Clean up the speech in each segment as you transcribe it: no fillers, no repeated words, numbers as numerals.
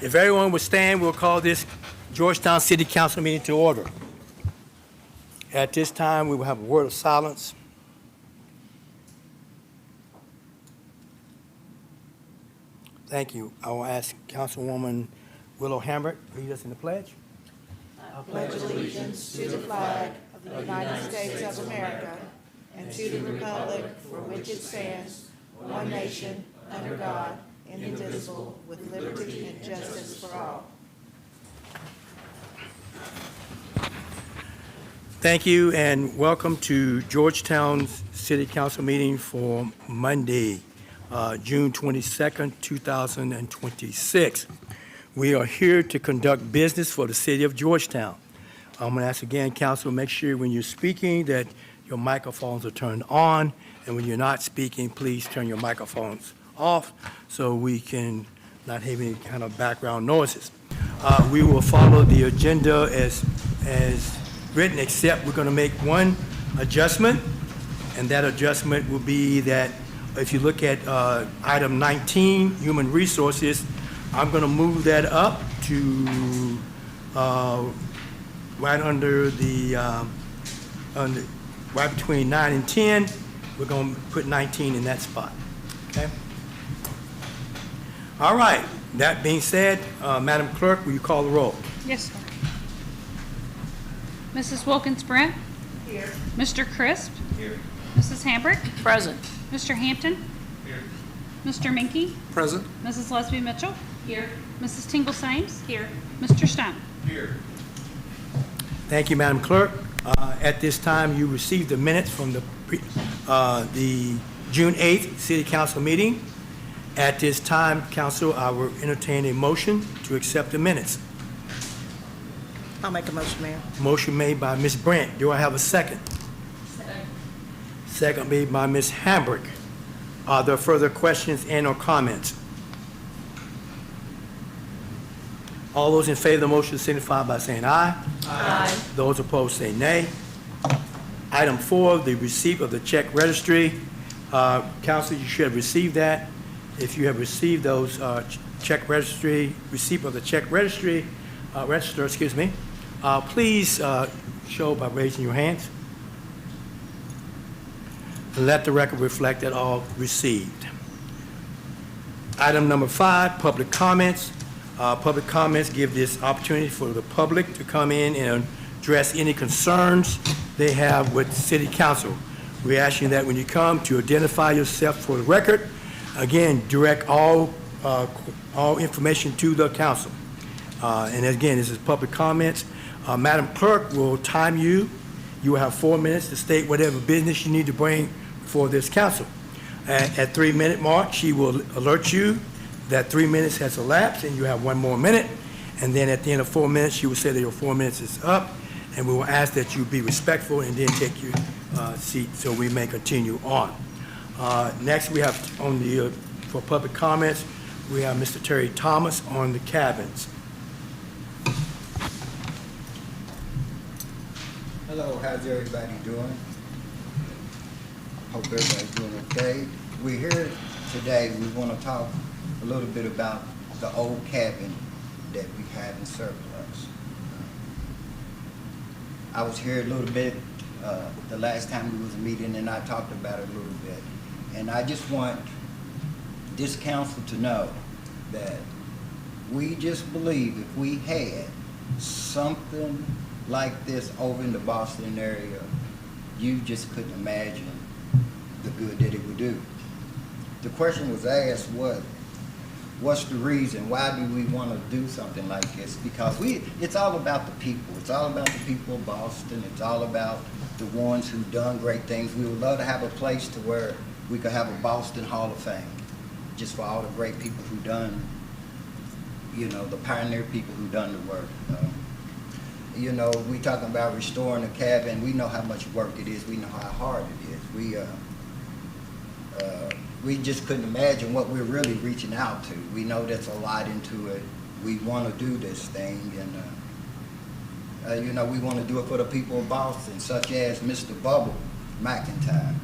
If everyone would stand, we'll call this Georgetown City Council meeting to order. At this time, we will have a word of silence. Thank you. I will ask Councilwoman Willow Hambrick to lead us in the pledge. I pledge allegiance to the flag of the United States of America and to the republic for which it stands, one nation, under God, indivisible, with liberty and justice for all. Thank you, and welcome to Georgetown City Council meeting for Monday, June 22nd, 2026. We are here to conduct business for the city of Georgetown. I'm going to ask again, Council, make sure when you're speaking that your microphones are turned on, and when you're not speaking, please turn your microphones off so we can not have any kind of background noises. We will follow the agenda as written, except we're going to make one adjustment, and that adjustment will be that if you look at item 19, human resources, I'm going to move that up to right under the, right between 9 and 10. We're going to put 19 in that spot, okay? All right, that being said, Madam Clerk, will you call the roll? Yes, sir. Mrs. Wilkins-Brent? Here. Mr. Crisp? Here. Mrs. Hambrick? Present. Mr. Hampton? Here. Mr. Minke? Present. Mrs. Lesby Mitchell? Here. Mrs. Tingle Sames? Here. Mr. Stone? Here. Thank you, Madam Clerk. At this time, you received the minutes from the June 8th City Council meeting. At this time, Council, I will entertain a motion to accept the minutes. I'll make a motion, Mayor. Motion made by Ms. Brent. Do I have a second? Second made by Ms. Hambrick. Are there further questions and or comments? All those in favor of the motion signify by saying aye. Aye. Those opposed say nay. Item 4, the receipt of the check registry. Council, you should have received that. If you have received those check registry, receipt of the check registry, register, excuse me, please show by raising your hands. Let the record reflect that all received. Item number 5, public comments. Public comments give this opportunity for the public to come in and address any concerns they have with City Council. We ask you that when you come to identify yourself for the record. Again, direct all information to the council. And again, this is public comments. Madam Clerk will time you. You will have 4 minutes to state whatever business you need to bring before this council. At 3-minute mark, she will alert you that 3 minutes has elapsed and you have 1 more minute. And then at the end of 4 minutes, she will say that your 4 minutes is up, and we will ask that you be respectful and then take your seat so we may continue on. Next, we have on the for public comments, we have Mr. Terry Thomas on the cabins. Hello, how's everybody doing? Hope everybody's doing okay. We're here today, we want to talk a little bit about the old cabin that we have in surplus. I was here a little bit the last time we was meeting, and I talked about it a little bit. And I just want this council to know that we just believe if we had something like this over in the Boston area, you just couldn't imagine the good that it would do. The question was asked, what's the reason? Why do we want to do something like this? Because it's all about the people. It's all about the people of Boston. It's all about the ones who've done great things. We would love to have a place to where we could have a Boston Hall of Fame, just for all the great people who done, you know, the pioneer people who done the work. You know, we talking about restoring the cabin. We know how much work it is. We know how hard it is. We just couldn't imagine what we're really reaching out to. We know that's a lot into it. We want to do this thing, and you know, we want to do it for the people of Boston, such as Mr. Bubble McIntyre.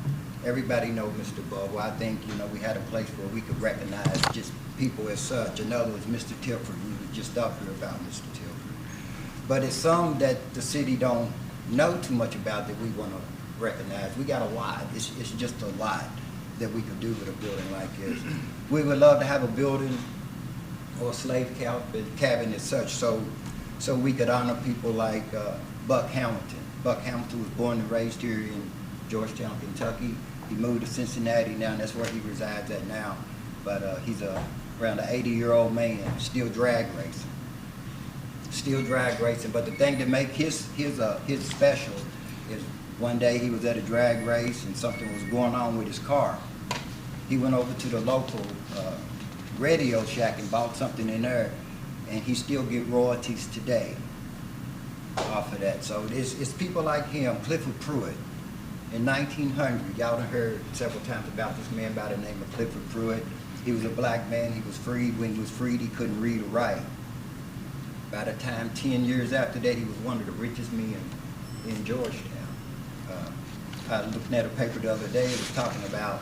everybody know Mr. Bubble. I think, we had a place where we could recognize just people as such. Another was Mr. Tilford. We were just up here about Mr. Tilford. But it's some that the city don't know too much about that we want to recognize. We got a lot. It's just a lot that we could do with a building like this. We would love to have a building or a slave cabin as such, so we could honor people like Buck Hamilton. Buck Hamilton was born and raised here in Georgetown, Kentucky. He moved to Cincinnati now, and that's where he resides at now. But he's around an 80-year-old man, still drag racing. Still drag racing, but the thing that make his special is one day he was at a drag race and something was going on with his car. He went over to the local Radio Shack and bought something in there, and he still get royalties today off of that. So it's people like him, Clifford Pruitt. In 1900, y'all done heard several times about this man by the name of Clifford Pruitt. He was a black man. He was freed. When he was freed, he couldn't read or write. By the time 10 years after that, he was one of the richest men in Georgetown. I was looking at a paper the other day. It was talking about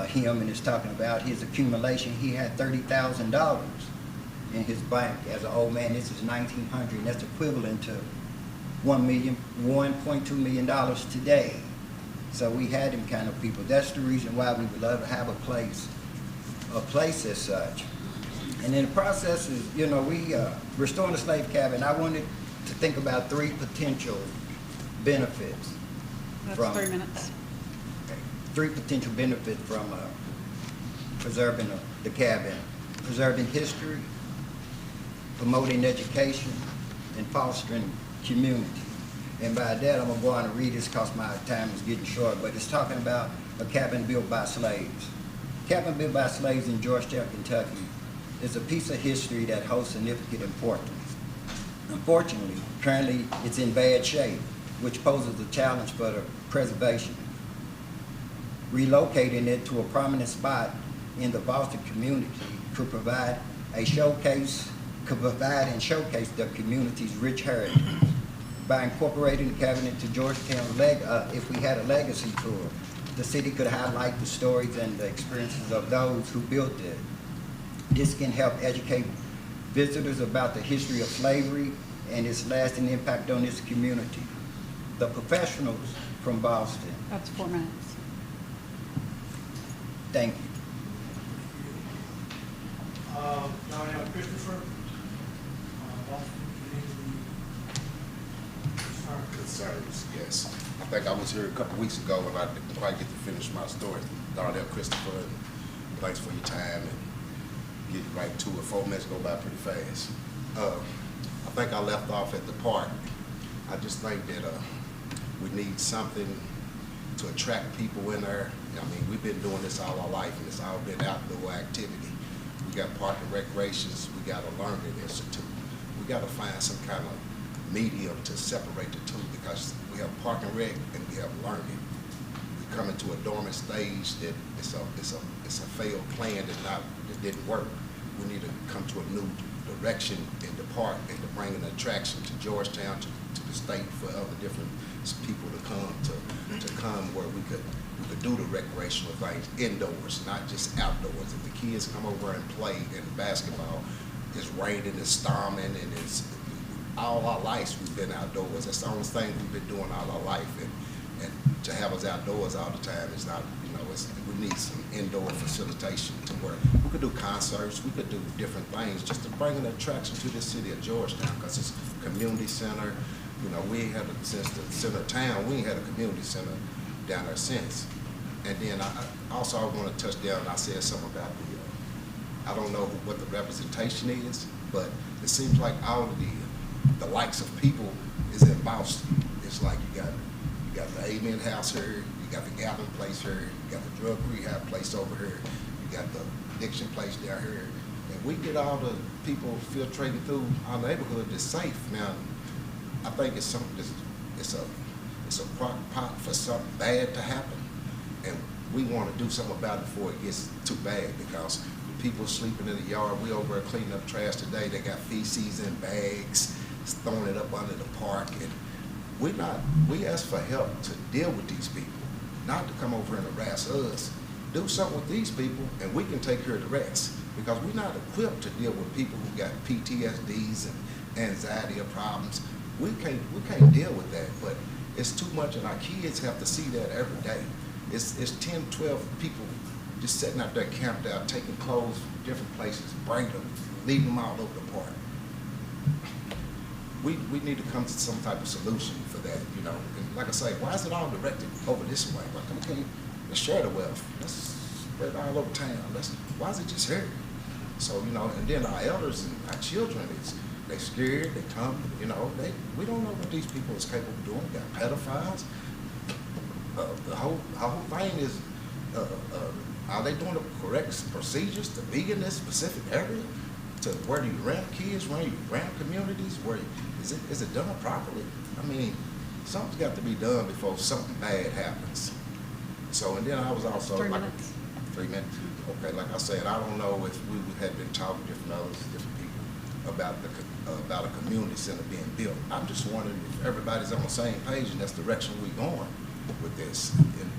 him, and it's talking about his accumulation. He had $30,000 in his bank as an old man. This is 1900, and that's equivalent to $1.2 million today. So we had them kind of people. That's the reason why we would love to have a place as such. And in the process is, we restoring the slave cabin. I wanted to think about 3 potential benefits. That's 3 minutes. 3 potential benefits from preserving the cabin: preserving history, promoting education, and fostering community. And by that, I'm gonna go on and read this because my time is getting short, but it's talking about a cabin built by slaves. Cabin built by slaves in Georgetown, Kentucky is a piece of history that holds significant importance. Unfortunately, currently it's in bad shape, which poses a challenge for the preservation. Relocating it to a prominent spot in the Boston community could provide and showcase the community's rich heritage. By incorporating the cabin into Georgetown, if we had a legacy tour, the city could highlight the stories and the experiences of those who built it. This can help educate visitors about the history of slavery and its lasting impact on this community. The professionals from Boston. That's 4 minutes. Thank you. Now, Christopher, concerns, yes. I think I was here a couple weeks ago and I didn't quite get to finish my story. Darnell Christopher, and thanks for your time and getting right to it. 4 minutes go by pretty fast. I think I left off at the park. I just think that we need something to attract people in there. I mean, we've been doing this all our life and it's all been outdoor activity. We got park and recreations, we got a learning institute. We got to find some kind of medium to separate the two because we have park and rec and we have learning. We come into a dormant stage that it's a failed plan that didn't work. We need to come to a new direction in the park and to bring an attraction to Georgetown, to the state for other different people to come where we could do the recreational things indoors, not just outdoors. If the kids come over and play in basketball, it's raining, it's storming, and it's all our lives we've been outdoors. That's the only thing we've been doing all our life, and to have us outdoors all the time is not, we need some indoor facilitation to where we could do concerts, we could do different things just to bring an attraction to the city of Georgetown because it's a community center. We ain't had it since the center of town. We ain't had a community center down there since. And then I also want to touch down, I said something about I don't know what the representation is, but it seems like all of the likes of people is in Boston. It's like you got the Amen House here, you got the Gavin place here, you got the drug rehab place over here, you got the addiction place down here. And we get all the people filtrating through our neighborhood that's safe. Now, I think it's a crock pot for something bad to happen. And we want to do something about it before it gets too bad because people sleeping in the yard. We over there cleaning up trash today. They got feces in bags, throwing it up under the park. And we ask for help to deal with these people. not to come over and harass us. Do something with these people, and we can take care of the rest. Because we're not equipped to deal with people who got PTSDs and anxiety or problems. We can't deal with that, but it's too much, and our kids have to see that every day. It's 10, 12 people just sitting out there camped out, taking clothes from different places, bring them, leaving them all over the park. We need to come to some type of solution for that, you know. And like I say, why is it all directed over this way? Like, okay, let's share the wealth. Let's spread it all over town. Why is it just here? So, you know, and then our elders and our children, they scared, they come, you know, we don't know what these people is capable of doing. We got pedophiles. The whole thing is, are they doing the correct procedures to be in this specific area? To where do you rent kids, where you rent communities, is it done properly? I mean, something's got to be done before something bad happens. So, and then I was also 3 like, minutes. 3 minutes. Okay, like I said, I don't know if we had been talking to different people about a community center being built. I'm just wondering if everybody's on the same page and that's the direction we're going with this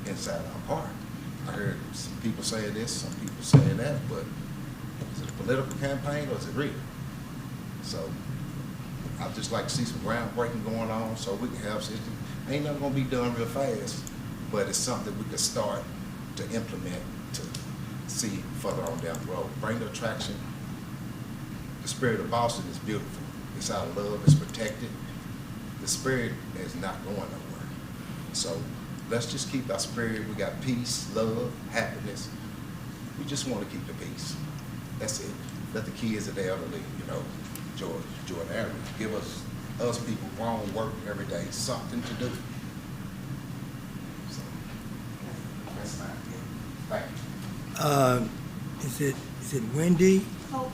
inside our park. I heard some people saying this, some people saying that, but is it a political campaign or is it real? So I'd just like to see some groundbreaking going on so we can have system. Ain't nothing gonna be done real fast, but it's something we could start to implement to see further on down the road. Bring the attraction. The spirit of Boston is beautiful. It's out of love, it's protected. The spirit is not going nowhere. So let's just keep our spirit. We got peace, love, happiness. We just want to keep the peace. That's it. Let the kids of the elderly, you know, Jordan area, give us people grown work every day, something to do. So that's my idea. Thank you. Is it Wendy? Oh,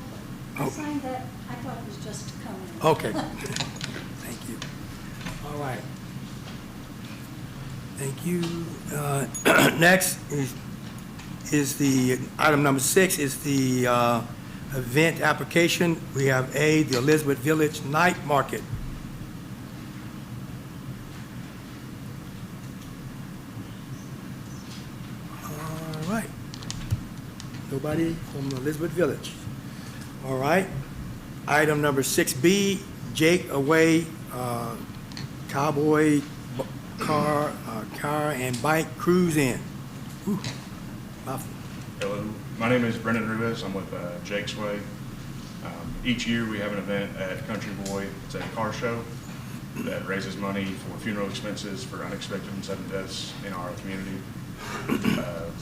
Oh. I signed that, I thought it was just coming. Okay. Thank you. All right. Thank you. Next is the, item number 6 is the event application. We have the Elizabeth Village Night Market. All right. Nobody from Elizabeth Village. All right. Item number 6B, Jake Away Cowboy car and bike cruise in. Whew. Mouthful. Hello, my name is Brendan Ruiz. I'm with Jake's Way. Each year we have an event at Country Boy. It's a car show that raises money for funeral expenses for unexpected and sudden deaths in our community.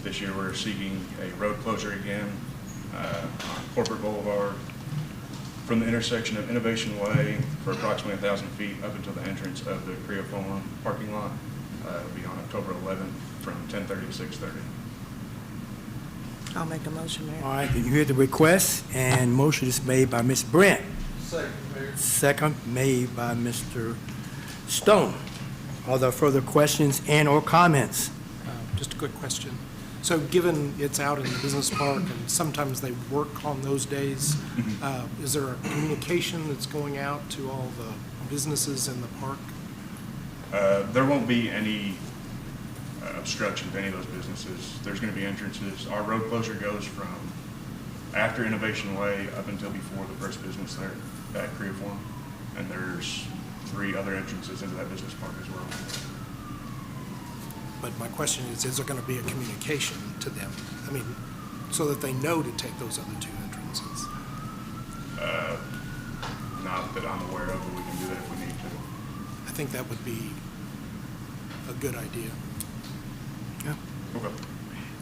This year we're seeking a road closure again on Corporate Boulevard from the intersection of Innovation Way for approximately 1,000 feet up until the entrance of the Creo Forum parking lot. It'll be on October 11th from 10:30 to 6:30. I'll make the motion, Mayor. All right, you hear the request, and motion is made by Ms. Brent. Second, Mayor. Second made by Mr. Stone. Are there further questions and/or comments? Just a quick question. So given it's out in the business park and sometimes they work on those days, is there a communication that's going out to all the businesses in the park? There won't be any obstruction to any of those businesses. There's going to be entrances. Our road closure goes from after Innovation Way up until before the first business there at Creo Forum. And there's 3 other entrances into that business park as well. But my question is there going to be a communication to them? I mean, so that they know to take those other 2 entrances? Not that I'm aware of, but we can do that if we need to. I think that would be a good idea. Yeah. Okay.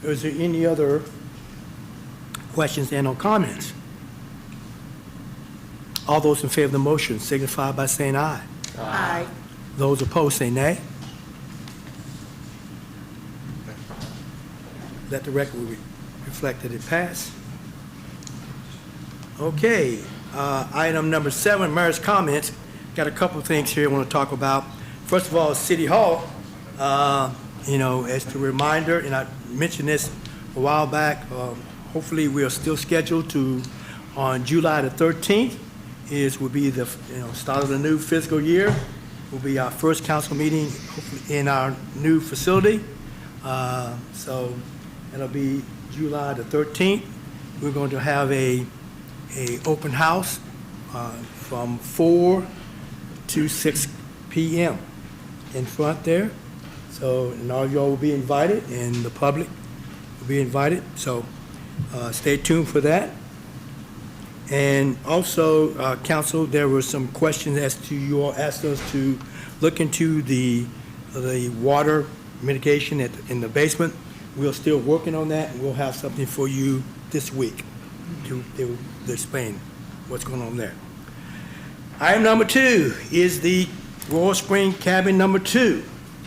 Is there any other questions and/or comments? All those in favor of the motion signify by saying aye. Aye. Those opposed say nay. Let the record reflect that it passed. Okay, item number 7, mayor's comments. Got a couple of things here I want to talk about. First of all, City Hall, you know, as the reminder, and I mentioned this a while back, hopefully we are still scheduled to, on July the 13th, will be the, start of the new fiscal year. Will be our first council meeting hopefully in our new facility. So it'll be July the 13th. We're going to have a open house from 4 to 6 p.m. in front there. So, and all y'all will be invited, and the public will be invited. So stay tuned for that. And also, council, there were some questions as to, you all asked us to look into the water mitigation in the basement. We're still working on that, and we'll have something for you this week to explain what's going on there. Item number 2 is the Royal Spring Cabin number 2.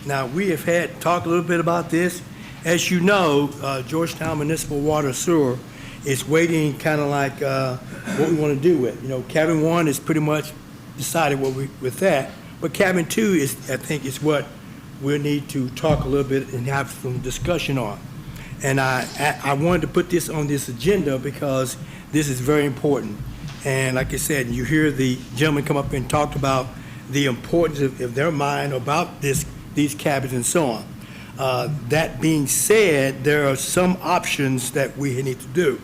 Now, we have talked a little bit about this. As you know, Georgetown Municipal Water Sewer is waiting kind of like what we want to do with. You know, cabin 1 is pretty much decided with that, but cabin 2 is, I think, is what we'll need to talk a little bit and have some discussion on. And I wanted to put this on this agenda because this is very important. And like I said, you hear the gentleman come up and talk about the importance of their mind about these cabins and so on. That being said, there are some options that we need to do.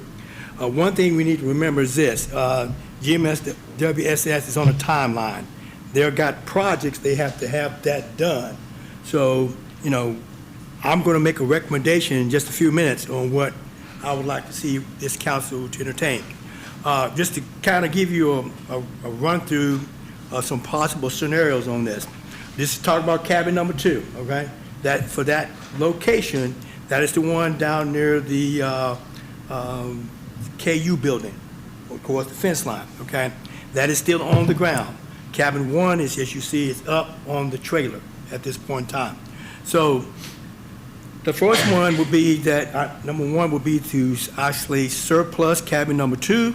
One thing we need to remember is this. GMSWSS is on a timeline. They've got projects, they have to have that done. So, you know, I'm going to make a recommendation in just a few minutes on what I would like to see this council to entertain. Just to kind of give you a run through some possible scenarios on this. This is talking about cabin number 2, okay? That for that location, that is the one down near the KU building, of course, the fence line, okay? That is still on the ground. Cabin 1 is, as you see, is up on the trailer at this point in time. So the first one would be that, number 1 would be to actually surplus cabin number 2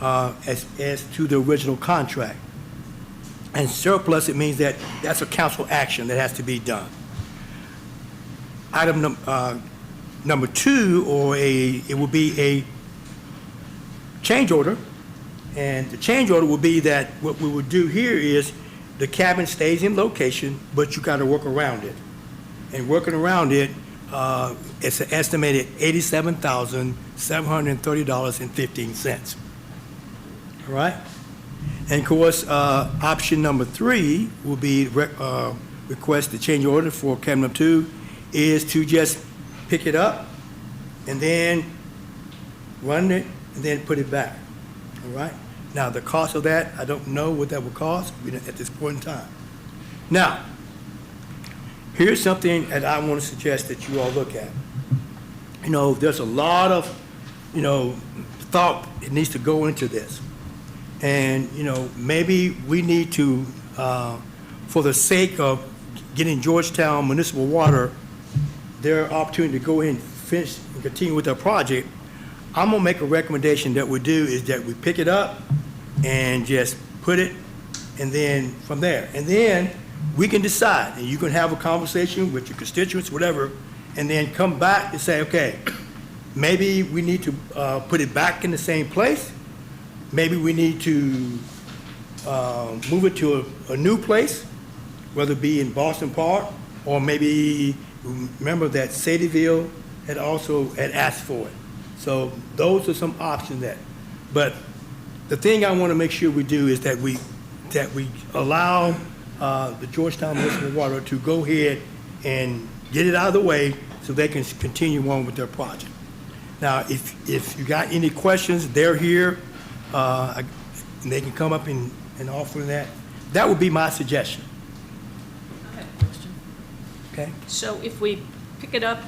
as to the original contract. And surplus, it means that that's a council action that has to be done. Item number 2, it will be a change order. And the change order will be that what we would do here is the cabin stays in location, but you got to work around it. And working around it, it's an estimated $87,730.15. All right? And of course, option number 3 will be request the change order for cabin number 2 is to just pick it up and then run it and then put it back. All right? Now, the cost of that, I don't know what that will cost at this point in time. Now, here's something that I want to suggest that you all look at. You know, there's a lot of, you know, thought that needs to go into this. And, you know, maybe we need to, for the sake of getting Georgetown Municipal Water their opportunity to go in and finish and continue with their project, I'm going to make a recommendation that we do is that we pick it up and just put it, and then from there. And then we can decide, and you can have a conversation with your constituents, whatever, and then come back and say, okay, maybe we need to put it back in the same place. Maybe we need to move it to a new place, whether it be in Boston Park, or maybe, remember that Sadie'ville had asked for it. So those are some options there. But the thing I want to make sure we do is that we allow the Georgetown Municipal Water to go ahead and get it out of the way so they can continue on with their project. Now, if you got any questions, they're here. And they can come up and offer that. That would be my suggestion. I have a question. Okay? So if we pick it up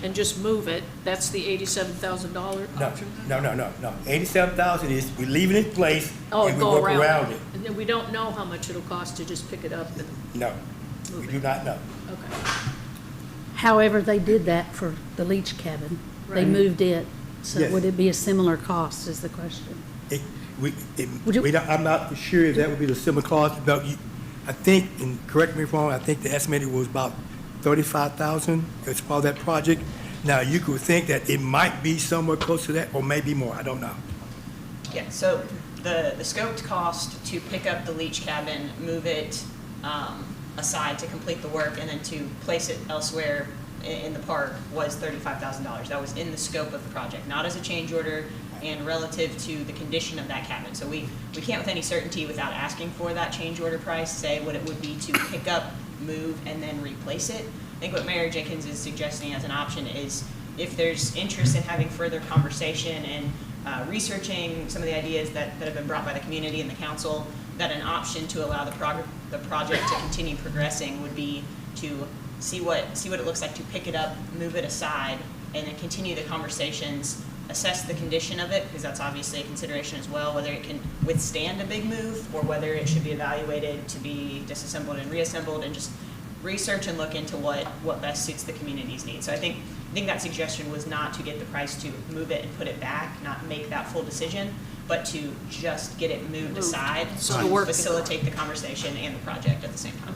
and just move it, that's the $87,000 option? No. 87,000 is we leave it in place Oh, and we go work around. around it. And then we don't know how much it'll cost to just pick it up and No, we move do it? not know. Okay. However, they did that for the leach cabin. They Right. moved it. So Yes. would it be a similar cost is the question? I'm not sure if that would be the similar cost, but I think, and correct me if I'm wrong, I think the estimated was about $35,000 as part of that project. Now, you could think that it might be somewhere close to that, or maybe more, I don't know. Yeah, so the scoped cost to pick up the leach cabin, move it aside to complete the work, and then to place it elsewhere in the park was $35,000. That was in the scope of the project, not as a change order and relative to the condition of that cabin. So we can't with any certainty, without asking for that change order price, say what it would be to pick up, move, and then replace it. I think what Mayor Jenkins is suggesting as an option is, if there's interest in having further conversation and researching some of the ideas that have been brought by the community and the council, that an option to allow the project to continue progressing would be to see what it looks like to pick it up, move it aside, and then continue the conversations, assess the condition of it, because that's obviously a consideration as well, whether it can withstand a big move or whether it should be evaluated to be disassembled and reassembled, and just research and look into what best suits the community's needs. So I think that suggestion was not to get the price to move it and put it back, not make that full decision, but to just get it moved aside So to work- facilitate the conversation and the project at the same time.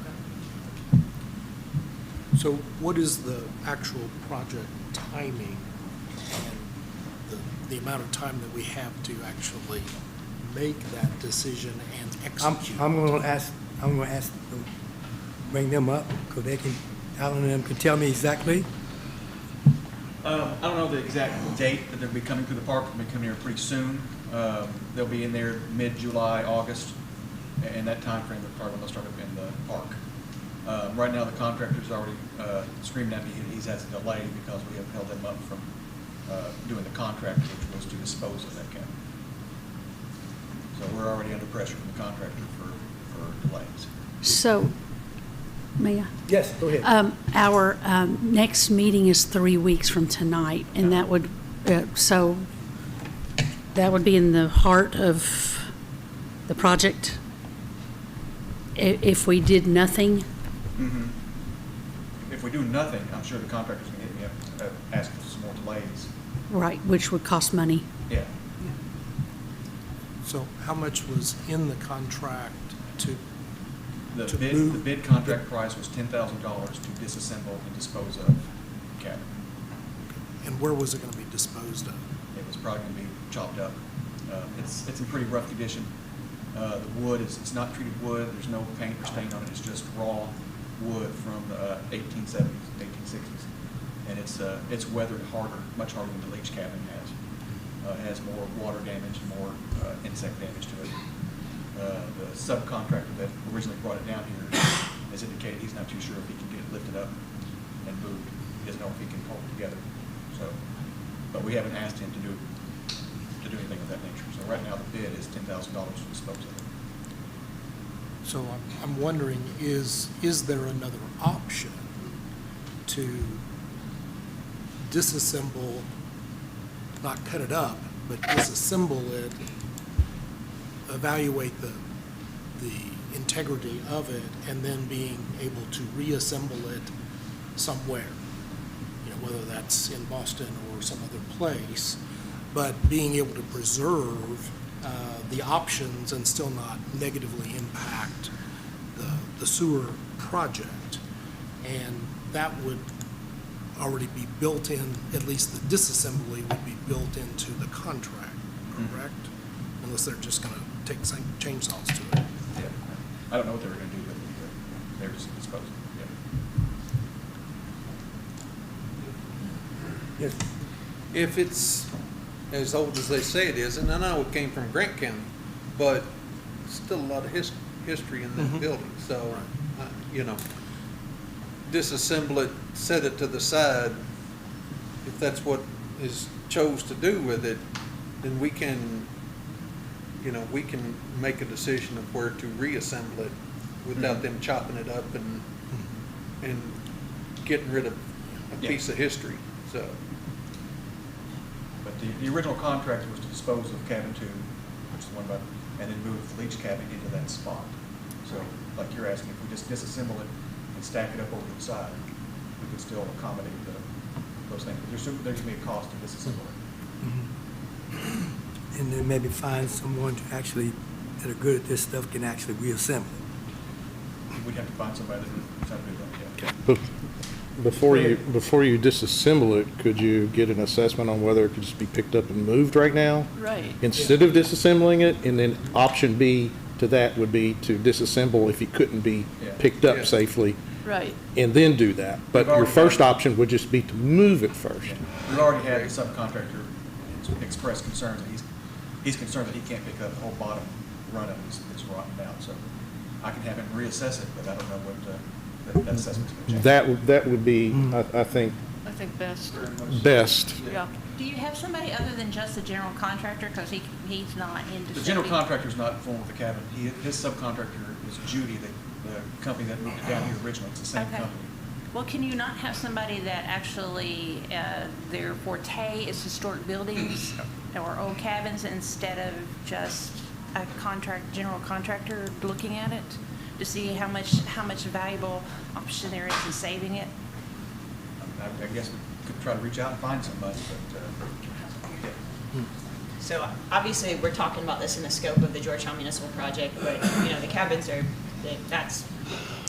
So what is the actual project timing and the amount of time that we have to actually make that decision and execute? I'm gonna ask, bring them up, because Alan and them can tell me exactly. I don't know the exact date that they'll be coming through the park. They'll be coming here pretty soon. They'll be in there mid-July, August, and that time frame they're probably going to start up in the park. Right now, the contractor's already screaming at me. He's had a delay because we have held them up from doing the contract, which was to dispose of that cabin. So we're already under pressure from the contractor for delays. So, may I? Yes, go ahead. Our next meeting is 3 weeks from tonight, and that would, so that would be in the heart of the project. If we did nothing, Mm-hmm. If we do nothing, I'm sure the contractor's going to hit me up, ask for some more delays. right, which would cost money. Yeah. So how much was in the contract to The to bid, move- the bid contract price was $10,000 to disassemble and dispose of the cabin. and where was it going to be disposed of? It was probably going to be chopped up. It's in pretty rough condition. The wood it's not treated wood. There's no paint or stain on it. It's just raw wood from the 1870s, 1860s, and it's weathered harder, much harder than the leach cabin has. It has more water damage, more insect damage to it. The subcontractor that originally brought it down here has indicated he's not too sure if he can get it lifted up and moved. He doesn't know if he can hold it together. So, but we haven't asked him to do anything of that nature. So right now the bid is $10,000 to dispose of it. So I'm wondering, is there another option to disassemble, not cut it up, but disassemble it, evaluate the integrity of it, and then being able to reassemble it somewhere? You know, whether that's in Boston or some other place, but being able to preserve the options and still not negatively impact the sewer project. And that would already be built in, at least the disassembly would be built into the contract, correct? Unless they're just going to take chainsaws to it. Yeah. I don't know what they were going to do, but they're just disposing. Yeah. Yes. If it's as old as they say it is, and I know it came from Grant County, but still a lot of history in that building, so, you know, disassemble it, set it to the side. If that's what is chose to do with it, then we can, you know, we can make a decision of where to reassemble it without them chopping it up and getting rid of a piece of history, so. But the original contract was to dispose of cabin 2, which is the one about, and then move the leach cabin into that spot. So, like you're asking, if we just disassemble it and stack it up over the side, we could still accommodate those things. But there's going to be a cost to disassemble it. And then maybe find someone to actually, that are good at this stuff, can actually reassemble it. We'd have to find somebody that knows how to do that, yeah. But before you disassemble it, could you get an assessment on whether it could just be picked up and moved right now? Right. Instead of disassembling it, and then option B to that would be to disassemble if it couldn't be Yeah. picked up Yeah. safely Right. and then do that. But your first option would just be to move it first. We've already had the subcontractor express concerns, and he's concerned that he can't pick up the whole bottom run of it, it's rotten down, so I can have him reassess it, but I don't know what, that assessment's gonna change. That would be, I think, I think best. best. Yeah. Do you have somebody other than just the general contractor? Because he's not into. The general contractor's not informed with the cabin. His subcontractor is Judy, the company that moved it down here originally. It's the same Okay. company. Well, can you not have somebody that actually, their forte is historic buildings or old cabins instead of just a general contractor looking at it to see how much valuable option there is in saving it? I guess we could try to reach out and find somebody, but, yeah. So obviously, we're talking about this in the scope of the Georgetown Municipal Project, but, the cabins that's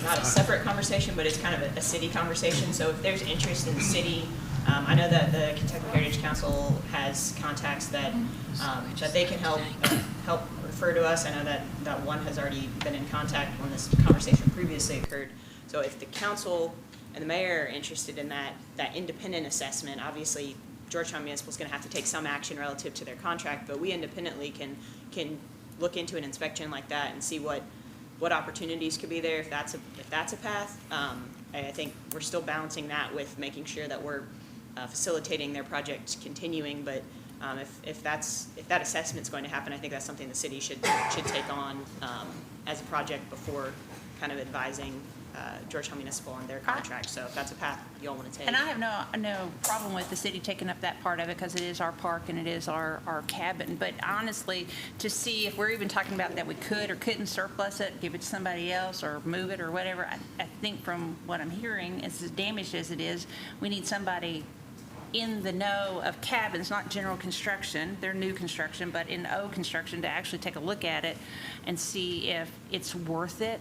not a separate conversation, but it's kind of a city conversation. So if there's interest in the city, I know that the Kentucky Heritage Council has contacts that they can help refer to us. I know that one has already been in contact when this conversation previously occurred. So if the council and the mayor are interested in that independent assessment, obviously Georgetown Municipal is going to have to take some action relative to their contract, but we independently can look into an inspection like that and see what opportunities could be there if that's a path. I think we're still balancing that with making sure that we're facilitating their project continuing, but if that assessment's going to happen, I think that's something the city should take on as a project before kind of advising Georgetown Municipal on their contract. So if that's a path you all want to take. And I have no problem with the city taking up that part of it because it is our park and it is our cabin. But honestly, to see if we're even talking about that we could or couldn't surplus it, give it to somebody else or move it or whatever, I think from what I'm hearing, as damaged as it is, we need somebody in the know of cabins, not general construction, they're new construction, but in old construction to actually take a look at it and see if it's worth it,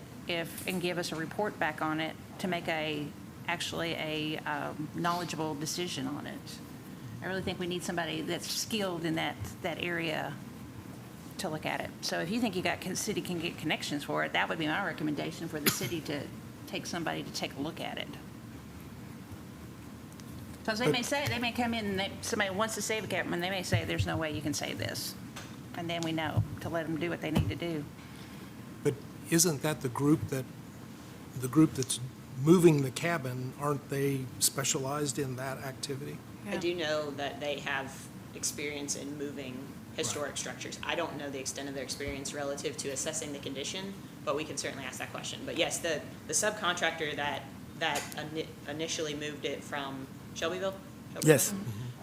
and give us a report back on it to make a knowledgeable decision on it. I really think we need somebody that's skilled in that area to look at it. So if you think city can get connections for it, that would be my recommendation for the city to take somebody to take a look at it. Because they may come in and somebody wants to save a cabin, and they may say, there's no way you can save this. And then we know to let them do what they need to do. But isn't that the group that's moving the cabin, aren't they specialized in that activity? I do know that they have experience in moving historic structures. I don't know the extent of their experience relative to assessing the condition, but we can certainly ask that question. But yes, the subcontractor that initially moved it from Shelbyville? Yes.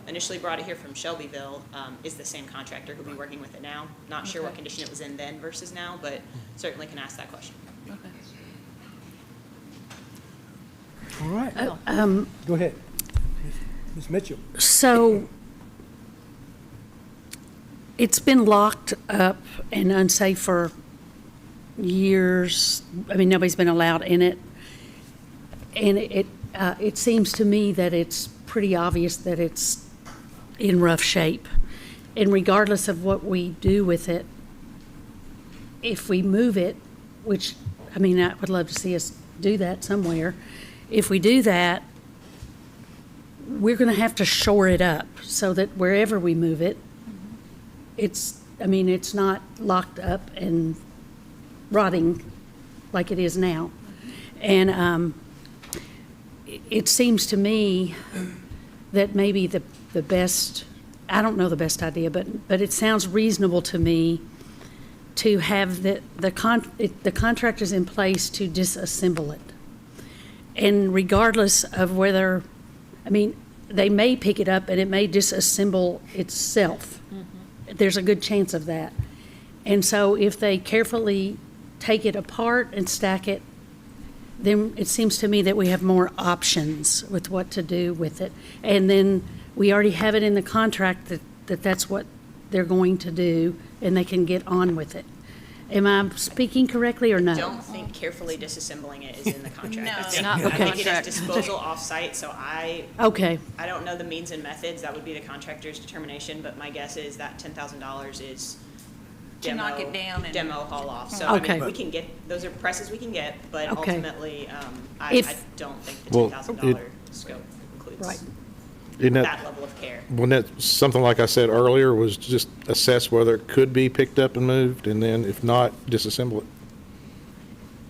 Initially brought it here from Shelbyville is the same contractor who'll be working with it now. Not sure what condition it was in then versus now, but certainly can ask that question. All right. Go ahead. Ms. Mitchell. So it's been locked up and unsafe for years. I mean, nobody's been allowed in it. And it seems to me that it's pretty obvious that it's in rough shape. And regardless of what we do with it, if we move it, which, I mean, I would love to see us do that somewhere. If we do that, we're going to have to shore it up so that wherever we move it, it's not locked up and rotting like it is now. And it seems to me that maybe the best, I don't know the best idea, but it sounds reasonable to me to have the contractors in place to disassemble it. And regardless of whether, I mean, they may pick it up and it may disassemble itself. Mm-hmm. There's a good chance of that. And so if they carefully take it apart and stack it, then it seems to me that we have more options with what to do with it. And then we already have it in the contract that that's what they're going to do, and they can get on with it. Am I speaking correctly or no? I don't think carefully disassembling it is in the contract. No, I it's think- not in the I think it contract. is disposal off-site, so Okay, I don't know the means and methods. That would be the contractor's determination, but my guess is that $10,000 is demo. knock it down and- Demo haul off. So, I Okay. mean, we can get, those are prices we can get, but Okay. ultimately, I If- don't think the Well, $10,000 scope includes Right. Isn't that level of care. When that, something like I said earlier, was just assess whether it could be picked up and moved, and then if not, disassemble it.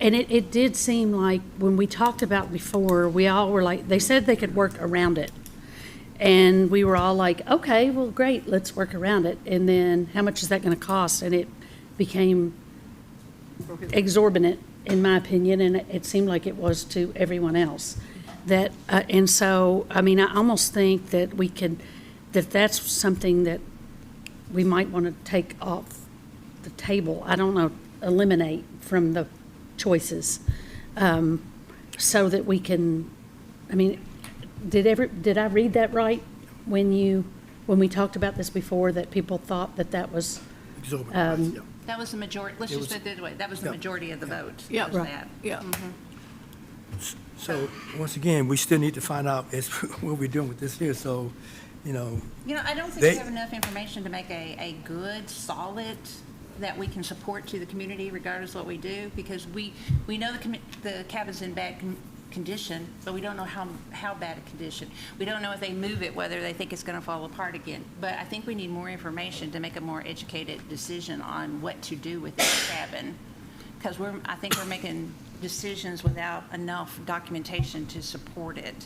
And it did seem like, when we talked about before, we all were like, they said they could work around it. And we were all like, okay, well, great, let's work around it. And then, how much is that gonna cost? And it became exorbitant, in my opinion, and it seemed like it was to everyone else. That, and so, I mean, I almost think that we could, that that's something that we might want to take off the table. I don't know, eliminate from the choices, so that we can, I mean, did I read that right? When we talked about this before, that people thought that was, Exorbitant price, yeah. That was the majority, let's just put it this way, that was the Yeah. majority of the vote. Yeah. was Right. that. Yeah. So, once again, we still need to find out what we're doing with this here, so, You know, I don't think They- we have enough information to make a good, solid, that we can support to the community regardless of what we do, because we know the cabin's in bad condition, but we don't know how bad a condition. We don't know if they move it, whether they think it's gonna fall apart again. But I think we need more information to make a more educated decision on what to do with this cabin. Because I think we're making decisions without enough documentation to support it.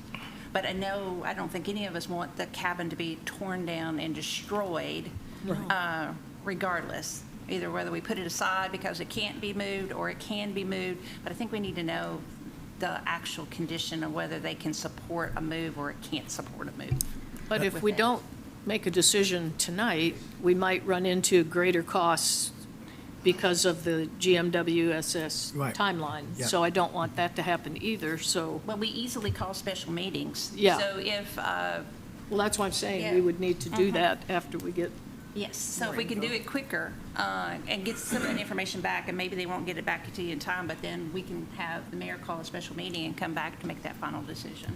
But I don't think any of us want the cabin to be torn down and destroyed, regardless. Either whether we put it aside because it can't be moved or it can be moved. But I think we need to know the actual condition of whether they can support a move or it can't support a move. But if with we that. don't make a decision tonight, we might run into greater costs because of the GMWSS Right. timeline. Yeah. So I don't want that to happen either, so, Well, we easily call special meetings. Yeah. So if, well, that's why I'm saying we Yeah. would need to do that after we get, yes, so if we can do it quicker and get some of that information back, and maybe they won't get it back to you in time, but then we can have the mayor call a special meeting and come back to make that final decision.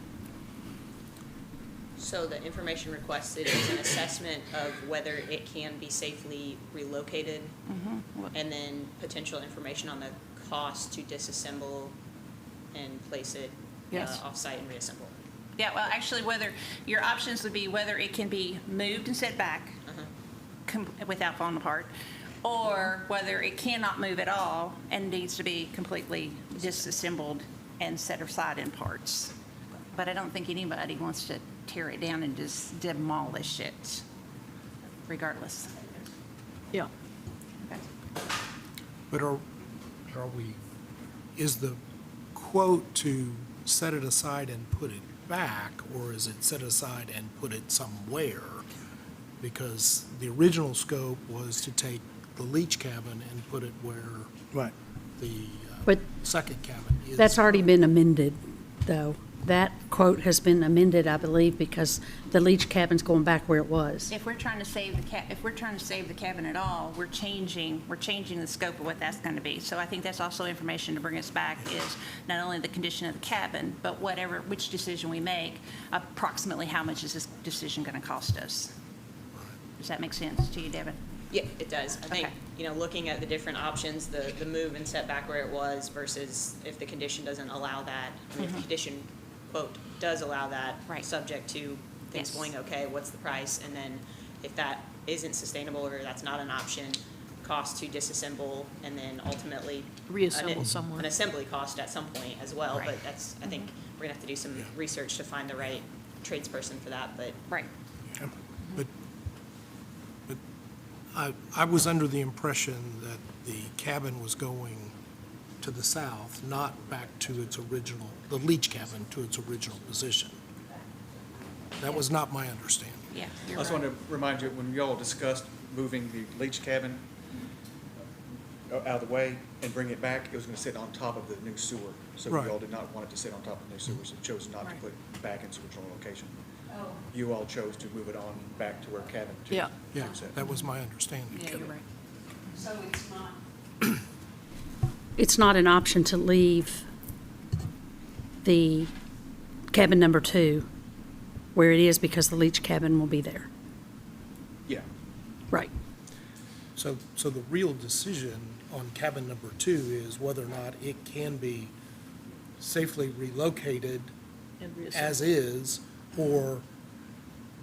So the information requested is an assessment of whether it can be safely relocated, and then potential information on the cost to disassemble and place it Yes. off-site and reassemble. Yeah, well, actually, whether, your options would be whether it can be moved and set back without falling apart, or whether it cannot move at all and needs to be completely disassembled and set aside in parts. But I don't think anybody wants to tear it down and just demolish it, regardless. yeah. But are we, is the quote to set it aside and put it back, or is it set aside and put it somewhere? Because the original scope was to take the leach cabin and put it where Right. the but second cabin is. that's already been amended, though. That quote has been amended, I believe, because the leach cabin's going back where it was. If we're trying to save the cabin at all, we're changing the scope of what that's going to be. So I think that's also information to bring us back, is not only the condition of the cabin, but which decision we make, approximately how much is this decision going to cost us? Does that make sense to you, Devin? Yeah, it does. I think, Okay. looking at the different options, the move and set back where it was versus if the condition doesn't allow that. I mean, if the condition, quote, does allow that, Right. subject to things Yes. going okay, what's the price? And then if that isn't sustainable or that's not an option, cost to disassemble and then ultimately. Reassemble somewhere. An assembly cost at some point as well, Right. but that's, I think, we're gonna have to do some research to find the right tradesperson for that, but. Right. But I was under the impression that the cabin was going to the south, not back to its original, the leach cabin to its original position. That was not my understanding. Yeah, I you're just right. wanted to remind you, when y'all discussed moving the leach cabin out of the way and bring it back, it was gonna sit on top of the new sewer. So Right. you all did not want it to sit on top of the new sewer, so chose not to Right. put it back in its original location. Oh. You all chose to move it on back to where cabin two. Yeah. Yeah, two sat. that was my understanding. Yeah, you're right. So it's not. It's not an option to leave the cabin number 2 where it is, because the leach cabin will be there. Yeah. Right. So So the real decision on cabin number 2 is whether or not it can be safely relocated And as is, or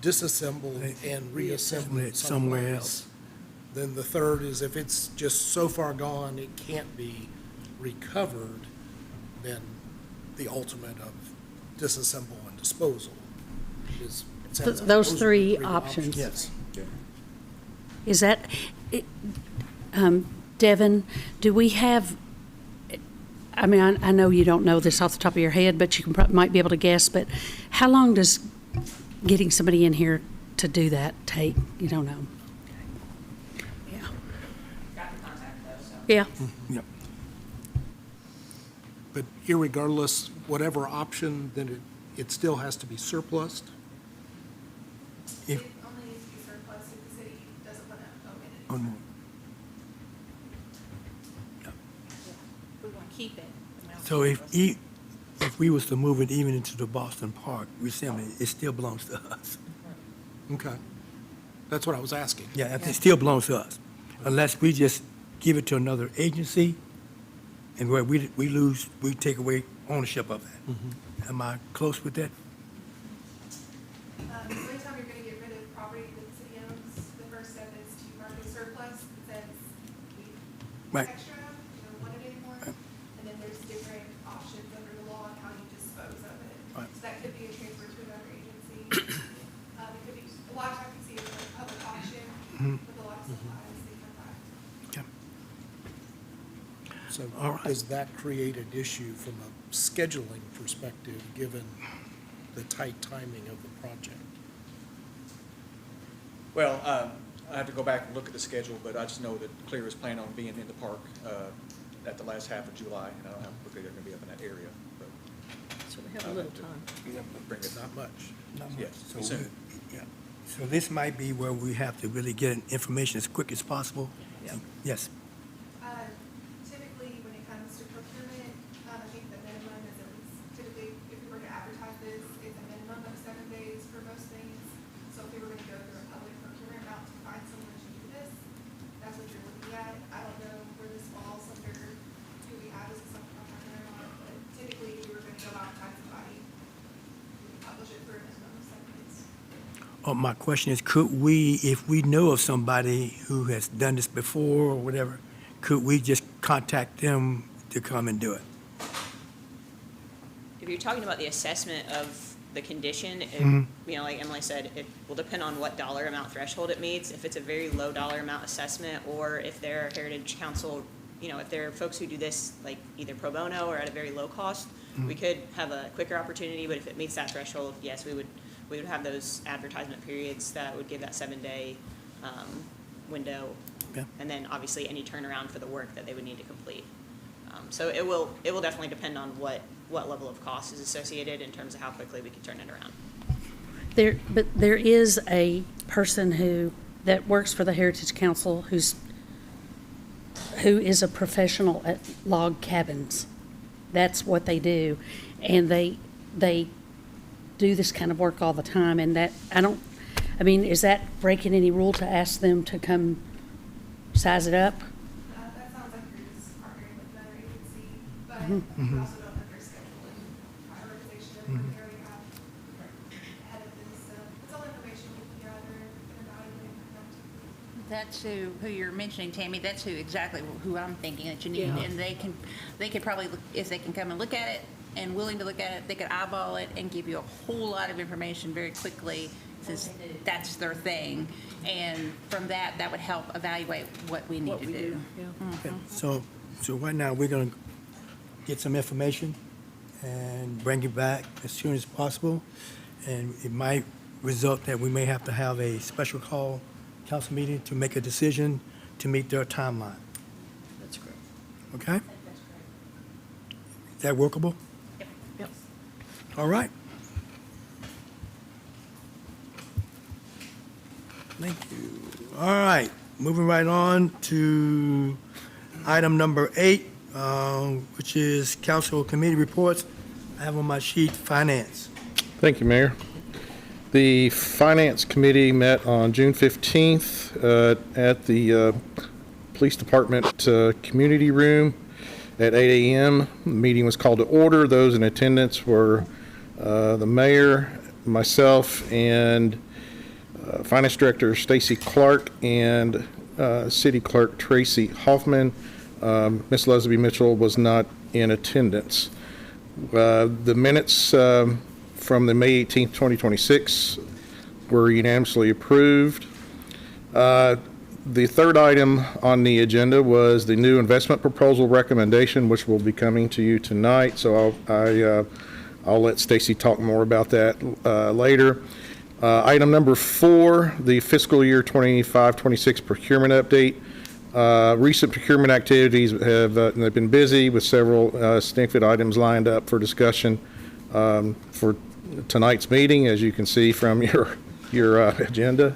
disassembled and reassembled it somewhere somewhere else. else. Then the third is if it's just so far gone it can't be recovered, then the ultimate of disassemble and disposal is. it sounds like Those are the three options. Yes. Is that, Devin, do we have, I mean, I know you don't know this off the top of your head, but you might be able to guess, but how long does getting somebody in here to do that take? You don't know? Yeah. Got the contact though, so. Yeah. Yep. But irregardless, whatever option, then it still has to be surplused? If- It only needs to be surplus if the city doesn't want to own it. Oh, no. We want to keep it. So if we was to move it even into the Boston Park, it still belongs to us. Okay. That's what I was asking. Yeah, it still belongs to us, unless we just give it to another agency, and where we take away ownership of that. Am I close with that? Anytime you're going to get rid of property that the city owns, the first step is to mark it surplus. It says we Right. extra, we don't want it anymore. And then there's different options under the law on how you dispose of it. Right. So that could be a transfer to another agency. It could be, a lot of times you see it as a public auction, with a lot of supplies, they come back. Okay. So All right. does that create an issue from a scheduling perspective, given the tight timing of the project? Well, I have to go back and look at the schedule, but I just know that Clear is planning on being in the park at the last half of July, and I don't know how quickly they're going to be up in that area. But So we have a little time. bring it Not much. Yes, So, soon. yeah. So this might be where we have to really get information as quick as possible. Yeah. Yes. Typically, when it comes to procurement, I think the minimum is at least, typically, if we were to advertise this, it's a minimum of 7 days for most things. So if we were gonna go through a public procurement route to find someone to do this, that's what you're looking at. I don't know where this falls under who we have as a subcontractor or not, but typically, if we were gonna go out and find somebody, we would publish it for a minimum of 7 days. My question is, could we, if we know of somebody who has done this before or whatever, could we just contact them to come and do it? If you're talking about the assessment of the condition, you know, like Emily said, it will depend on what dollar amount threshold it meets. If it's a very low dollar amount assessment, or if they're Heritage Council, you know, if there are folks who do this like either pro bono or at a very low cost, we could have a quicker opportunity. But if it meets that threshold, yes, we would have those advertisement periods that would give that 7-day window. Yeah. And then obviously any turnaround for the work that they would need to complete. So it will definitely depend on what level of cost is associated in terms of how quickly we can turn it around. But there is a person that works for the Heritage Council who is a professional at log cabins. That's what they do. And they do this kind of work all the time, and is that breaking any rule to ask them to come size it up? That sounds like you're just partnering with another agency, but you also don't know their schedule and prioritization of what they already have ahead of this. So it's all information we can gather and evaluate and come to. That's who you're mentioning, Tammy, that's exactly who I'm thinking that you need. Yeah. And they could probably, if they can come and look at it and willing to look at it, they could eyeball it and give you a whole lot of information very quickly, since that's their thing. And from that would help evaluate what we need to do. Okay. So right now, we're gonna get some information and bring it back as soon as possible. And it might result that we may have to have a special call council meeting to make a decision to meet their timeline. That's great. Okay? Is that workable? Yep. All right. Thank you. All right, moving right on to item number 8, which is council committee reports. I have on my sheet finance. Thank you, Mayor. The Finance Committee met on June 15th at the Police Department Community Room at 8 a.m. The meeting was called to order. Those in attendance were the mayor, myself, and Finance Director Stacy Clark and City Clerk Tracy Hoffman. Ms. Leslie Mitchell was not in attendance. The minutes from the May 18th, 2026 were unanimously approved. The third item on the agenda was the new investment proposal recommendation, which will be coming to you tonight. So I'll let Stacy talk more about that later. Item number 4, the fiscal year 25-26 procurement update. Recent procurement activities they've been busy with several significant items lined up for discussion for tonight's meeting, as you can see from your agenda.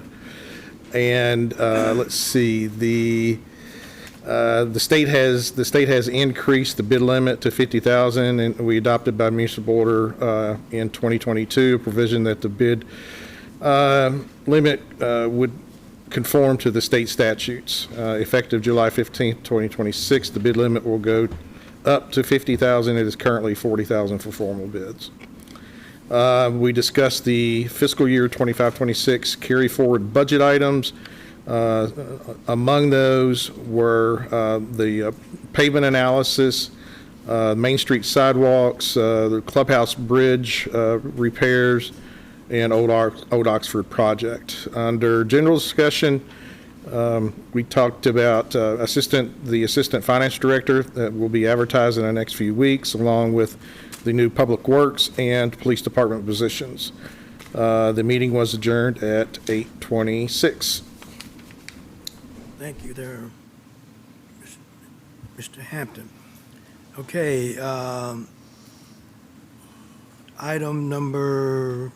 And let's see, the state has increased the bid limit to $50,000, and we adopted by municipal order in 2022 a provision that the bid limit would conform to the state statutes. Effective July 15th, 2026, the bid limit will go up to $50,000. It is currently $40,000 for formal bids. We discussed the fiscal year 25-26 carry forward budget items. Among those were the pavement analysis, Main Street sidewalks, the clubhouse bridge repairs, and Old Oxford project. Under general discussion, we talked about the assistant finance director that will be advertised in the next few weeks, along with the new public works and police department positions. The meeting was adjourned at 8:26. Thank you there, Mr. Hampton. Okay, item number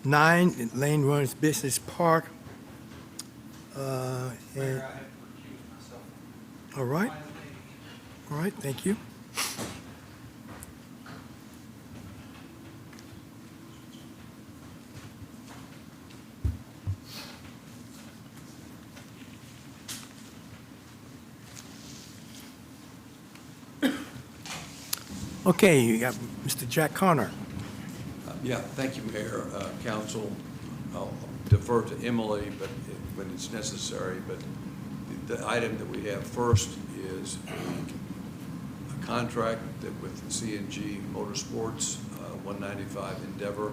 9, Lane Runs Business Park. And- all right, thank you. Okay, you got Mr. Jack Connor. Yeah, thank you, Mayor, Council. I'll defer to Emily, but when it's necessary. But the item that we have first is a contract that with CNG Motorsports, 195 Endeavor.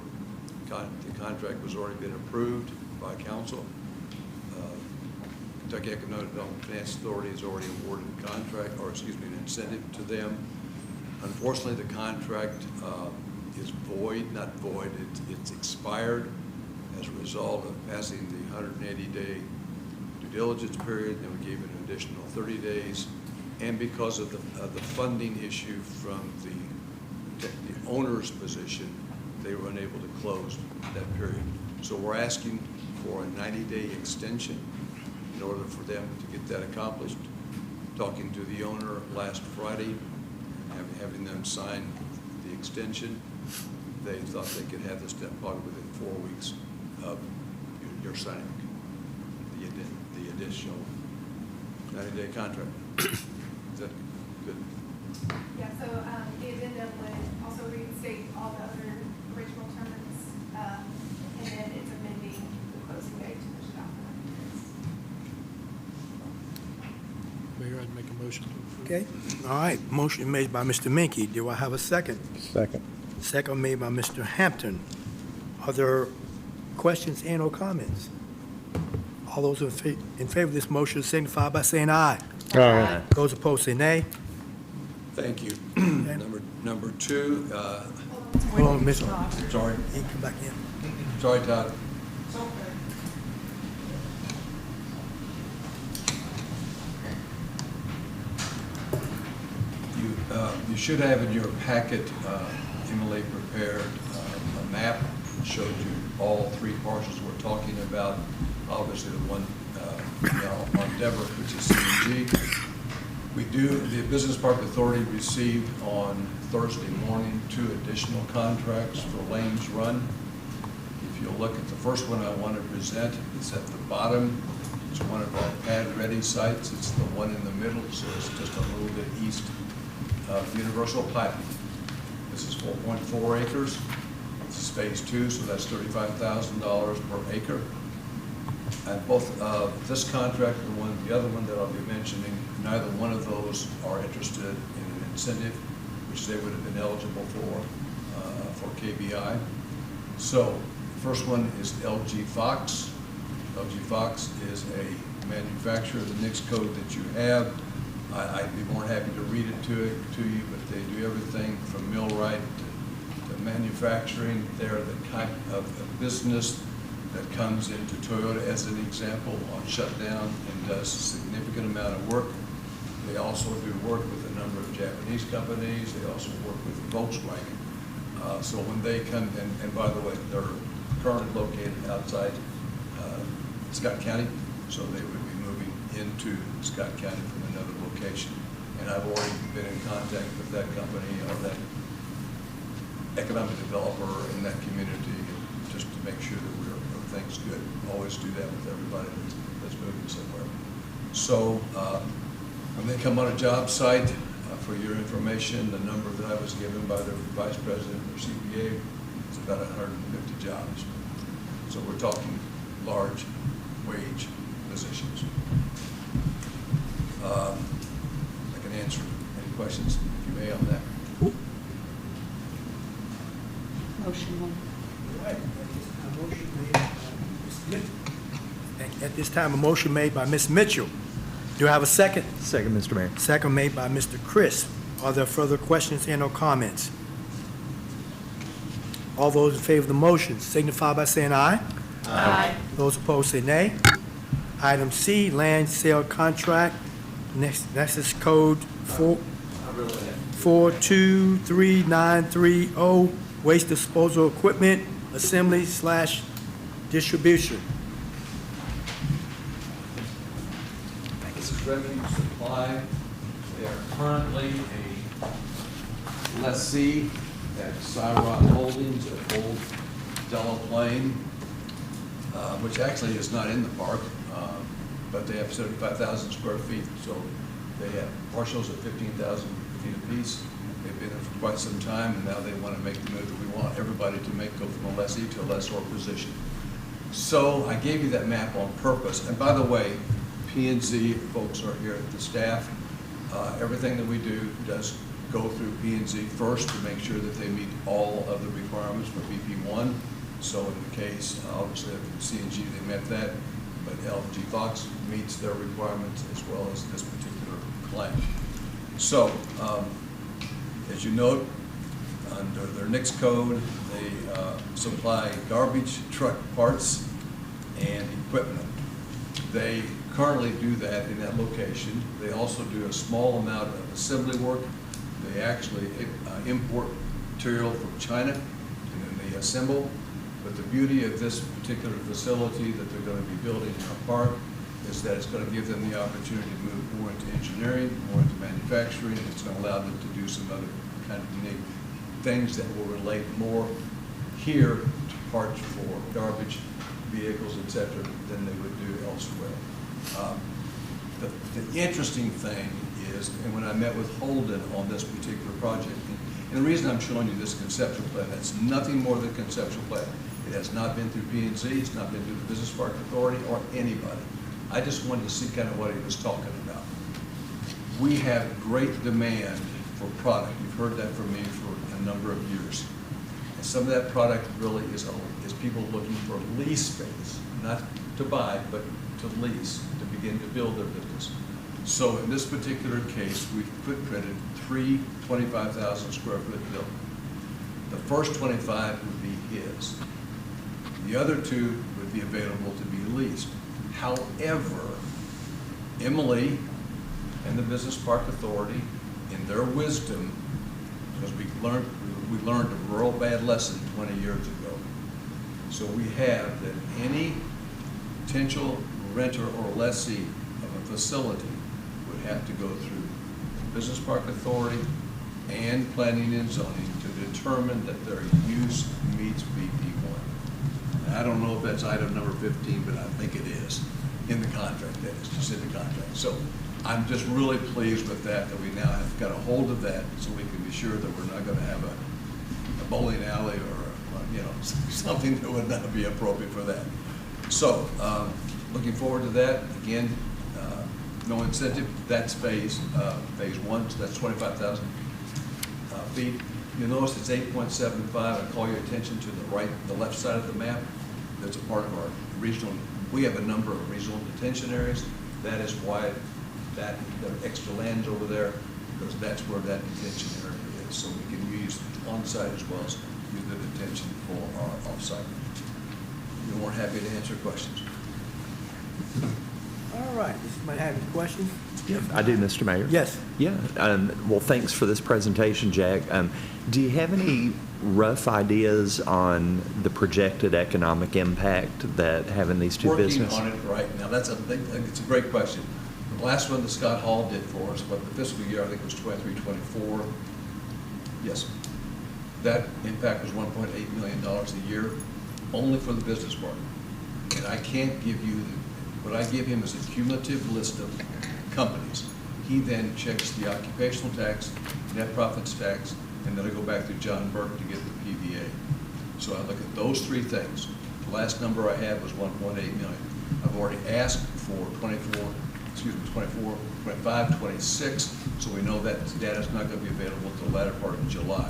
The contract was already been approved by Council. Kentucky Economic Development Finance Authority has already awarded the contract, or excuse me, an incentive to them. Unfortunately, the contract is void, not void, it's expired as a result of passing the 180-day due diligence period. Then we gave it an additional 30 days. And because of the funding issue from the owner's position, they were unable to close that period. So we're asking for a 90-day extension in order for them to get that accomplished. Talking to the owner last Friday, having them sign the extension, they thought they could have this done probably within 4 weeks of your signing the additional 90-day contract. Is that good? Yeah, so the addendum would also reinstate all the other original terms, and then it's amending the closing date to push it out. Mayor, I'd make a motion to approve. Okay, all right, motion made by Mr. Menke. Do I have a second? Second. Second made by Mr. Hampton. Are there questions and or comments? All those in favor of this motion signify by saying aye. Aye. Those opposed say nay. Thank you. Number 2, Hold on, Mr. sorry, He can come back in. sorry, Todd. You should have in your packet, Emily prepared a map that showed you all 3 parcels we're talking about. Obviously, the one on Dever, which is CNG. The Business Park Authority received on Thursday morning 2 additional contracts for Lanes Run. If you'll look at the first one I want to present, it's at the bottom. It's one of our pad-ready sites. It's the one in the middle, so it's just a little bit east of Universal Piping. This is 4.4 acres. This is phase 2, so that's $35,000 per acre. And both this contract and the other one that I'll be mentioning, neither one of those are interested in an incentive, which they would have been eligible for KBI. So the first one is LG Fox. LG Fox is a manufacturer of the NICS code that you have. I'd be more than happy to read it to you, but they do everything from millwright to manufacturing. They're the type of business that comes into Toyota, as an example, on shutdown and does a significant amount of work. They also do work with a number of Japanese companies. They also work with Volkswagen. So when they come, and by the way, they're currently located outside Scott County, so they would be moving into Scott County from another location. And I've already been in contact with that company or that economic developer in that community, just to make sure that everything's good. Always do that with everybody that's moving somewhere. So when they come on a job site, for your information, the number that I was given by the vice president or CPA is about 150 jobs. So we're talking large wage positions. I can answer any questions if you may on that. Motion one. At this time, a motion made by Ms. Mitchell. Do I have a second? Second, Mr. Mayor. Second made by Mr. Chris. Are there further questions and/or comments? All those in favor of the motion signify by saying aye. Aye. Those opposed say nay. Item C, land sale contract. Next is code 423930, waste disposal equipment, assembly/distribution. This is Refuge Supply. They are currently a lessee at Cyrock Holdings at Old Delaplane, which actually is not in the park, but they have 75,000 square feet. So they have partials of 15,000 feet apiece. They've been there for quite some time, and now they want to make the move that we want everybody to make, go from a lessee to a lessor position. So I gave you that map on purpose. And by the way, P&Z folks are here, the staff. Everything that we do does go through P&Z first to make sure that they meet all of the requirements for BP1. So in the case, obviously, of C&G, they met that, but LG Fox meets their requirements as well as this particular claim. So, as you note, under their NICS code, they supply garbage truck parts and equipment. They currently do that in that location. They also do a small amount of assembly work. They actually import material from China, and then they assemble. But the beauty of this particular facility that they're going to be building in our park is that it's going to give them the opportunity to move more into engineering, more into manufacturing. It's going to allow them to do some other kind of unique things that will relate more here to parts for garbage, vehicles, et cetera, than they would do elsewhere. The interesting thing is, and when I met with Holden on this particular project, and the reason I'm showing you this conceptual plan, it's nothing more than a conceptual plan. It has not been through P&Z, it's not been through the Business Park Authority or anybody. I just wanted to see kind of what he was talking about. We have great demand for product. You've heard that from me for a number of years. And some of that product really is people looking for lease space, not to buy, but to lease, to begin to build their business. So in this particular case, we've footprinted 3 25,000 square foot buildings. The first 25 would be his. The other 2 would be available to be leased. However, Emily and the Business Park Authority, in their wisdom, because we learned a real bad lesson 20 years ago. So we have that any potential renter or lessee of a facility would have to go through the Business Park Authority and Planning and Zoning to determine that their use meets BP1. And I don't know if that's item number 15, but I think it is. in the contract, that is, just in the contract. So I'm just really pleased with that we now have got a hold of that, so we can be sure that we're not gonna have a bowling alley or, you know, something that would not be appropriate for that. So, looking forward to that. Again, no incentive. That's phase one, so that's 25,000 feet. You'll notice it's 8.75. I call your attention to the left side of the map. That's a part of our regional. We have a number of regional detention areas. That is why the extra land's over there, because that's where that detention area is. So we can use on-site as well as use the detention for our off-site. We're more happy to answer questions. All right, does somebody have any questions? Yeah, I do, Mr. Mayor. Yes. Yeah, well, thanks for this presentation, Jack. Do you have any rough ideas on the projected economic impact that having these two businesses? Working on it right now. It's a great question. The last one that Scott Hall did for us, but the fiscal year, I think, was 23-24. Yes. That impact was $1.8 million a year, only for the business part. And I can't give you, what I give him is a cumulative list of companies. He then checks the occupational tax, net profits tax, and then I go back to John Burke to get the PVA. So I look at those three things. The last number I had was 1.8 million. I've already asked for 24, 25, 26, so we know that data's not going to be available until the latter part of July.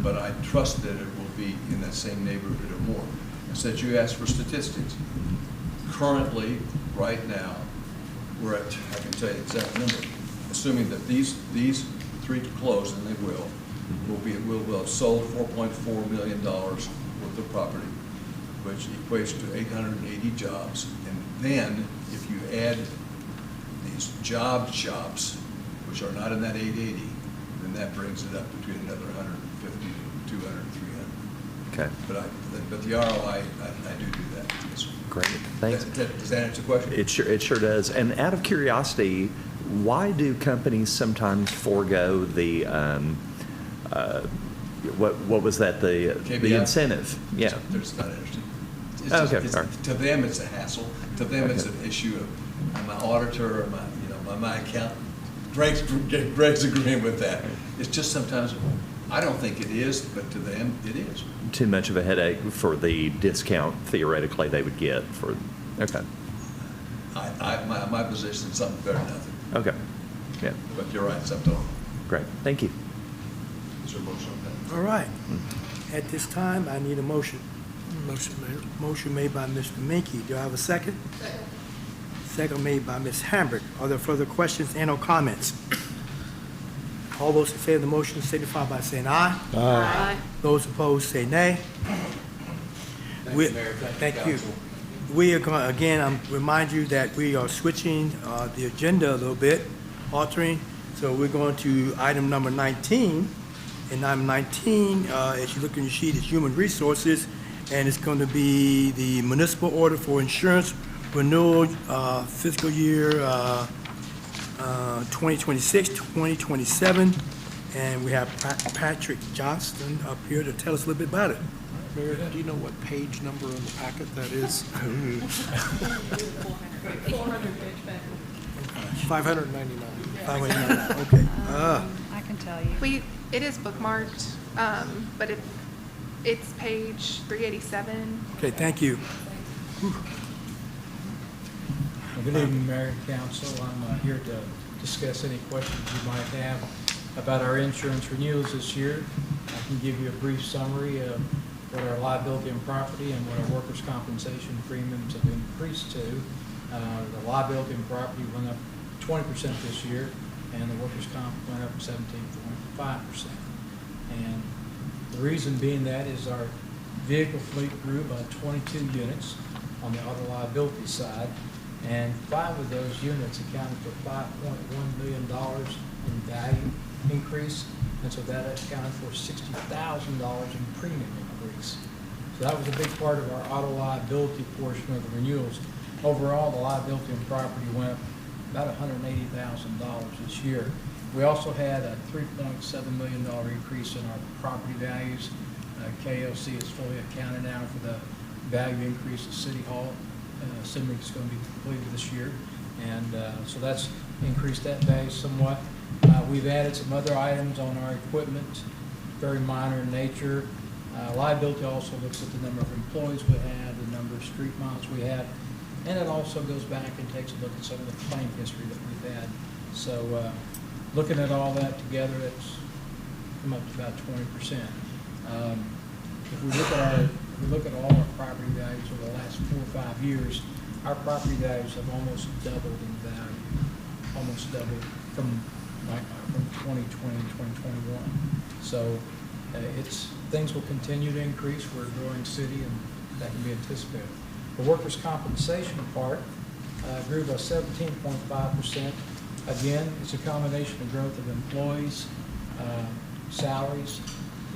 But I trust that it will be in that same neighborhood or more. And since you asked for statistics, currently, right now, we're at, I can tell you the exact number, assuming that these three close, and they will have sold $4.4 million worth of property, which equates to 880 jobs. And then, if you add these job shops, which are not in that 880, then that brings it up between another 150 to 200, 300. Okay. But the ROI, I do that. Yes. Great, thanks. Does that answer the question? It sure does. And out of curiosity, why do companies sometimes forego the, what was that, the KPI? incentive? Yeah. There's not interesting. Okay, all right. To them, it's a hassle. To them, it's an issue of, I'm an auditor, or my accountant. Greg's agreeing with that. It's just sometimes, I don't think it is, but to them, it is. Too much of a headache for the discount theoretically they would get for, okay. My position is something better than nothing. Okay, yeah, But you're right, it's up to them. great, thank you. Is there a motion on that? All right. At this time, I need a motion. Motion, Mayor. Motion made by Mr. Minky. Do I have a second? Second made by Ms. Hambrick. Are there further questions and/or comments? All those in favor of the motion signify by saying aye. Aye. Those opposed say nay. Thank you. We are going, again, I'm remind you that we are switching the agenda a little bit, altering. So we're going to item number 19. And item 19, as you look in your sheet, is human resources, and it's going to be the municipal order for insurance renewal fiscal year 2026, 2027. And we have Patrick Johnston up here to tell us a little bit about it. Mayor, do you know what page number in the packet that is? 599. 599, okay. I can tell you. It is bookmarked, but it's page 387. Okay, thank you. Good evening, Mayor and Council. I'm here to discuss any questions you might have about our insurance renewals this year. I can give you a brief summary of what our liability and property and what our workers' compensation premiums have increased to. The liability and property went up 20% this year, and the workers' comp went up 17.5%. And the reason being that is our vehicle fleet grew by 22 units on the auto liability side, and 5 of those units accounted for $5.1 million in value increase, and so that accounted for $60,000 in premium increase. So that was a big part of our auto liability portion of the renewals. Overall, the liability and property went up about $180,000 this year. We also had a $3.7 million increase in our property values. KLC is fully accounted now for the value increase at City Hall. assuming it's going to be completed this year. And so that's increased that value somewhat. We've added some other items on our equipment, very minor in nature. Liability also looks at the number of employees we have, the number of street miles we have, and it also goes back and takes a look at some of the claim history that we've had. So looking at all that together, it's come up to about 20%. If we look at all our property values over the last 4 or 5 years, our property values have almost doubled in value, almost doubled from 2020 to 2021. So things will continue to increase. We're a growing city, and that can be anticipated. The workers' compensation part grew by 17.5%. Again, it's a combination of growth of employees, salaries,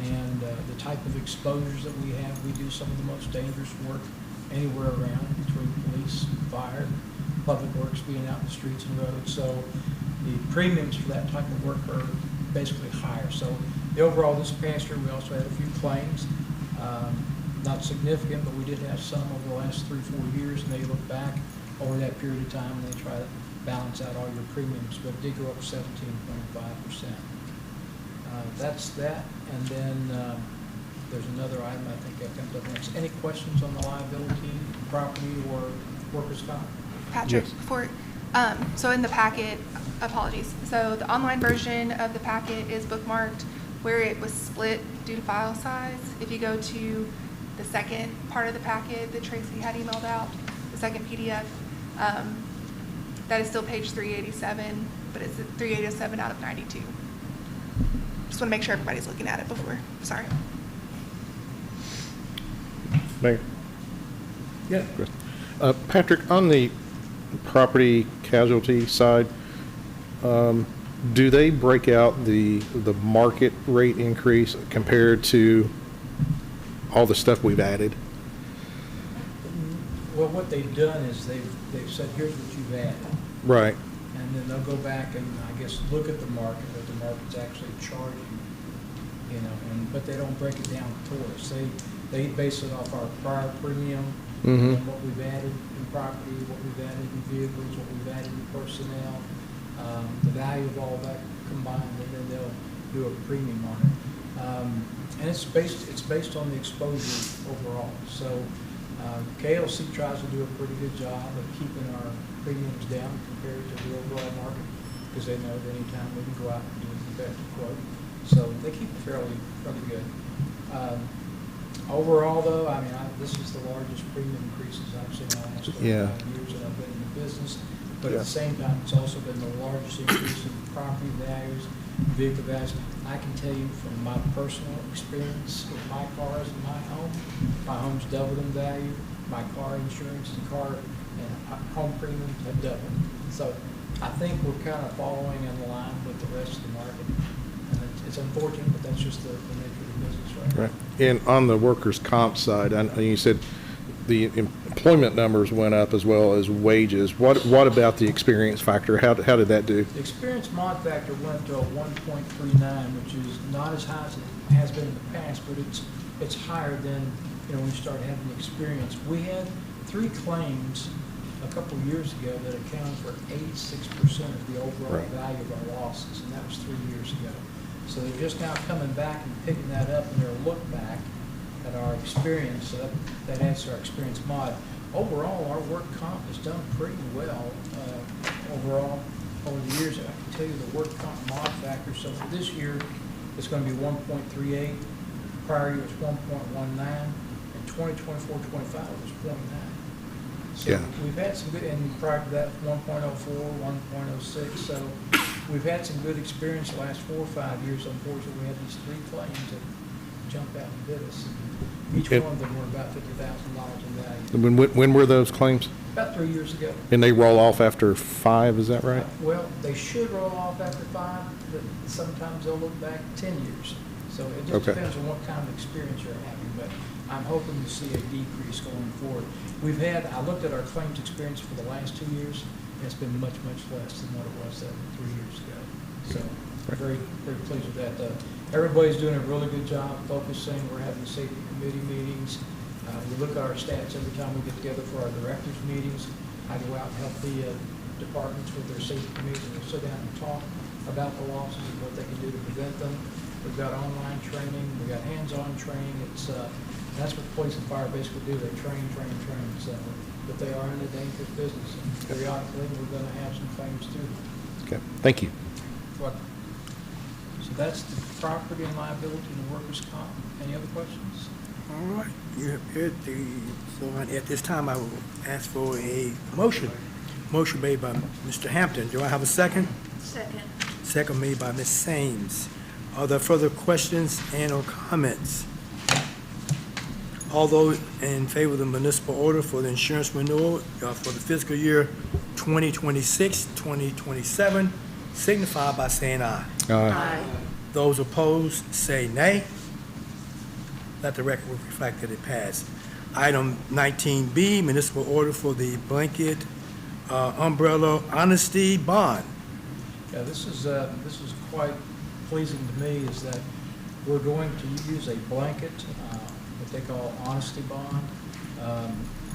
and the type of exposures that we have. We do some of the most dangerous work anywhere around, between police, fire, public works, being out in the streets and roads. So the premiums for that type of work are basically higher. So the overall, this past year, we also had a few claims, not significant, but we did have some over the last 3 or 4 years, and they look back over that period of time and they try to balance out all your premiums, but it did go up 17.5%. That's that, and then there's another item I think that comes up next. Any questions on the liability, property, or workers' comp? Patrick, Yes. before, so in the packet, apologies. So the online version of the packet is bookmarked where it was split due to file size. If you go to the second part of the packet that Tracy had emailed out, the second PDF, that is still page 387, but it's 387 out of 92. Just want to make sure everybody's looking at it before. Sorry. Mayor? Yeah. Patrick, on the property casualty side, do they break out the market rate increase compared to all the stuff we've added? Well, what they've done is they've said, here's what you've added. Right. And then they'll go back and, I guess, look at the market, what the market's actually charging, but they don't break it down to us. They base it off our prior premium, and what we've added in property, what we've added in vehicles, what we've added in personnel, the value of all that combined, and then they'll do a premium on it. And it's based on the exposure overall. So KLC tries to do a pretty good job of keeping our premiums down compared to the overall market, because they know that anytime we can go out and do a competitive quote. So they keep it fairly good. Overall, though, I mean, this is the largest premium increases I've seen in the last 35 years that I've been in the business. But at the same time, it's also been the largest increase in property values, vehicle values. I can tell you from my personal experience with my cars in my home's doubled in value. My car insurance and home premiums have doubled. So I think we're kind of following in line with the rest of the market. And it's unfortunate, but that's just the nature of the business right now. And on the workers' comp side, you said the employment numbers went up as well as wages. What about the experience factor? How did that do? The experience mod factor went to a 1.39, which is not as high as it has been in the past, but it's higher than when we started having the experience. We had 3 claims a couple of years ago that accounted for 86% of the overall value of our losses, and that was 3 years ago. So they're just now coming back and picking that up, and they're a look back at our experience. So that adds to our experience mod. Overall, our work comp has done pretty well overall over the years. I can tell you the work comp mod factor. So for this year, it's going to be 1.38. Prior year was 1.19, and 2024-25 was 0.9. So we've had some good, and prior to that, 1.04, 1.06. So we've had some good experience the last 4 or 5 years. Unfortunately, we had these 3 claims that jumped out and bit us. And each one of them were about $50,000 in value. When were those claims? About 3 years ago. And they roll off after 5, is that right? Well, they should roll off after 5, but sometimes they'll look back 10 years. So it just depends on what kind of experience you're having, but I'm hoping to see a decrease going forward. I looked at our claims experience for the last 2 years, and it's been much, much less than what it was 3 years ago. So very, very pleased with that. Everybody's doing a really good job focusing. We're having safety committee meetings, We look at our stats every time we get together for our directors' meetings. I go out and help the departments with their safety committees, and we'll sit down and talk about the losses and what they can do to prevent them. We've got online training, we've got hands-on training. That's what police and fire basically do. They train. So, but they are in a dangerous business, and periodically we're going to have some claims too. Okay, thank you. So that's the property and liability and the workers' comp. Any other questions? All right, you have heard so at this time, I will ask for a motion. Motion made by Mr. Hampton. Do I have a second? Second. Second made by Ms. Sames. Are there further questions and/or comments? All those in favor of the municipal order for the insurance renewal for the fiscal year 2026-2027 signify by saying aye. Aye. Those opposed, say nay. Let the record reflect that it passed. Item 19B, municipal order for the blanket umbrella honesty bond. Yeah, this is quite pleasing to me, is that we're going to use a blanket, what they call honesty bond.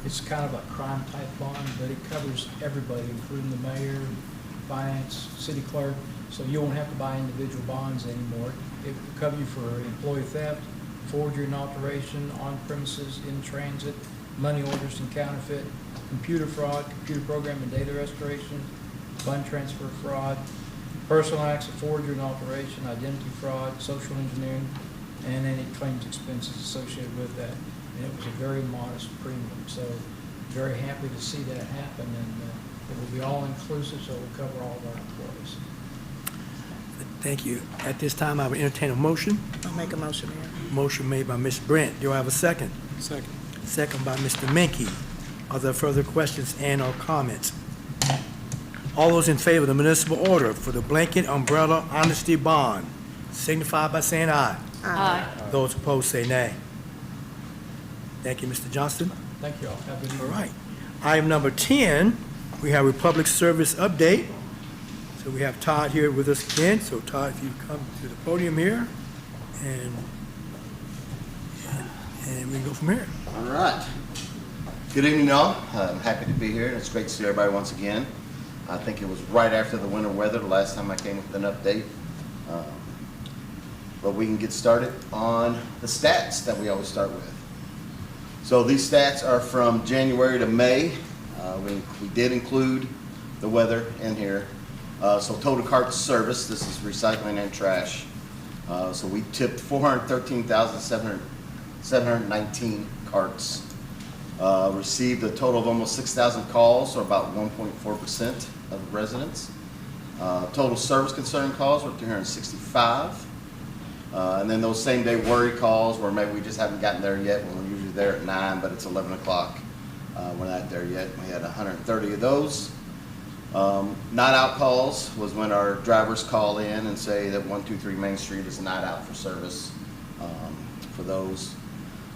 It's kind of a crime type bond, but it covers everybody, including the mayor, finance, city clerk, so you won't have to buy individual bonds anymore. It will cover you for employee theft, forgery and alteration, on premises, in transit, money orders and counterfeit, computer fraud, computer program and data restoration, fund transfer fraud, personal acts of forgery and alteration, identity fraud, social engineering, and any claims expenses associated with that. And it was a very modest premium, so very happy to see that happen, and it will be all inclusive, so it will cover all of our employees. Thank you. At this time, I will entertain a motion. I'll make a motion, Mayor. Motion made by Ms. Brent. Do I have a second? Second. Second by Mr. Menke. Are there further questions and/or comments? All those in favor of the municipal order for the blanket umbrella honesty bond signify by saying aye. Aye. Those opposed say nay. Thank you, Mr. Johnston. Thank you all. Have a good All evening. right. Item number 10, we have Republic Service update. So we have Todd here with us again. So Todd, if you come to the podium here, and we can go from here. All right. Good evening, y'all. I'm happy to be here, and it's great to see everybody once again. I think it was right after the winter weather the last time I came with an update. But we can get started on the stats that we always start with. So these stats are from January to May. We did include the weather in here. So total carts service, this is recycling and trash. So we tipped 413,719 carts. Received a total of almost 6,000 calls, or about 1.4% of residents. Total service concern calls were 365. And then those same day worry calls where maybe we just haven't gotten there yet, when we're usually there at 9, but it's 11 o'clock. We're not there yet. We had 130 of those. Night out calls was when our drivers call in and say that 123 Main Street is not out for service for those.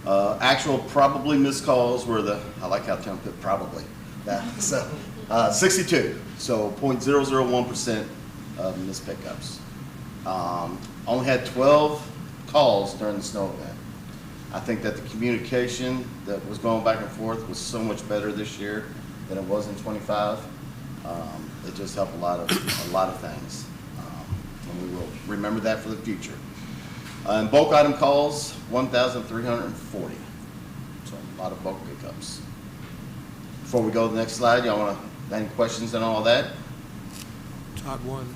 Actual probably missed calls were I like how Tim put probably. So 62, so 0.001% of missed pickups. Only had 12 calls during the snow event. I think that the communication that was going back and forth was so much better this year than it was in 25. It just helped a lot of things, and we will remember that for the future. And bulk item calls, 1,340. So a lot of bulk pickups. Before we go to the next slide, y'all want to any questions on all that? Todd, one.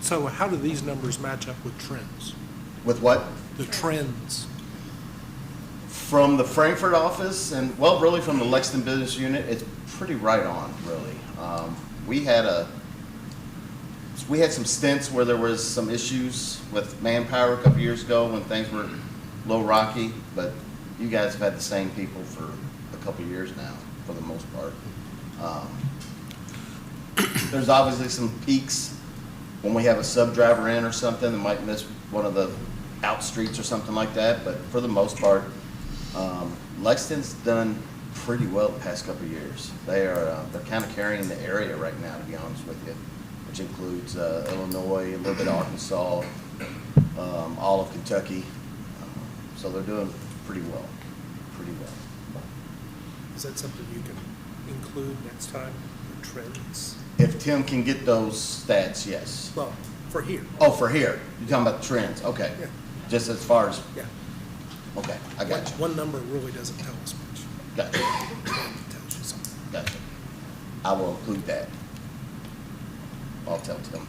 So how do these numbers match up with trends? With what? The trends. From the Frankfurt office, and well, really from the Lexington business unit, it's pretty right on, really. We had some stints where there was some issues with manpower a couple years ago when things were a little rocky, but you guys have had the same people for a couple years now, for the most part. There's obviously some peaks when we have a sub driver in or something that might miss one of the out streets or something like that, but for the most part, Lexington's done pretty well the past couple of years. They're kind of carrying the area right now, to be honest with you, which includes Illinois, a little bit of Arkansas, all of Kentucky. So they're doing pretty well, pretty well. Is that something you can include next time, the trends? If Tim can get those stats, yes. Well, for here. Oh, for here, you're talking about the trends, okay. Yeah. Just as far as, Yeah. okay, I got you, One number really doesn't tell us much. got you, It tells you something. got you. I will include that. I'll tell Tim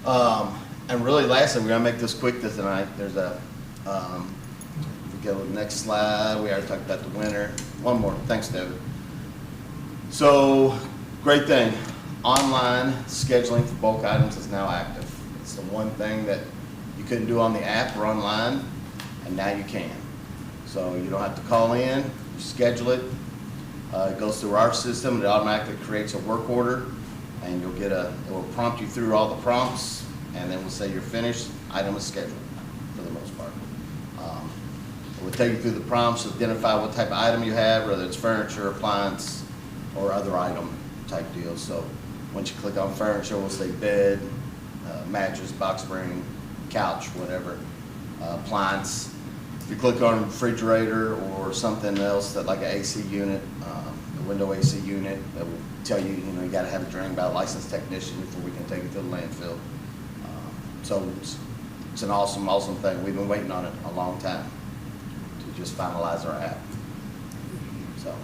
to. And really lastly, we're gonna make this quick tonight. There's a, if we go to the next slide, we already talked about the winter. One more, thanks, David. So, great thing, online scheduling for bulk items is now active. It's the one thing that you couldn't do on the app or online, and now you can. So you don't have to call in, you schedule it. It goes through our system, it automatically creates a work order, and you'll get it will prompt you through all the prompts, and then we'll say you're finished, item is scheduled, for the most part. It will take you through the prompts, identify what type of item you have, whether it's furniture, appliance, or other item type deal. So once you click on furniture, we'll say bed, mattress, box spring, couch, whatever, appliance. If you click on refrigerator or something else that like an AC unit, a window AC unit, that will tell you, you gotta have it drained by a licensed technician before we can take it to the landfill. So it's an awesome, awesome thing. We've been waiting on it a long time to just finalize our app. So,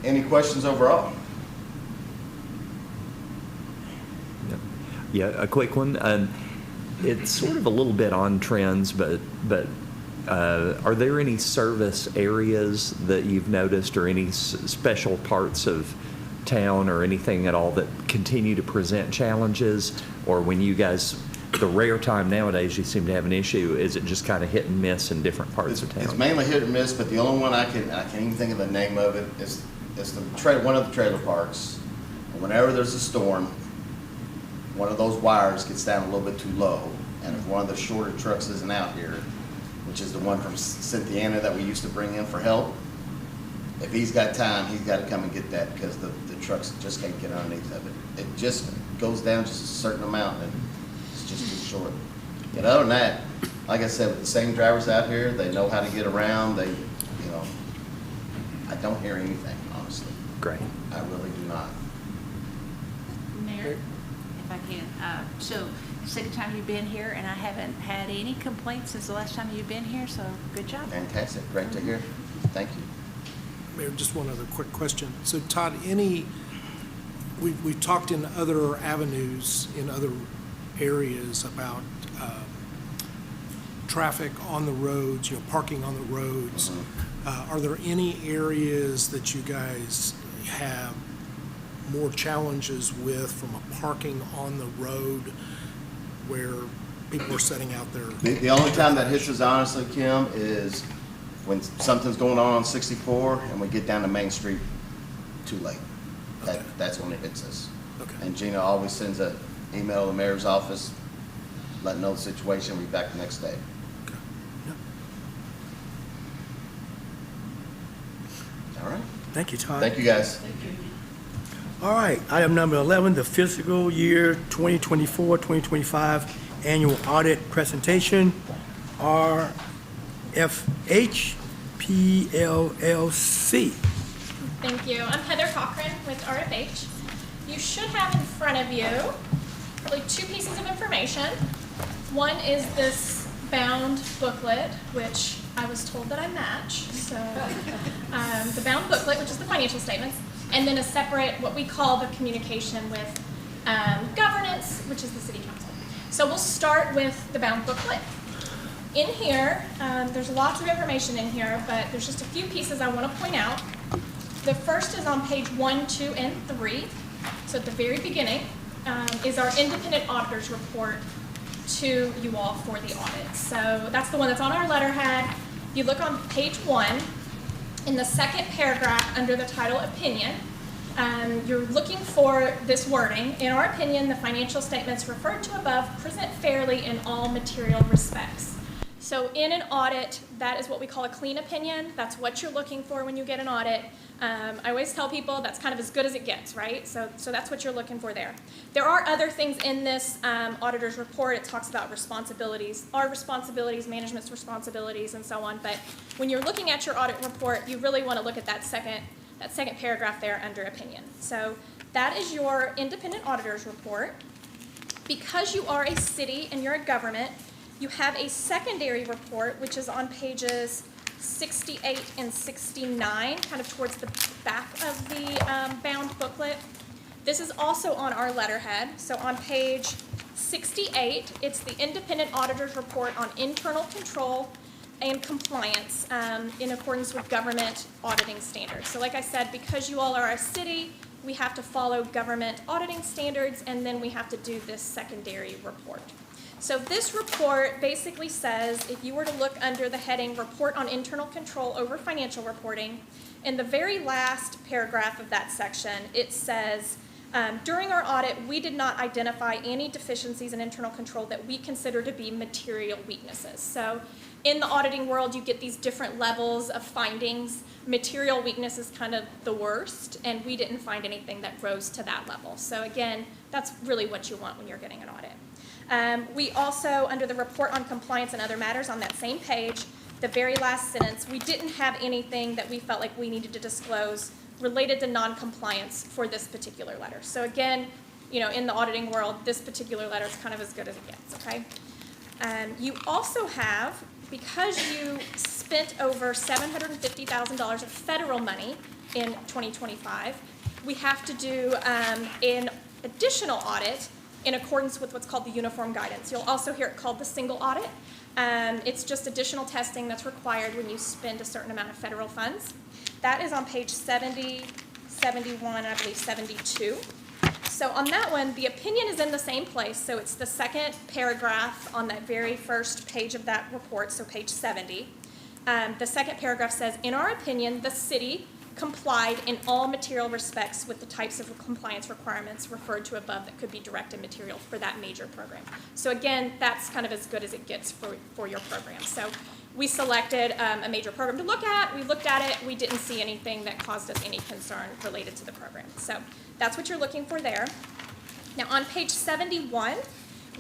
any questions overall? Yeah, a quick one. It's sort of a little bit on trends, but are there any service areas that you've noticed or any special parts of town or anything at all that continue to present challenges? Or when you guys, the rare time nowadays you seem to have an issue, is it just kind of hit and miss in different parts of town? It's mainly hit or miss, but the only one I can't even think of the name of it, is one of the trailer parks. Whenever there's a storm, one of those wires gets down a little bit too low, and if one of the shorter trucks isn't out here, which is the one from Cynthiana that we used to bring in for help, if he's got time, he's got to come and get that, because the trucks just can't get underneath of it. It just goes down just a certain amount, and it's just too short. But other than that, like I said, with the same drivers out here, they know how to get around. They, I don't hear anything, honestly. Great. I really do not. Mayor, if I can, so second time you've been here, and I haven't had any complaints since the last time you've been here, so good job. Fantastic, great to hear. Thank you. Mayor, just one other quick question. So Todd, we've talked in other avenues, in other areas about traffic on the roads, parking on the roads. Are there any areas that you guys have more challenges with from a parking on the road where people are setting out their... The only time that hits us, honestly, Kim, is when something's going on 64 and we get down to Main Street too late. That's when it hits us. Okay. And Gina always sends an email to the mayor's office, letting know the situation, we'll be back the next day. Okay. Yep. All right. Thank you, Todd. Thank you, guys. All right, item number 11, the fiscal year 2024-2025 annual audit presentation, RFH PLLC. Thank you. I'm Heather Cochran with RFH. You should have in front of you probably two pieces of information. One is this bound booklet, which I was told that I match. So the bound booklet, which is the financial statements, and then a separate, what we call the communication with governance, which is the city council. So we'll start with the bound booklet. In here, there's lots of information in here, but there's just a few pieces I want to point out. The first is on page 1, 2, and 3. So at the very beginning is our independent auditor's report to you all for the audit. So that's the one that's on our letterhead. You look on page 1, in the second paragraph under the title opinion, you're looking for this wording. In our opinion, the financial statements referred to above present fairly in all material respects. So in an audit, that is what we call a clean opinion. That's what you're looking for when you get an audit. I always tell people that's kind of as good as it gets, right? So that's what you're looking for there. There are other things in this auditor's report. It talks about responsibilities, our responsibilities, management's responsibilities, and so on. But when you're looking at your audit report, you really want to look at that second paragraph there under opinion. So that is your independent auditor's report. Because you are a city and you're a government, you have a secondary report, which is on pages 68 and 69, kind of towards the back of the bound booklet. This is also on our letterhead. So on page 68, it's the independent auditor's report on internal control and compliance in accordance with government auditing standards. So like I said, because you all are a city, we have to follow government auditing standards, and then we have to do this secondary report. So this report basically says, if you were to look under the heading Report on Internal Control over Financial Reporting, in the very last paragraph of that section, it says, during our audit, we did not identify any deficiencies in internal control that we consider to be material weaknesses. So in the auditing world, you get these different levels of findings. Material weakness is kind of the worst, and we didn't find anything that rose to that level. So again, that's really what you want when you're getting an audit. We also, under the report on compliance and other matters on that same page, the very last sentence, we didn't have anything that we felt like we needed to disclose related to non-compliance for this particular letter. So again, you know, in the auditing world, this particular letter is kind of as good as it gets, okay? You also have, because you spent over $750,000 of federal money in 2025, we have to do an additional audit in accordance with what's called the uniform guidance. You'll also hear it called the single audit. It's just additional testing that's required when you spend a certain amount of federal funds. That is on page 70, 71, and I believe 72. So on that one, the opinion is in the same place. So it's the second paragraph on that very first page of that report, so page 70. The second paragraph says, in our opinion, the city complied in all material respects with the types of compliance requirements referred to above that could be directed material for that major program. So again, that's kind of as good as it gets for your program. So we selected a major program to look at. We looked at it. We didn't see anything that caused us any concern related to the program. So that's what you're looking for there. Now on page 71,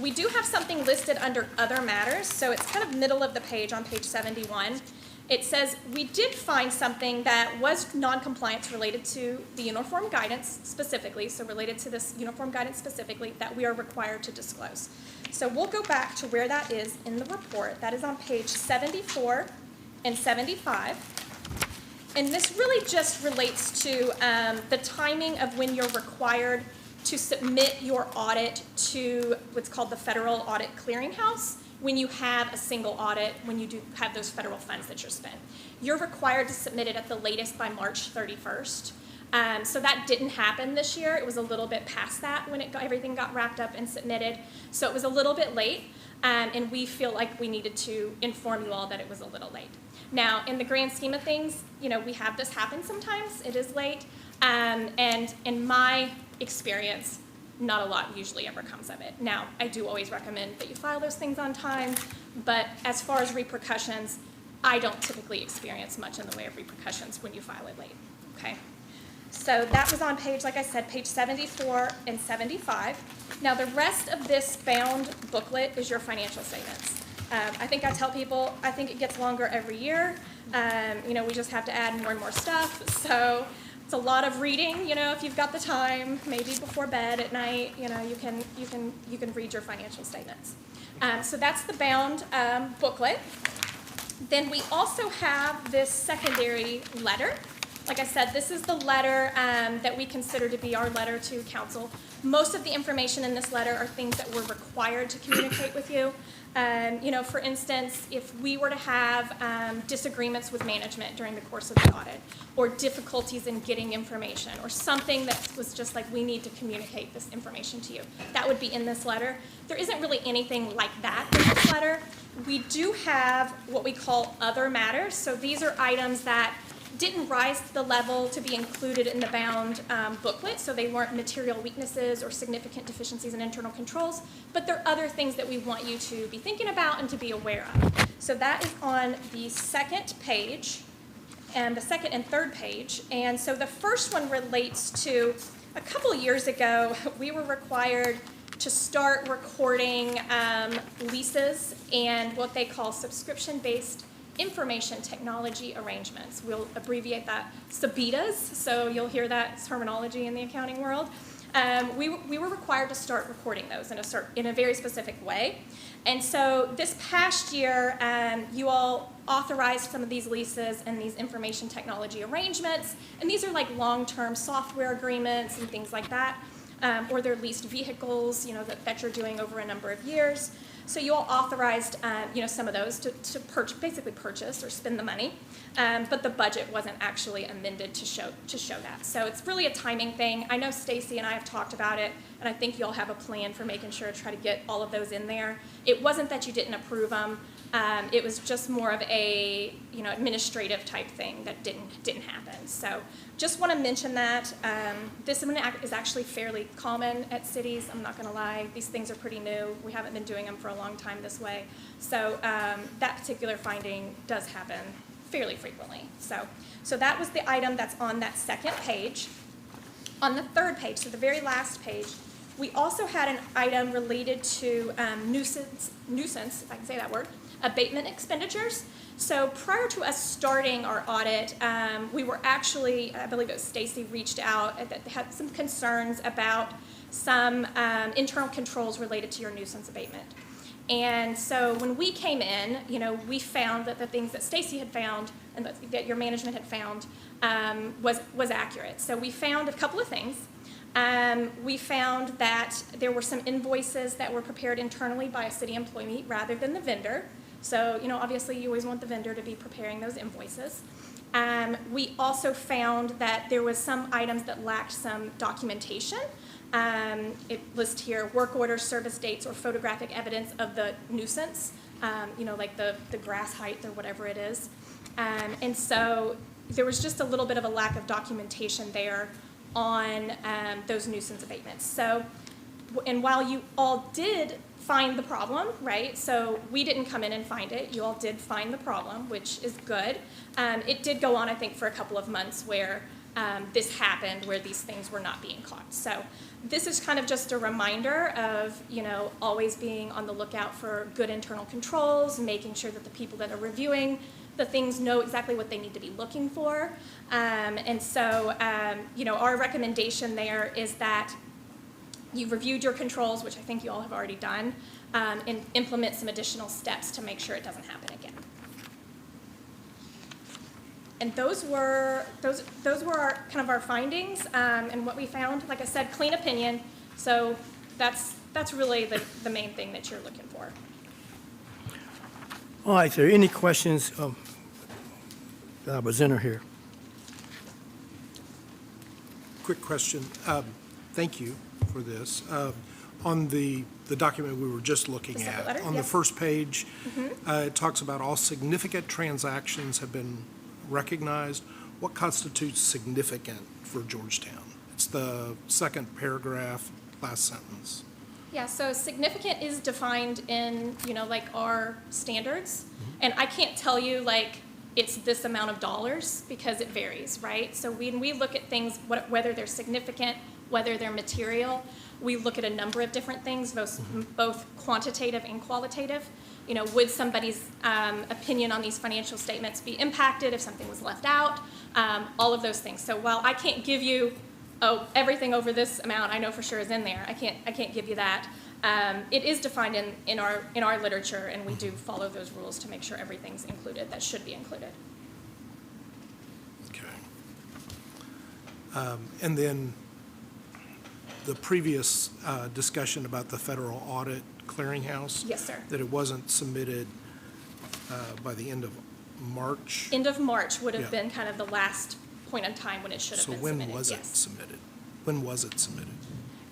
we do have something listed under other matters. So it's kind of middle of the page on page 71. It says, we did find something that was non-compliance related to the uniform guidance specifically, so related to this uniform guidance specifically, that we are required to disclose. So we'll go back to where that is in the report. That is on page 74 and 75. And this really just relates to the timing of when you're required to submit your audit to what's called the Federal Audit Clearinghouse. When you have a single audit, when you do have those federal funds that you're spent. You're required to submit it at the latest by March 31st. So that didn't happen this year. It was a little bit past that when everything got wrapped up and submitted. So it was a little bit late, and we feel like we needed to inform you all that it was a little late. Now, in the grand scheme of things, you know, we have this happen sometimes. It is late, and in my experience, not a lot usually ever comes of it. Now, I do always recommend that you file those things on time, but as far as repercussions, I don't typically experience much in the way of repercussions when you file it late, okay? So that was on page, like I said, page 74 and 75. Now, the rest of this bound booklet is your financial statements. I think I tell people, I think it gets longer every year. You know, we just have to add more and more stuff, so it's a lot of reading, you know, if you've got the time, maybe before bed at night, you know, you can read your financial statements. So that's the bound booklet. Then we also have this secondary letter. Like I said, this is the letter that we consider to be our letter to council. Most of the information in this letter are things that we're required to communicate with you. You know, for instance, if we were to have disagreements with management during the course of the audit, or difficulties in getting information, or something that was just like, we need to communicate this information to you, that would be in this letter. There isn't really anything like that in this letter. We do have what we call other matters. So these are items that didn't rise to the level to be included in the bound booklet, so they weren't material weaknesses or significant deficiencies in internal controls, but there are other things that we want you to be thinking about and to be aware of. So that is on the second page, and the second and third page. And so the first one relates to, a couple years ago, we were required to start recording leases and what they call subscription-based information technology arrangements. We'll abbreviate that SABITAs, so you'll hear that terminology in the accounting world. We were required to start recording those in a very specific way. And so this past year, you all authorized some of these leases and these information technology arrangements, and these are like long-term software agreements and things like that, or they're leased vehicles, that you're doing over a number of years. So you all authorized, some of those to basically purchase or spend the money, but the budget wasn't actually amended to show that. So it's really a timing thing. I know Stacy and I have talked about it, and I think you all have a plan for making sure to try to get all of those in there. It wasn't that you didn't approve them. It was just more of a administrative type thing that didn't happen. So just want to mention that. This is actually fairly common at cities. I'm not going to lie. These things are pretty new. We haven't been doing them for a long time this way. So that particular finding does happen fairly frequently. So that was the item that's on that second page. On the third page, so the very last page, we also had an item related to nuisance, if I can say that word, abatement expenditures. So prior to us starting our audit, we were actually, I believe it was Stacy, reached out, that had some concerns about some internal controls related to your nuisance abatement. And so when we came in, we found that the things that Stacy had found and that your management had found was accurate. So we found a couple of things. We found that there were some invoices that were prepared internally by a city employee rather than the vendor. So, obviously you always want the vendor to be preparing those invoices. We also found that there was some items that lacked some documentation. It lists here work orders, service dates, or photographic evidence of the nuisance, like the grass height or whatever it is. And so there was just a little bit of a lack of documentation there on those nuisance abatements. So, and while you all did find the problem, right? So we didn't come in and find it. You all did find the problem, which is good. It did go on, I think, for a couple of months where this happened, where these things were not being caught. So this is kind of just a reminder of, always being on the lookout for good internal controls, making sure that the people that are reviewing the things know exactly what they need to be looking for. And so, our recommendation there is that you've reviewed your controls, which I think you all have already done, and implement some additional steps to make sure it doesn't happen again. And those were our findings and what we found. Like I said, clean opinion. So that's really the main thing that you're looking for. All right, sir. Any questions of the presenter here? Quick question. Thank you for this. On the document we were just looking The at, letter? on the Yes. first page, it talks about all significant transactions have been recognized. What constitutes significant for Georgetown? It's the second paragraph, last sentence. Yeah, so significant is defined in, our standards. And I can't tell you, it's this amount of dollars because it varies, right? So when we look at things, whether they're significant, whether they're material, we look at a number of different things, both quantitative and qualitative. Would somebody's opinion on these financial statements be impacted if something was left out? All of those things. So while I can't give you, everything over this amount I know for sure is in there, I can't give you that. It is defined in our literature, and we do follow those rules to make sure everything's included that should be included. Okay. And then the previous discussion about the federal audit clearinghouse. Yes, sir. That it wasn't submitted by the end of March. End of March would have Yeah. been kind of the last point in time when it should have been submitted. So when was it submitted? When was it submitted?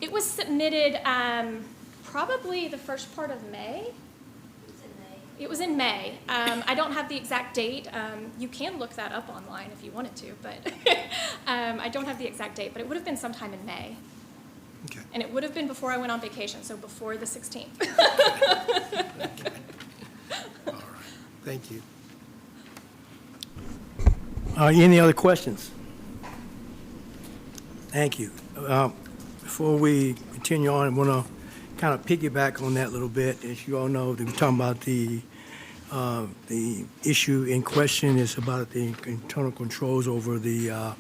It was submitted probably the first part of May. It was in May. I don't have the exact date. You can look that up online if you wanted to, but I don't have the exact date, but it would have been sometime in May. Okay. And it would have been before I went on vacation, so before the 16th. Thank you. Any other questions? Thank you. Before we continue on, I want to kind of piggyback on that a little bit. As you all know, we're talking about the issue in question is about the internal controls over the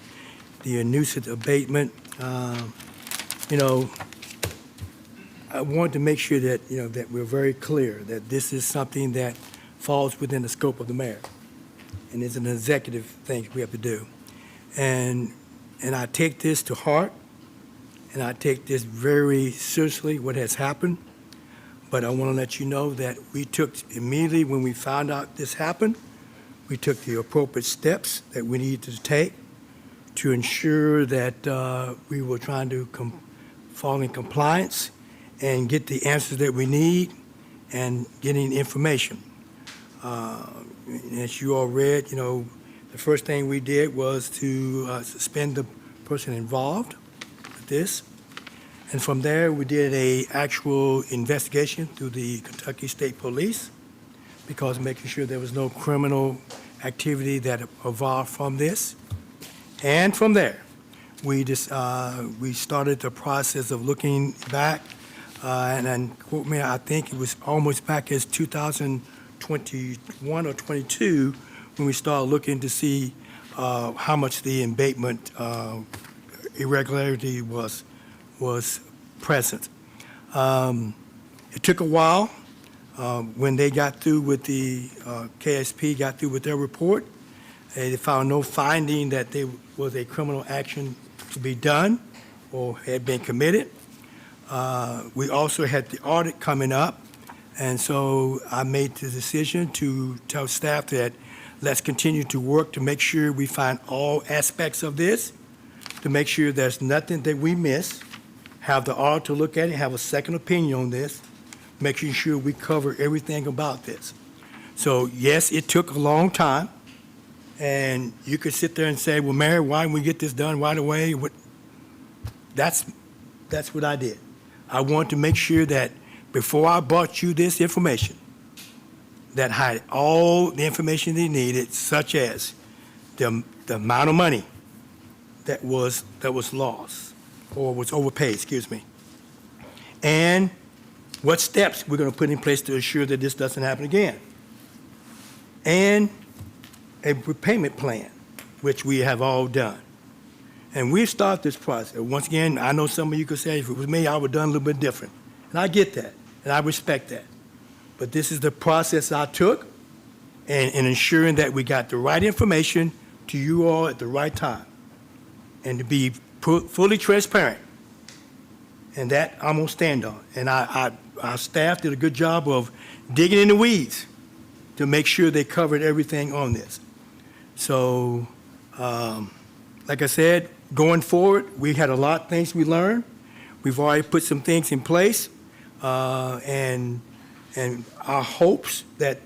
nuisance abatement. You know, I want to make sure that, you know, that we're very clear that this is something that falls within the scope of the mayor, and it's an executive thing we have to do. And I take this to heart, and I take this very seriously, what has happened. But I want to let you know that we took immediately when we found out this happened, we took the appropriate steps that we needed to take to ensure that we were trying to fall in compliance and get the answers that we need and getting information. As you all read, you know, the first thing we did was to suspend the person involved with this. And from there, we did a actual investigation through the Kentucky State Police, because making sure there was no criminal activity that evolved from this. And from there, we started the process of looking back, and then, quote me, I think it was almost back as 2021 or 22 when we started looking to see how much the abatement irregularity was present. It took a while. When they got through with the KSP, got through with their report, they found no finding that there was a criminal action to be done or had been committed. We also had the audit coming up, and so I made the decision to tell staff that let's continue to work to make sure we find all aspects of this, to make sure there's nothing that we miss, have the auditor look at it, have a second opinion on this, making sure we cover everything about this. So yes, it took a long time, and you could sit there and say, well, Mary, why didn't we get this done right away? That's what I did. I wanted to make sure that before I brought you this information, that had all the information they needed, such as the amount of money that was lost or was overpaid, excuse me, and what steps we're going to put in place to ensure that this doesn't happen again, and a repayment plan, which we have all done. And we start this process. Once again, I know some of you could say, if it was me, I would have done a little bit different. And I get that, and I respect that. But this is the process I took in ensuring that we got the right information to you all at the right time, and to be fully transparent. And that I'm going to stand on. And our staff did a good job of digging in the weeds to make sure they covered everything on this. So, like I said, going forward, we had a lot of things we learned. We've already put some things in place, and our hopes that,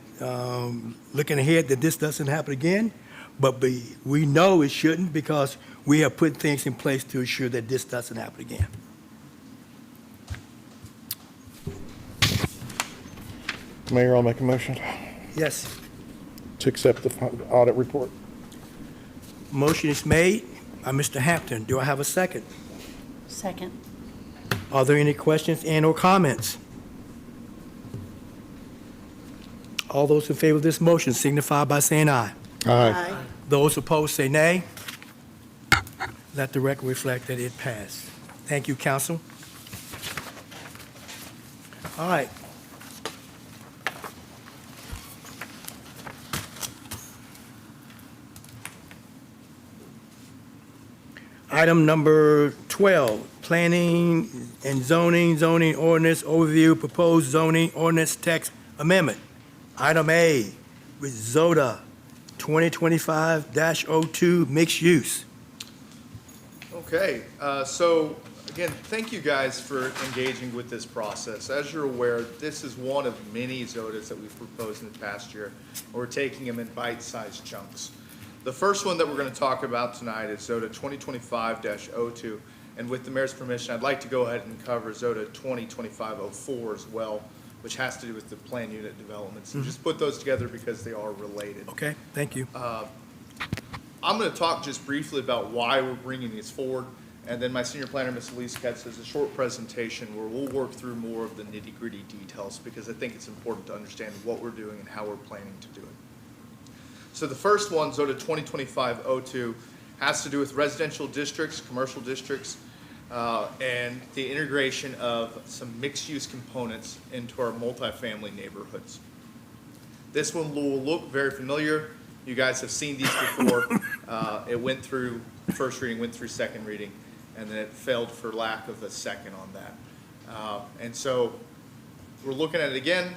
looking ahead, that this doesn't happen again, but we know it shouldn't, because we have put things in place to ensure that this doesn't happen again. Mayor, I'll make a motion Yes, to accept the audit report. motion is made by Mr. Hampton. Do I have a second? Second. Are there any questions and/or comments? All those in favor of this motion signify by saying aye. Aye. Those opposed say nay. Let the record reflect that it passed. Thank you, council. All right. Item number 12, planning and zoning ordinance overview, proposed zoning ordinance text amendment. Item A, with ZODA 2025-02 mixed use. Okay, so again, thank you guys for engaging with this process. As you're aware, this is one of many ZOTAs that we've proposed in the past year. We're taking them in bite-sized chunks. The first one that we're going to talk about tonight is ZOTA 2025-02, and with the mayor's permission, I'd like to go ahead and cover ZOTA 2025-04 as well, which has to do with the plan unit developments. And just put those together because they are related. Okay, thank you. I'm going to talk just briefly about why we're bringing these forward, and then my senior planner, Ms. Elise Katz, has a short presentation where we'll work through more of the nitty-gritty details because I think it's important to understand what we're doing and how we're planning to do it. So the first one, ZOTA 2025-02, has to do with residential districts, commercial districts, and the integration of some mixed-use components into our multifamily neighborhoods. This one will look very familiar. You guys have seen these before. It went through first reading, went through second reading, and then it failed for lack of a second on that. And so we're looking at it again.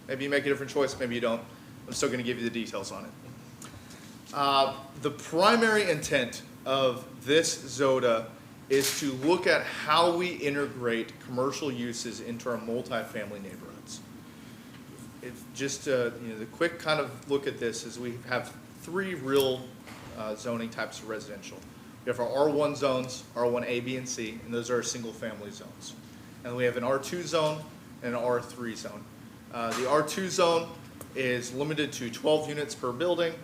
Maybe you make a different choice, maybe you don't. I'm still going to give you the details on it. The primary intent of this ZOTA is to look at how we integrate commercial uses into our multifamily neighborhoods. It's just the quick kind of look at this is we have three real zoning types of residential. We have our R1 zones, R1 A, B, and C, and those are our single-family zones. And we have an R2 zone and an R3 zone. The R2 zone is limited to 12 units per building,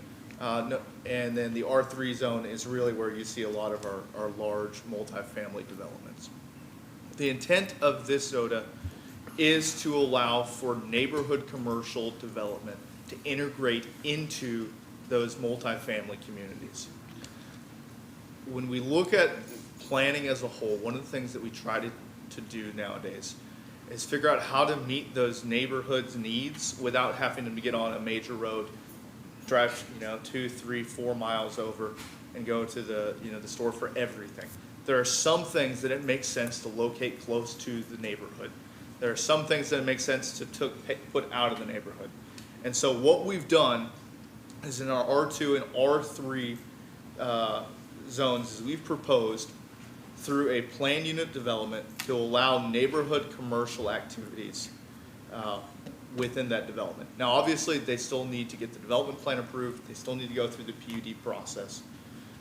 and then the R3 zone is really where you see a lot of our large multifamily developments. The intent of this ZOTA is to allow for neighborhood commercial development to integrate into those multifamily communities. When we look at planning as a whole, one of the things that we try to do nowadays is figure out how to meet those neighborhoods' needs without having them to get on a major road, drive 2, 3, 4 miles over, and go to the the store for everything. There are some things that it makes sense to locate close to the neighborhood. There are some things that it makes sense to put out of the neighborhood. And so what we've done is in our R2 and R3 zones is we've proposed through a planned unit development to allow neighborhood commercial activities within that development. Now, obviously, they still need to get the development plan approved. They still need to go through the PUD process.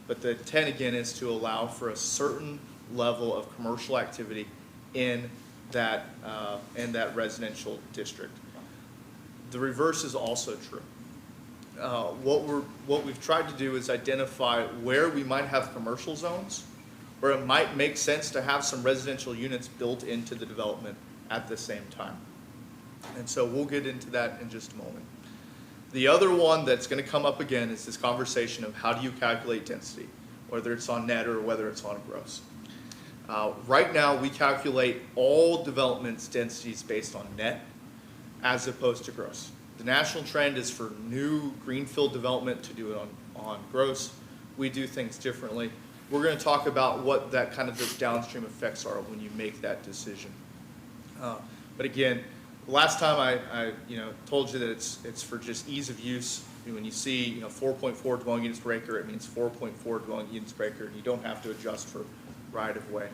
But the intent, again, is to allow for a certain level of commercial activity in that residential district. The reverse is also true. What we've tried to do is identify where we might have commercial zones, where it might make sense to have some residential units built into the development at the same time. And so we'll get into that in just a moment. The other one that's going to come up again is this conversation of how do you calculate density, whether it's on net or whether it's on gross. Right now, we calculate all developments' densities based on net as opposed to gross. The national trend is for new greenfield development to do it on gross. We do things differently. We're going to talk about what that kind of those downstream effects are when you make that decision. But again, last time I told you that it's for just ease of use. When you see 4.4 dwelling units per acre, it means 4.4 dwelling units per acre, and you don't have to adjust for right of way.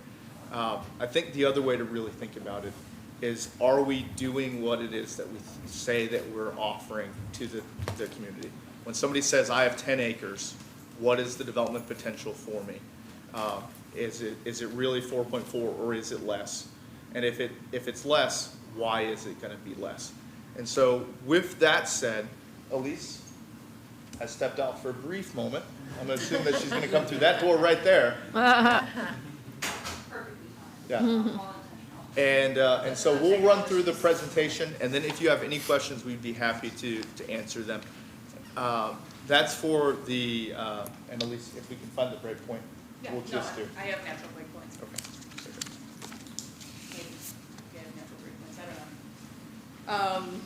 I think the other way to really think about it is, are we doing what it is that we say that we're offering to the community? When somebody says, I have 10 acres, what is the development potential for me? Is it really 4.4 or is it less? And if it's less, why is it going to be less? And so with that said, Elise has stepped out for a brief moment. I'm going to assume that she's going to come through that door right there. Yeah. And so we'll run through the presentation, and then if you have any questions, we'd be happy to answer them. That's for the, and Elise, if we can find the break point, we'll just do. I have natural break points. Okay. Maybe you have natural break points, I don't know.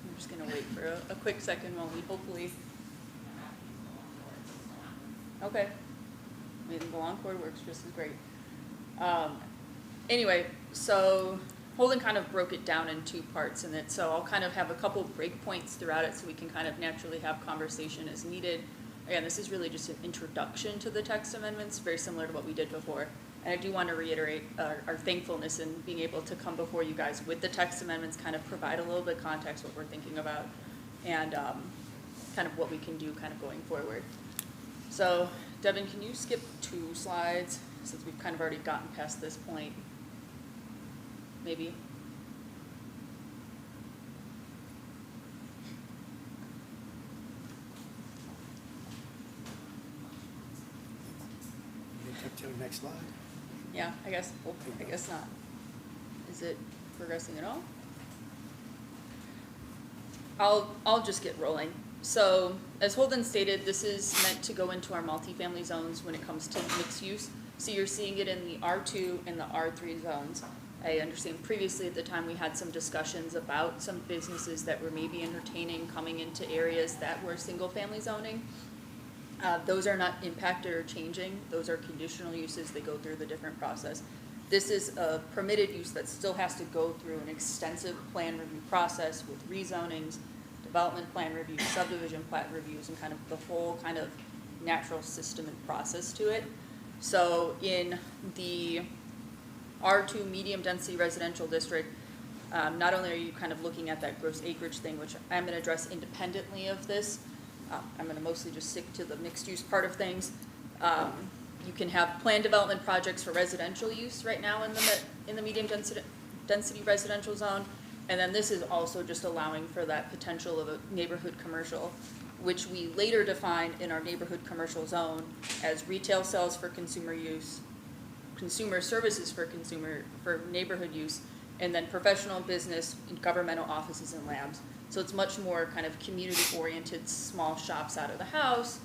I'm just gonna wait for a quick second while we hopefully. Okay. I mean, the long cord works just as great. Anyway, so Holden kind of broke it down in two parts, so I'll kind of have a couple break points throughout it so we can kind of naturally have conversation as needed. Again, this is really just an introduction to the text amendments, very similar to what we did before. And I do want to reiterate our thankfulness in being able to come before you guys with the text amendments, kind of provide a little bit of context, what we're thinking about, and kind of what we can do kind of going forward. So, Devin, can you skip 2 slides, since we've kind of already gotten past this point? Maybe? To the next slide. Yeah, I guess not. Is it progressing at all? I'll just get rolling. So, as Holden stated, this is meant to go into our multifamily zones when it comes to mixed use. So you're seeing it in the R2 and the R3 zones. I understand previously at the time we had some discussions about some businesses that were maybe entertaining coming into areas that were single-family zoning. Those are not impacted or changing. Those are conditional uses. They go through the different process. This is a permitted use that still has to go through an extensive plan review process with rezonings, development plan reviews, subdivision plat reviews, and kind of the whole kind of natural system and process to it. So in the R2 medium density residential district, not only are you kind of looking at that gross acreage thing, which I'm going to address independently of this, I'm going to mostly just stick to the mixed use part of things. You can have planned development projects for residential use right now in the medium density residential zone. And then this is also just allowing for that potential of a neighborhood commercial, which we later define in our neighborhood commercial zone as retail sales for consumer use, consumer services for neighborhood use, and then professional business and governmental offices and labs. So it's much more kind of community-oriented, small shops out of the house,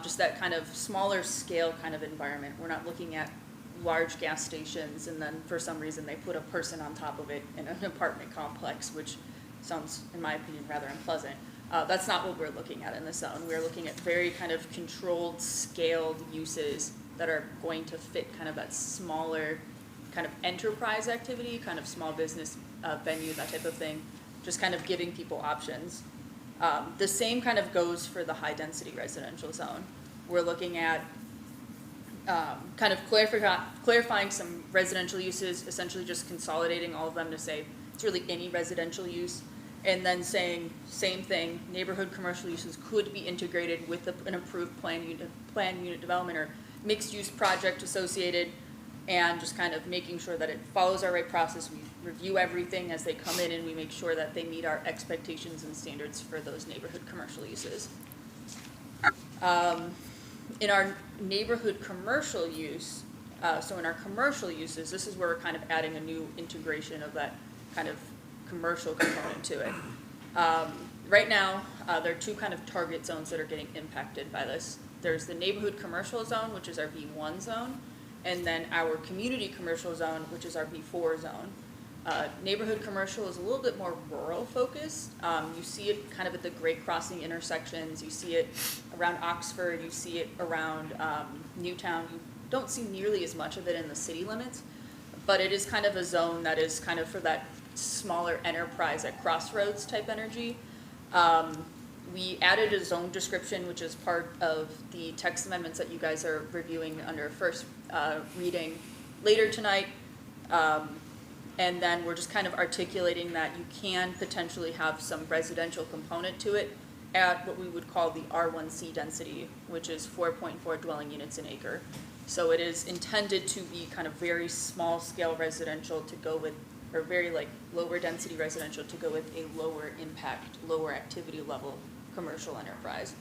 just that kind of smaller scale kind of environment. We're not looking at large gas stations and then for some reason they put a person on top of it in an apartment complex, which sounds, in my opinion, rather unpleasant. That's not what we're looking at in this zone. We're looking at very kind of controlled, scaled uses that are going to fit kind of that smaller kind of enterprise activity, kind of small business venue, that type of thing. Just kind of giving people options. The same kind of goes for the high density residential zone. We're looking at kind of clarifying some residential uses, essentially just consolidating all of them to say it's really any residential use, and then saying same thing, neighborhood commercial uses could be integrated with an approved plan unit development or mixed use project associated, and just kind of making sure that it follows our right process. We review everything as they come in and we make sure that they meet our expectations and standards for those neighborhood commercial uses. In our neighborhood commercial use, so in our commercial uses, this is where we're kind of adding a new integration of that kind of commercial component to it. Right now, there are 2 kind of target zones that are getting impacted by this. There's the neighborhood commercial zone, which is our B1 zone, and then our community commercial zone, which is our B4 zone. Neighborhood commercial is a little bit more rural focused. You see it kind of at the grade crossing intersections. You see it around Oxford. You see it around Newtown. You don't see nearly as much of it in the city limits, but it is kind of a zone that is kind of for that smaller enterprise at crossroads type energy. We added a zone description, which is part of the text amendments that you guys are reviewing under first reading later tonight. And then we're just kind of articulating that you can potentially have some residential component to it at what we would call the R1C density, which is 4.4 dwelling units an acre. So it is intended to be kind of very small scale residential to go with, or very like lower density residential to go with a lower impact, lower activity level commercial enterprise.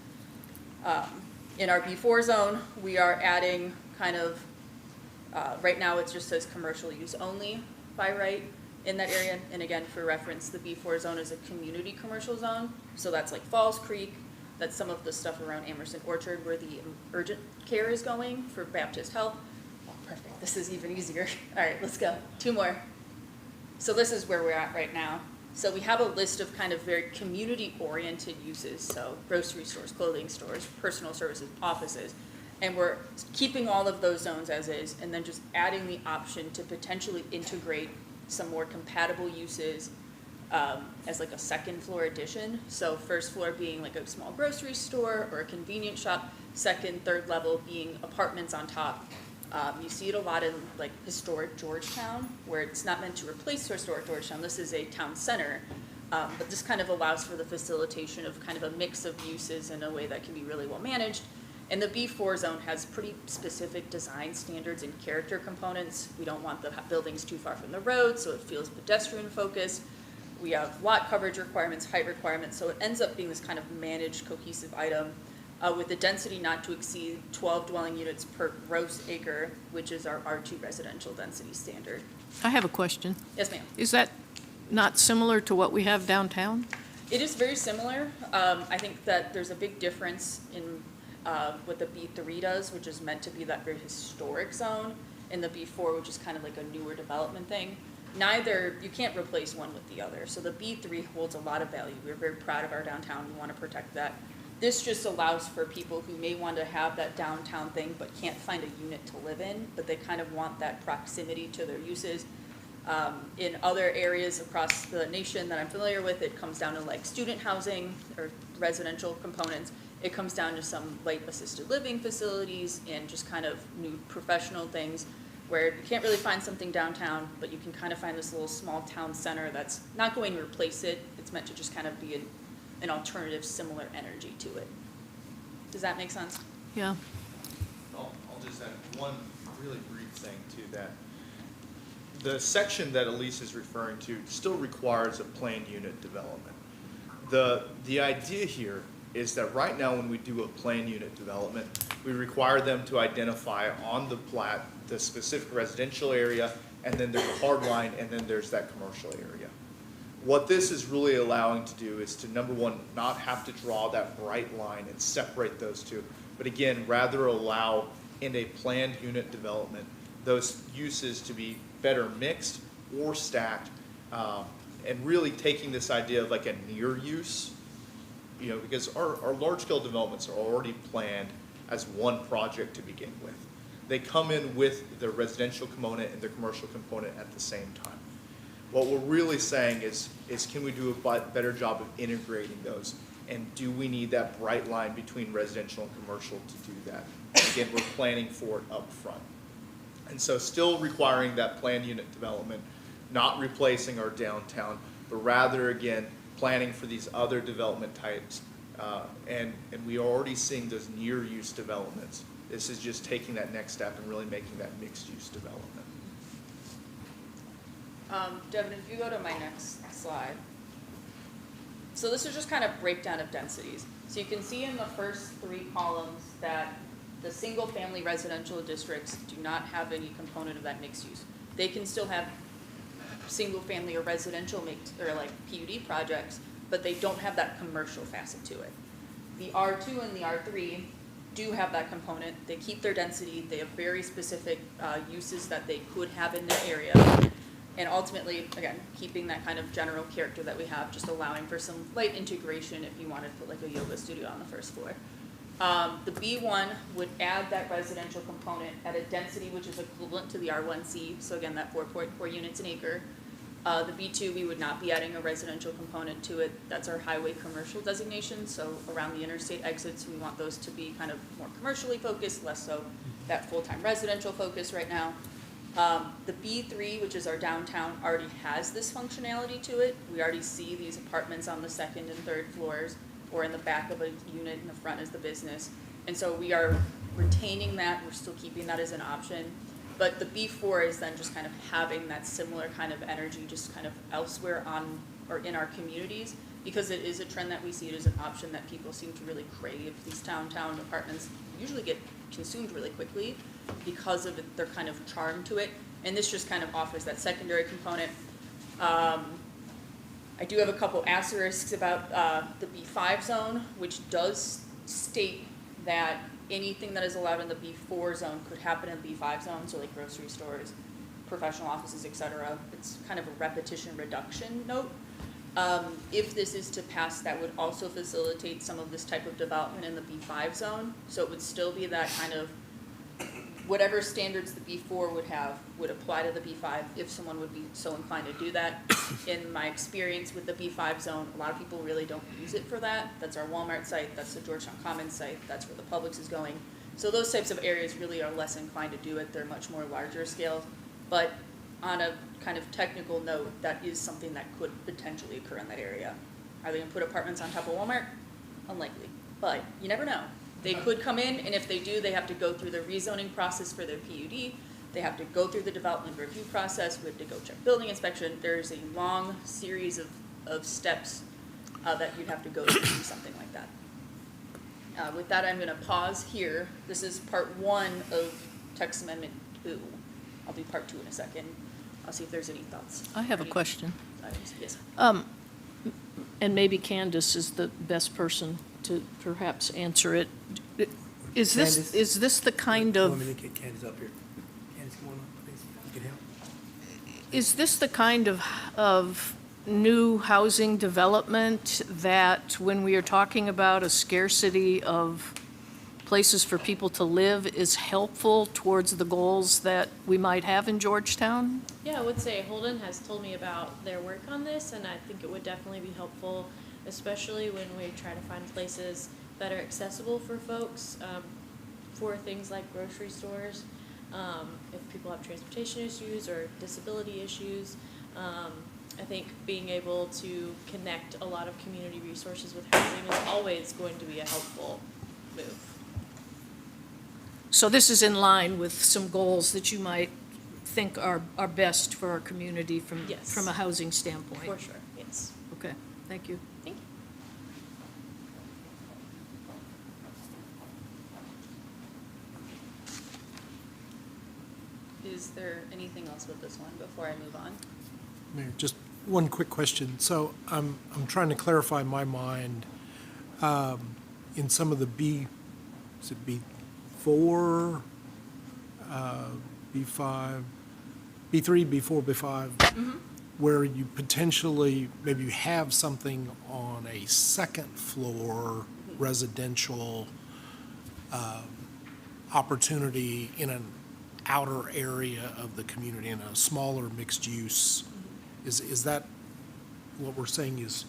In our B4 zone, we are adding kind of, right now it just says commercial use only by right in that area. And again, for reference, the B4 zone is a community commercial zone. So that's like Falls Creek, that's some of the stuff around Amerson Orchard where the urgent care is going for Baptist Health. Oh, perfect, this is even easier. All right, let's go, 2 more. So this is where we're at right now. So we have a list of kind of very community-oriented uses, so grocery stores, clothing stores, personal services, offices, and we're keeping all of those zones as is, and then just adding the option to potentially integrate some more compatible uses as like a second floor addition. So first floor being like a small grocery store or a convenience shop, second, third level being apartments on top. You see it a lot in like historic Georgetown, where it's not meant to replace historic Georgetown. This is a town center, but this kind of allows for the facilitation of kind of a mix of uses in a way that can be really well managed. And the B4 zone has pretty specific design standards and character components. We don't want the buildings too far from the road, so it feels pedestrian focused. We have lot coverage requirements, height requirements, so it ends up being this kind of managed, cohesive item with the density not to exceed 12 dwelling units per gross acre, which is our R2 residential density standard. I have a question. Yes, ma'am. Is that not similar to what we have downtown? It is very similar. I think that there's a big difference in what the B3 does, which is meant to be that very historic zone, and the B4, which is kind of like a newer development thing. Neither, you can't replace one with the other. So the B3 holds a lot of value. We're very proud of our downtown. We want to protect that. This just allows for people who may want to have that downtown thing but can't find a unit to live in, but they kind of want that proximity to their uses. In other areas across the nation that I'm familiar with, it comes down to like student housing or residential components. It comes down to some light assisted living facilities and just kind of new professional things where you can't really find something downtown, but you can kind of find this little small town center that's not going to replace it. It's meant to just kind of be an alternative, similar energy to it. Does that make sense? Yeah. I'll just add one really brief thing to that. The section that Elise is referring to still requires a planned unit development. The idea here is that right now when we do a planned unit development, we require them to identify on the plat the specific residential area, and then there's a hard line, and then there's that commercial area. What this is really allowing to do is to, number one, not have to draw that bright line and separate those two, but again, rather allow in a planned unit development those uses to be better mixed or stacked, and really taking this idea of like a near use, you know, because our large-scale developments are already planned as one project to begin with. They come in with the residential component and the commercial component at the same time. What we're really saying is can we do a better job of integrating those? And do we need that bright line between residential and commercial to do that? Again, we're planning for it up front. And so still requiring that planned unit development, not replacing our downtown, but rather, again, planning for these other development types. And we are already seeing those near use developments. This is just taking that next step and really making that mixed use development. Devin, if you go to my next slide. So this is just kind of breakdown of densities. So you can see in the first three columns that the single family residential districts do not have any component of that mixed use. They can still have single family or residential or like PUD projects, but they don't have that commercial facet to it. The R2 and the R3 do have that component. They keep their density. They have very specific uses that they could have in their area. And ultimately, again, keeping that kind of general character that we have, just allowing for some light integration if you wanted to put like a yoga studio on the first floor. The B1 would add that residential component at a density which is equivalent to the R1C, so again, that 4.4 units an acre. The B2, we would not be adding a residential component to it. That's our highway commercial designation, so around the interstate exits, we want those to be kind of more commercially focused, less so that full-time residential focus right now. The B3, which is our downtown, already has this functionality to it. We already see these apartments on the second and third floors, or in the back of a unit, in the front is the business. And so we are retaining that, we're still keeping that as an option. But the B4 is then just kind of having that similar kind of energy just kind of elsewhere on or in our communities, because it is a trend that we see it as an option that people seem to really crave. These downtown apartments usually get consumed really quickly because of their kind of charm to it. And this just kind of offers that secondary component. I do have a couple asterisks about the B5 zone, which does state that anything that is allowed in the B4 zone could happen in the B5 zone, so like grocery stores, professional offices, etc. It's kind of a repetition reduction note. If this is to pass, that would also facilitate some of this type of development in the B5 zone, so it would still be that kind of whatever standards the B4 would have would apply to the B5 if someone would be so inclined to do that. In my experience with the B5 zone, a lot of people really don't use it for that. That's our Walmart site, that's the Georgetown Commons site, that's where the Publix is going. So those types of areas really are less inclined to do it. They're much more larger scale. But on a kind of technical note, that is something that could potentially occur in that area. Are they gonna put apartments on top of Walmart? Unlikely, but you never know. They could come in, and if they do, they have to go through the rezoning process for their PUD. They have to go through the development review process. We have to go check building inspection. There's a long series of steps that you'd have to go through to do something like that. With that, I'm gonna pause here. This is part 1 of text amendment 2. I'll do part 2 in a second. I'll see if there's any thoughts. I have a question. Yes. And maybe Candace is the best person to perhaps answer it. Is this the kind Want me of, to get Candace up here? Candace, come on up, please. You can help. is this the kind of new housing development that when we are talking about a scarcity of places for people to live is helpful towards the goals that we might have in Georgetown? Yeah, I would say Holden has told me about their work on this, and I think it would definitely be helpful, especially when we try to find places that are accessible for folks, for things like grocery stores, if people have transportation issues or disability issues. I think being able to connect a lot of community resources with housing is always going to be a helpful move. So this is in line with some goals that you might think are best for our community from a housing standpoint? For sure, yes. Okay, thank you. Thank you. Is there anything else with this one before I move on? Mayor, just one quick question. So I'm trying to clarify in my mind, in some of the is it B4, B5, B3, B4, B5, where you potentially, maybe you have something on a second floor residential opportunity in an outer area of the community, in a smaller mixed use. Is that what we're saying is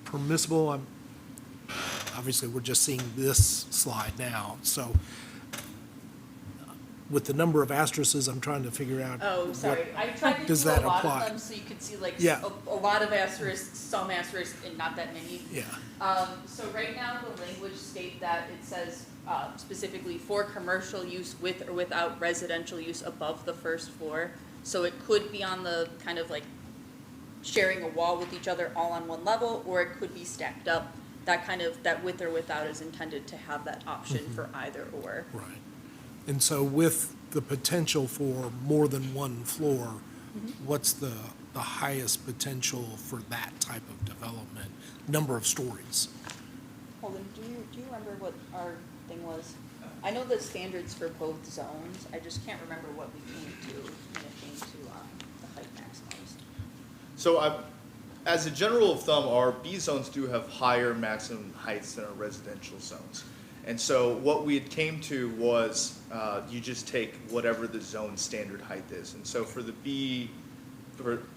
permissible? Obviously, we're just seeing this slide now, so with the number of asterisks, I'm trying to figure out. Oh, sorry. I tried to does do a that lot apply? of them so you could see like Yeah. a lot of asterisks, some asterisks, and not that many. Yeah. So right now, the language state that it says specifically for commercial use with or without residential use above the first floor. So it could be on the kind of like sharing a wall with each other all on one level, or it could be stacked up. That with or without is intended to have that option for either or. Right. And so with the potential for more than one floor, what's the highest potential for that type of development? Number of stories? Holden, do you remember what our thing was? I know the standards for both zones. I just can't remember what we came to when it came to the height maximums. So as a general of thumb, our B zones do have higher maximum heights than our residential zones. And so what we had came to was you just take whatever the zone standard height is. And so for the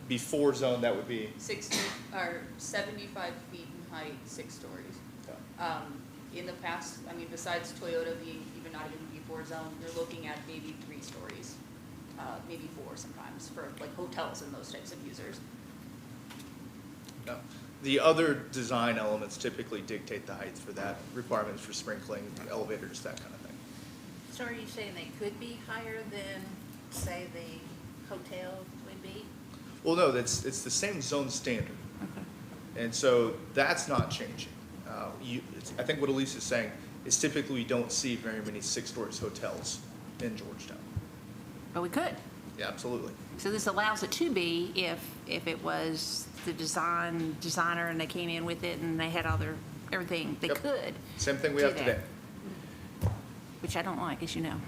B4 zone, that would be 60 or 75 feet in height, 6 stories. In the past, I mean, besides Toyota being even not even B4 zone, you're looking at maybe 3 stories, maybe 4 sometimes for like hotels and those types of users. No. The other design elements typically dictate the heights for that, requirements for sprinkling, elevators, that kind of thing. So are you saying they could be higher than, say, the hotel would be? Well, no, it's the same zone standard. And so that's not changing. I think what Elise is saying is typically we don't see very many 6-story hotels in Georgetown. But we could. Yeah, absolutely. So this allows it to be if it was the designer and they came in with it and they had all their, everything, they could. Same thing we do have that. today. Which I don't like, as you know.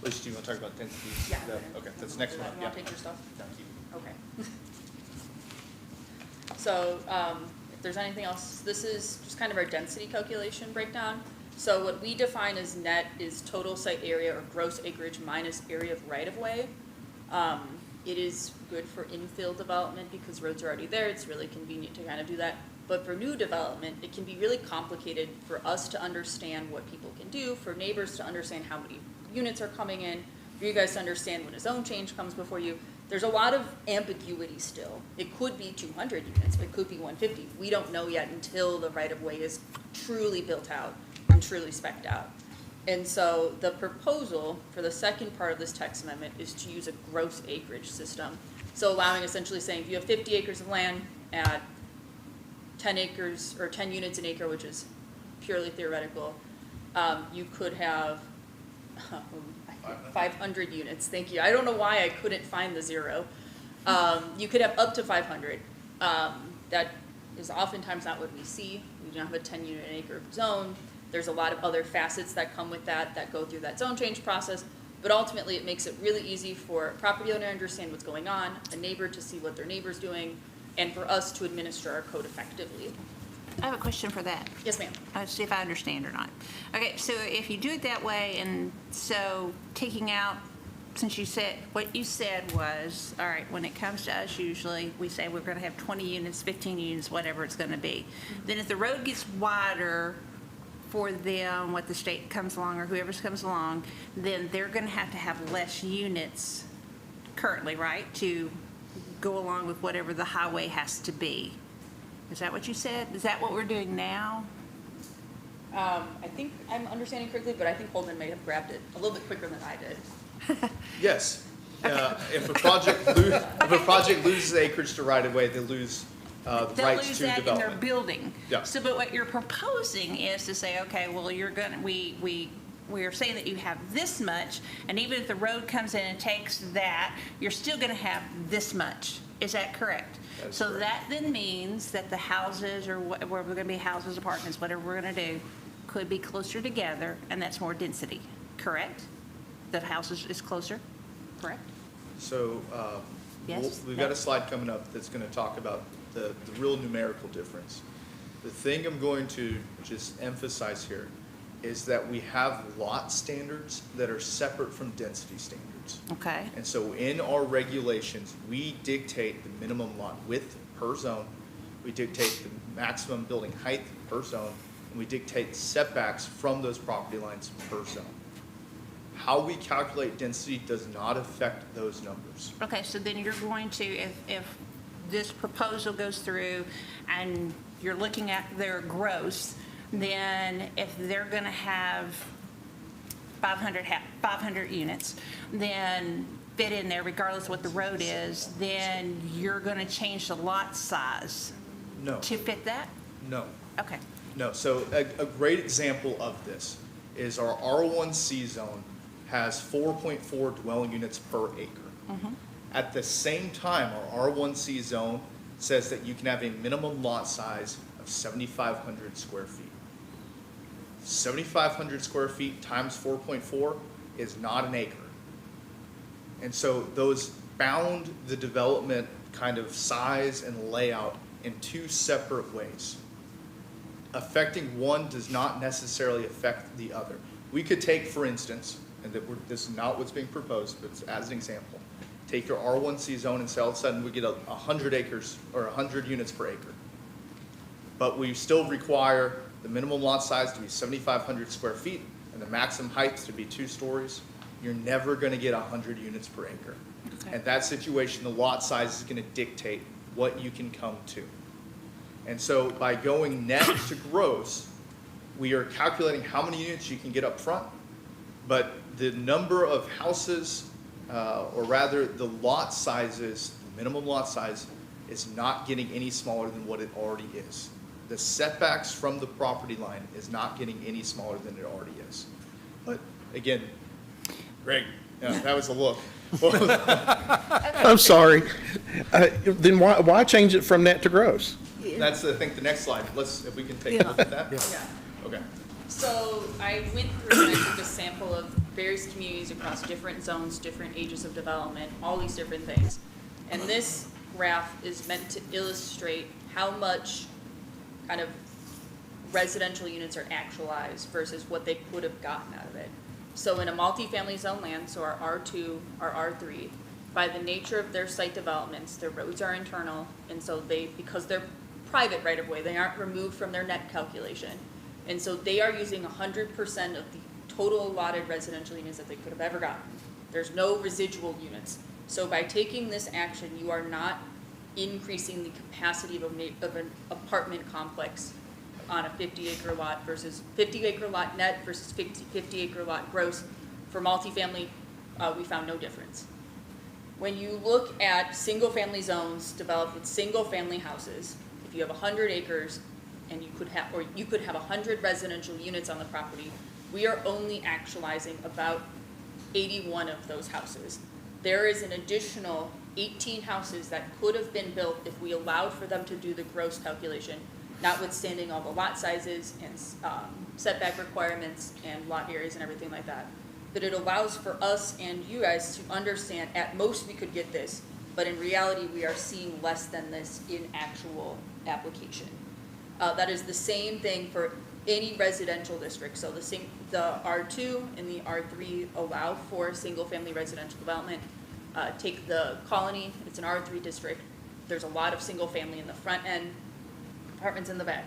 Elise, do you want to talk about density? Yeah. Okay, that's the next one. You Yeah. want to take your stuff? Thank you. Okay. So if there's anything else, this is just kind of our density calculation breakdown. So what we define as net is total site area or gross acreage minus area of right-of-way. It is good for infill development because roads are already there. It's really convenient to kind of do that. But for new development, it can be really complicated for us to understand what people can do, for neighbors to understand how many units are coming in, for you guys to understand when a zone change comes before you. There's a lot of ambiguity still. It could be 200 units, it could be 150. We don't know yet until the right-of-way is truly built out and truly spec'd out. And so the proposal for the second part of this text amendment is to use a gross acreage system. So allowing, essentially saying, if you have 50 acres of land at 10 acres or 10 units an acre, which is purely theoretical, you could have 500 units. Thank you. I don't know why I couldn't find the zero. You could have up to 500. That is oftentimes not what we see. We don't have a 10 unit an acre zone. There's a lot of other facets that come with that go through that zone change process. But ultimately, it makes it really easy for a property owner to understand what's going on, a neighbor to see what their neighbor's doing, and for us to administer our code effectively. I have a question for that. Yes, ma'am. Let's see if I understand or not. Okay, so if you do it that way, and so taking out, since you said, what you said was, all right, when it comes to us, usually we say we're going to have 20 units, 15 units, whatever it's going to be. Then if the road gets wider for them, what the state comes along or whoever comes along, then they're going to have less units currently, right, to go along with whatever the highway has to be. Is that what you said? Is that what we're doing now? I think I'm understanding correctly, but I think Holden may have grabbed it a little bit quicker than I did. Yes. If a project loses acreage to right-of-way, they lose the They'll rights lose to that in development. their building. Yeah. So, but what you're proposing is to say, okay, well, you're gonna, we are saying that you have this much, and even if the road comes in and takes that, you're still gonna have this much. Is that correct? That's So correct. that then means that the houses, or where we're gonna be houses, apartments, whatever we're gonna do, could be closer together, and that's more density, correct? The house is closer, correct? So Yes? we've got a slide coming up that's going to talk about the real numerical difference. The thing I'm going to just emphasize here is that we have lot standards that are separate from density standards. Okay. And so in our regulations, we dictate the minimum lot width per zone, we dictate the maximum building height per zone, and we dictate setbacks from those property lines per zone. How we calculate density does not affect those numbers. Okay, so then you're going to, if this proposal goes through and you're looking at their gross, then if they're gonna have 500 units, then fit in there regardless of what the road is, then you're gonna change the lot size No, to fit that? no. Okay, No, so a great example of this is our R1C zone has 4.4 dwelling units per acre. At the same time, our R1C zone says that you can have a minimum lot size of 7,500 square feet. 7,500 square feet times 4.4 is not an acre. And so those bound the development kind of size and layout in two separate ways. Affecting one does not necessarily affect the other. We could take, for instance, and this is not what's being proposed, but as an example, take your R1C zone and say all of a sudden we get 100 acres or 100 units per acre. But we still require the minimum lot size to be 7,500 square feet and the maximum height to be 2 stories. You're never going to get 100 units per acre. Okay. In that situation, the lot size is going to dictate what you can come to. And so by going net to gross, we are calculating how many units you can get up front, but the number of houses, or rather the lot sizes, the minimum lot size, is not getting any smaller than what it already is. The setbacks from the property line is not getting any smaller than it already is. But again, Greg, that was a look. I'm sorry. Then why change it from net to gross? That's, I think, the next slide. If we can take a look at that. Yeah. Okay. So I went through and I took a sample of various communities across different zones, different ages of development, all these different things. And this graph is meant to illustrate how much kind of residential units are actualized versus what they could have gotten out of it. So in a multifamily zone land, so our R2, our R3, by the nature of their site developments, their roads are internal, and so because they're private right of way, they aren't removed from their net calculation. And so they are using 100% of the total allotted residential units that they could have ever gotten. There's no residual units. So by taking this action, you are not increasing the capacity of an apartment complex on a 50-acre lot versus 50-acre lot net versus 50-acre lot gross. For multifamily, we found no difference. When you look at single-family zones developed with single-family houses, if you have 100 acres and you could have 100 residential units on the property, we are only actualizing about 81 of those houses. There is an additional 18 houses that could have been built if we allowed for them to do the gross calculation, notwithstanding all the lot sizes and setback requirements and lot areas and everything like that. But it allows for us and you guys to understand, at most we could get this, but in reality we are seeing less than this in actual application. That is the same thing for any residential district. So the R2 and the R3 allow for single-family residential development. Take the Colony, it's an R3 district. There's a lot of single-family in the front end, apartments in the back.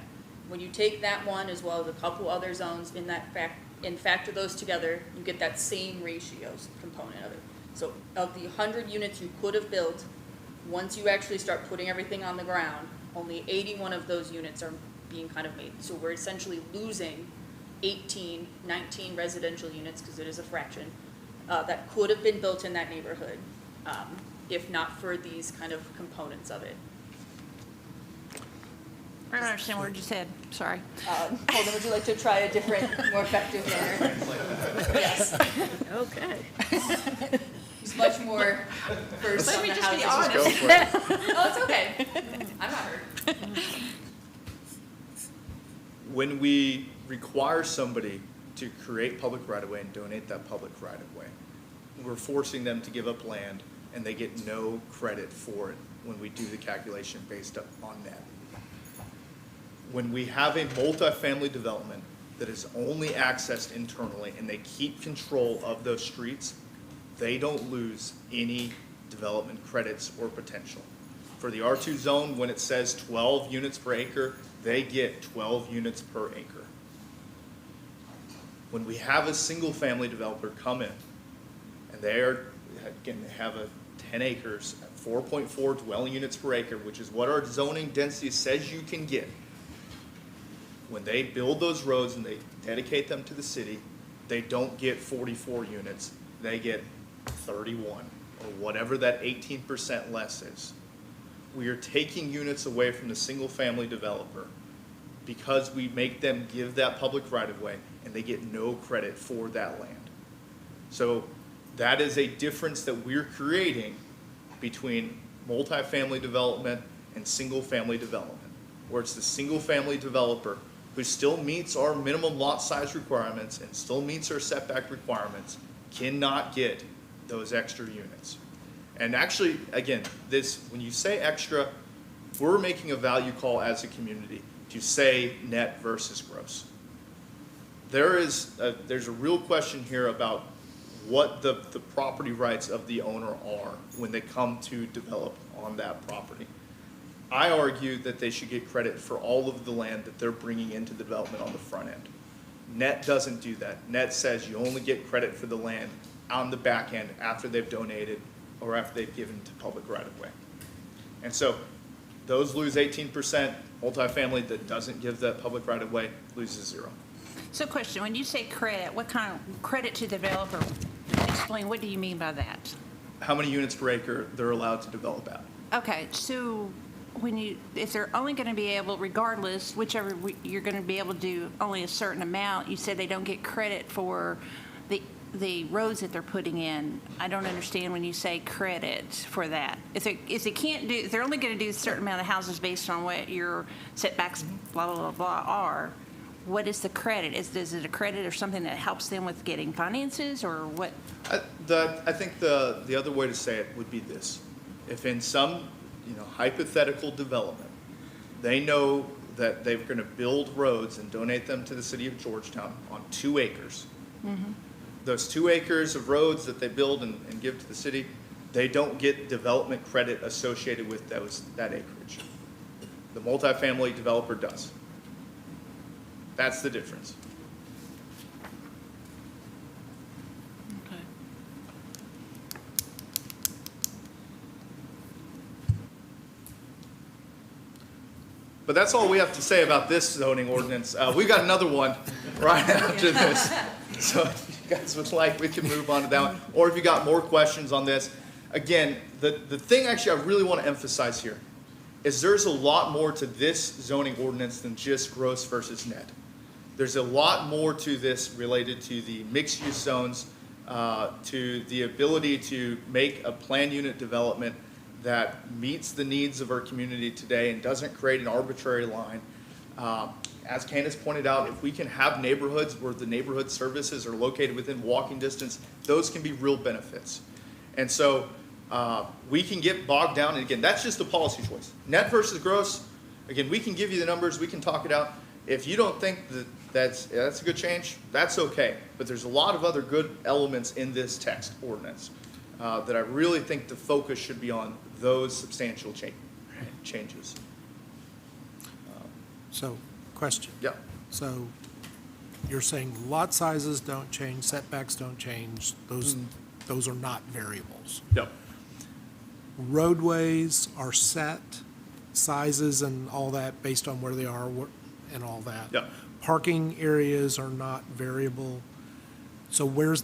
When you take that one as well as a couple other zones and factor those together, you get that same ratios component of it. So of the 100 units you could have built, once you actually start putting everything on the ground, only 81 of those units are being kind of made. So we're essentially losing 18, 19 residential units, because it is a fraction, that could have been built in that neighborhood, if not for these kind of components of it. I don't understand what you said, sorry. Holden, would you like to try a different, more effective manner? Yes. Okay. He's much more versed Let on me the just be houses. honest. Go for it. Oh, it's okay. I'm not hurt. When we require somebody to create public right-of-way and donate that public right-of-way, we're forcing them to give up land, and they get no credit for it when we do the calculation based on that. When we have a multifamily development that is only accessed internally and they keep control of those streets, they don't lose any development credits or potential. For the R2 zone, when it says 12 units per acre, they get 12 units per acre. When we have a single family developer come in and they have 10 acres at 4.4 dwelling units per acre, which is what our zoning density says you can get. When they build those roads and they dedicate them to the city, they don't get 44 units, they get 31, or whatever that 18% less is. We are taking units away from the single-family developer because we make them give that public right-of-way, and they get no credit for that land. So that is a difference that we're creating between multifamily development and single-family development, where it's the single-family developer who still meets our minimum lot size requirements and still meets our setback requirements, cannot get those extra units. And actually, again, when you say extra, we're making a value call as a community to say net versus gross. There's a real question here about what the property rights of the owner are when they come to develop on that property. I argue that they should get credit for all of the land that they're bringing into the development on the front end. Net doesn't do that. Net says you only get credit for the land on the back end after they've donated or after they've given to public right-of-way. And so those lose 18%. Multifamily that doesn't give that public right-of-way loses 0. So question, when you say credit, what kind of credit to the developer? Explain, what do you mean by that? How many units per acre they're allowed to develop at. Okay, so if they're only going to be able, regardless, whichever you're going to be able to do only a certain amount, you said they don't get credit for the roads that they're putting in. I don't understand when you say credit for that. If they're only going to do a certain amount of houses based on what your setbacks, blah, blah, blah, blah, are, what is the credit? Is it a credit or something that helps them with getting finances, or what? I think the other way to say it would be this. If in some hypothetical development, they know that they're going to build roads and donate them to the city of Georgetown on 2 acres. Those 2 acres of roads that they build and give to the city, they don't get development credit associated with that acreage. The multifamily developer does. That's the difference. Okay. But that's all we have to say about this zoning ordinance. We got another one right after this. So if you guys would like, we can move on to that one. Or if you got more questions on this. Again, the thing actually I really want to emphasize here is there's a lot more to this zoning ordinance than just gross versus net. There's a lot more to this related to the mixed-use zones, to the ability to make a planned unit development that meets the needs of our community today and doesn't create an arbitrary line. As Candace pointed out, if we can have neighborhoods where the neighborhood services are located within walking distance, those can be real benefits. And so we can get bogged down, and again, that's just a policy choice. Net versus gross, again, we can give you the numbers, we can talk it out. If you don't think that that's a good change, that's okay. But there's a lot of other good elements in this text ordinance that I really think the focus should be on those substantial changes. So, question. Yeah. So, you're saying lot sizes don't change, setbacks don't change, those are not variables? Yep. Roadways are set, sizes and all that based on where they are and all that? Yep. Parking areas are not variable. So where's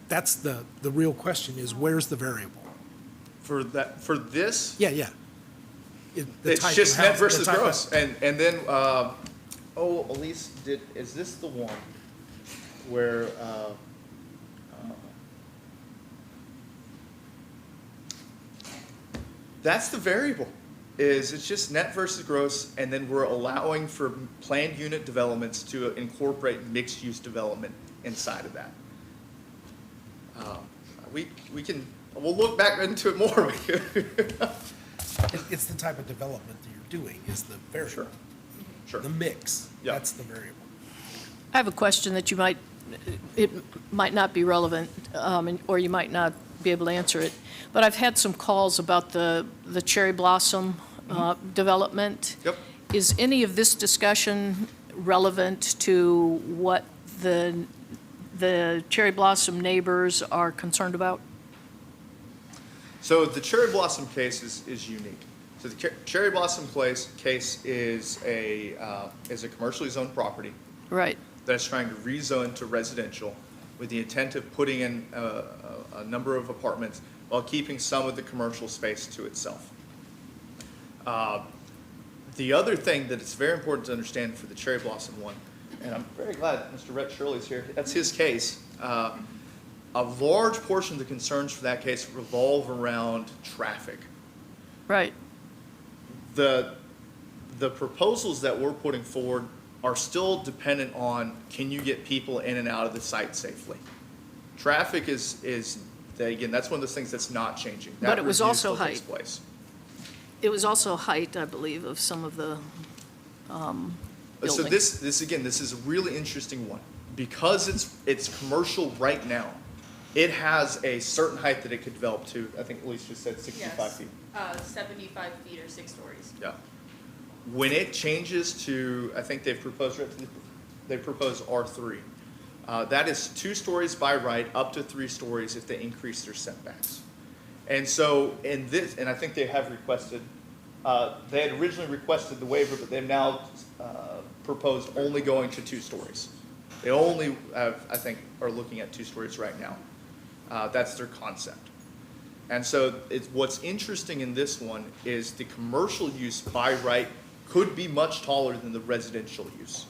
that's the real question is, where's the variable? For this? Yeah. It's just net versus gross. And then, Elise, is this the one where, that's the variable, it's just net versus gross, and then we're allowing for planned unit developments to incorporate mixed-use development inside of that. We'll look back into it more. It's the type of development that you're doing is the variable. Sure. The mix, that's the variable. I have a question that it might not be relevant, or you might not be able to answer it. But I've had some calls about the cherry blossom development. Yep. Is any of this discussion relevant to what the cherry blossom neighbors are concerned about? So the cherry blossom case is unique. So the cherry blossom case is a commercially zoned property. Right. That's trying to rezone to residential with the intent of putting in a number of apartments while keeping some of the commercial space to itself. The other thing that it's very important to understand for the cherry blossom one, and I'm very glad Mr. Rhett Shirley's here, that's his case. A large portion of the concerns for that case revolve around traffic. Right. The proposals that we're putting forward are still dependent on, can you get people in and out of the site safely? Traffic is again, that's one of those things that's not changing. That But it was review also still takes height. place. It was also height, I believe, of some of the buildings. So this is a really interesting one. Because it's commercial right now, it has a certain height that it could develop to. I think Elise just said 65 feet. 75 feet or 6 stories. Yeah. When it changes to, I think they've proposed R3. That is 2 stories by right, up to 3 stories if they increase their setbacks. And so in this, and I think they have requested, they had originally requested the waiver, but they've now proposed only going to 2 stories. They only have, I think, are looking at 2 stories right now. That's their concept. And so what's interesting in this one is the commercial use by right could be much taller than the residential use.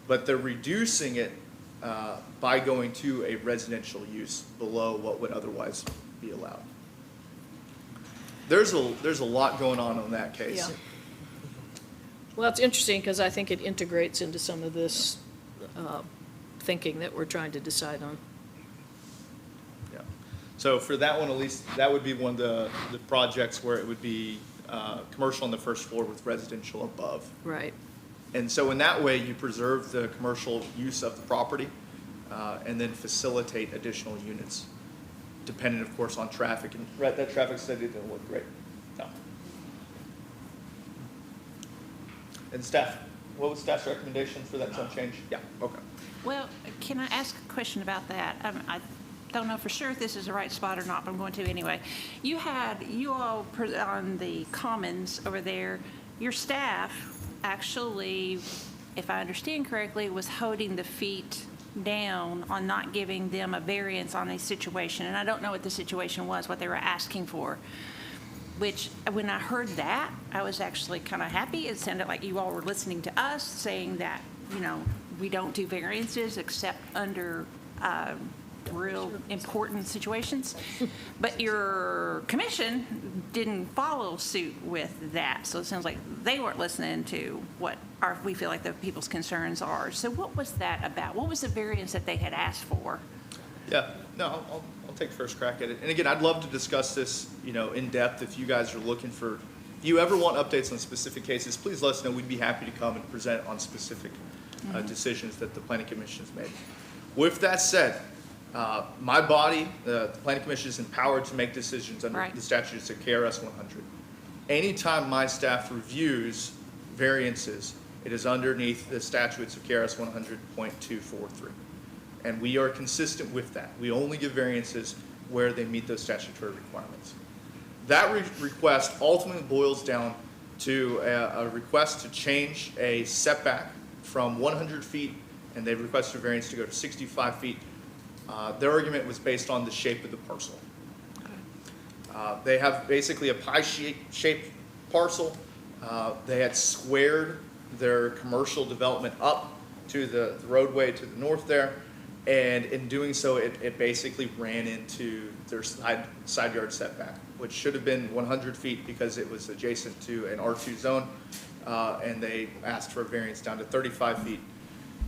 But they're reducing it by going to a residential use below what would otherwise be allowed. There's a lot going on that case. Yeah. Well, it's interesting because I think it integrates into some of this thinking that we're trying to decide on. Yeah. So for that one, at least, that would be one of the projects where it would be commercial on the first floor with residential above. Right. And so in that way, you preserve the commercial use of the property and then facilitate additional units, dependent, of course, on traffic. And that traffic study didn't look great. No. And staff, what was staff's recommendation for that zone change? Yeah, okay. Well, can I ask a question about that? I don't know for sure if this is the right spot or not, but I'm going to anyway. You all on the commons over there, your staff actually, if I understand correctly, was holding the feet down on not giving them a variance on a situation. And I don't know what the situation was, what they were asking for. Which, when I heard that, I was actually kind of happy. It sounded like you all were listening to us, saying that, we don't do variances except under real important situations. But your commission didn't follow suit with that. So it sounds like they weren't listening to what we feel like the people's concerns are. So what was that about? What was the variance that they had asked for? Yeah, no, I'll take first crack at it. And again, I'd love to discuss this, in depth if you guys are looking for, if you ever want updates on specific cases, please let us know. We'd be happy to come and present on specific decisions that the Planning Commission has made. With that said, my body, the Planning Commission, is empowered to make decisions under the statutes of KRS 100. Anytime my staff reviews variances, it is underneath the statutes of KRS 100.243. And we are consistent with that. We only give variances where they meet those statutory requirements. That request ultimately boils down to a request to change a setback from 100 feet, and they requested a variance to go to 65 feet. Their argument was based on the shape of the parcel. They have basically a pie-shaped parcel. They had squared their commercial development up to the roadway to the north there, and in doing so, it basically ran into their side yard setback, which should have been 100 feet because it was adjacent to an R2 zone, and they asked for a variance down to 35 feet.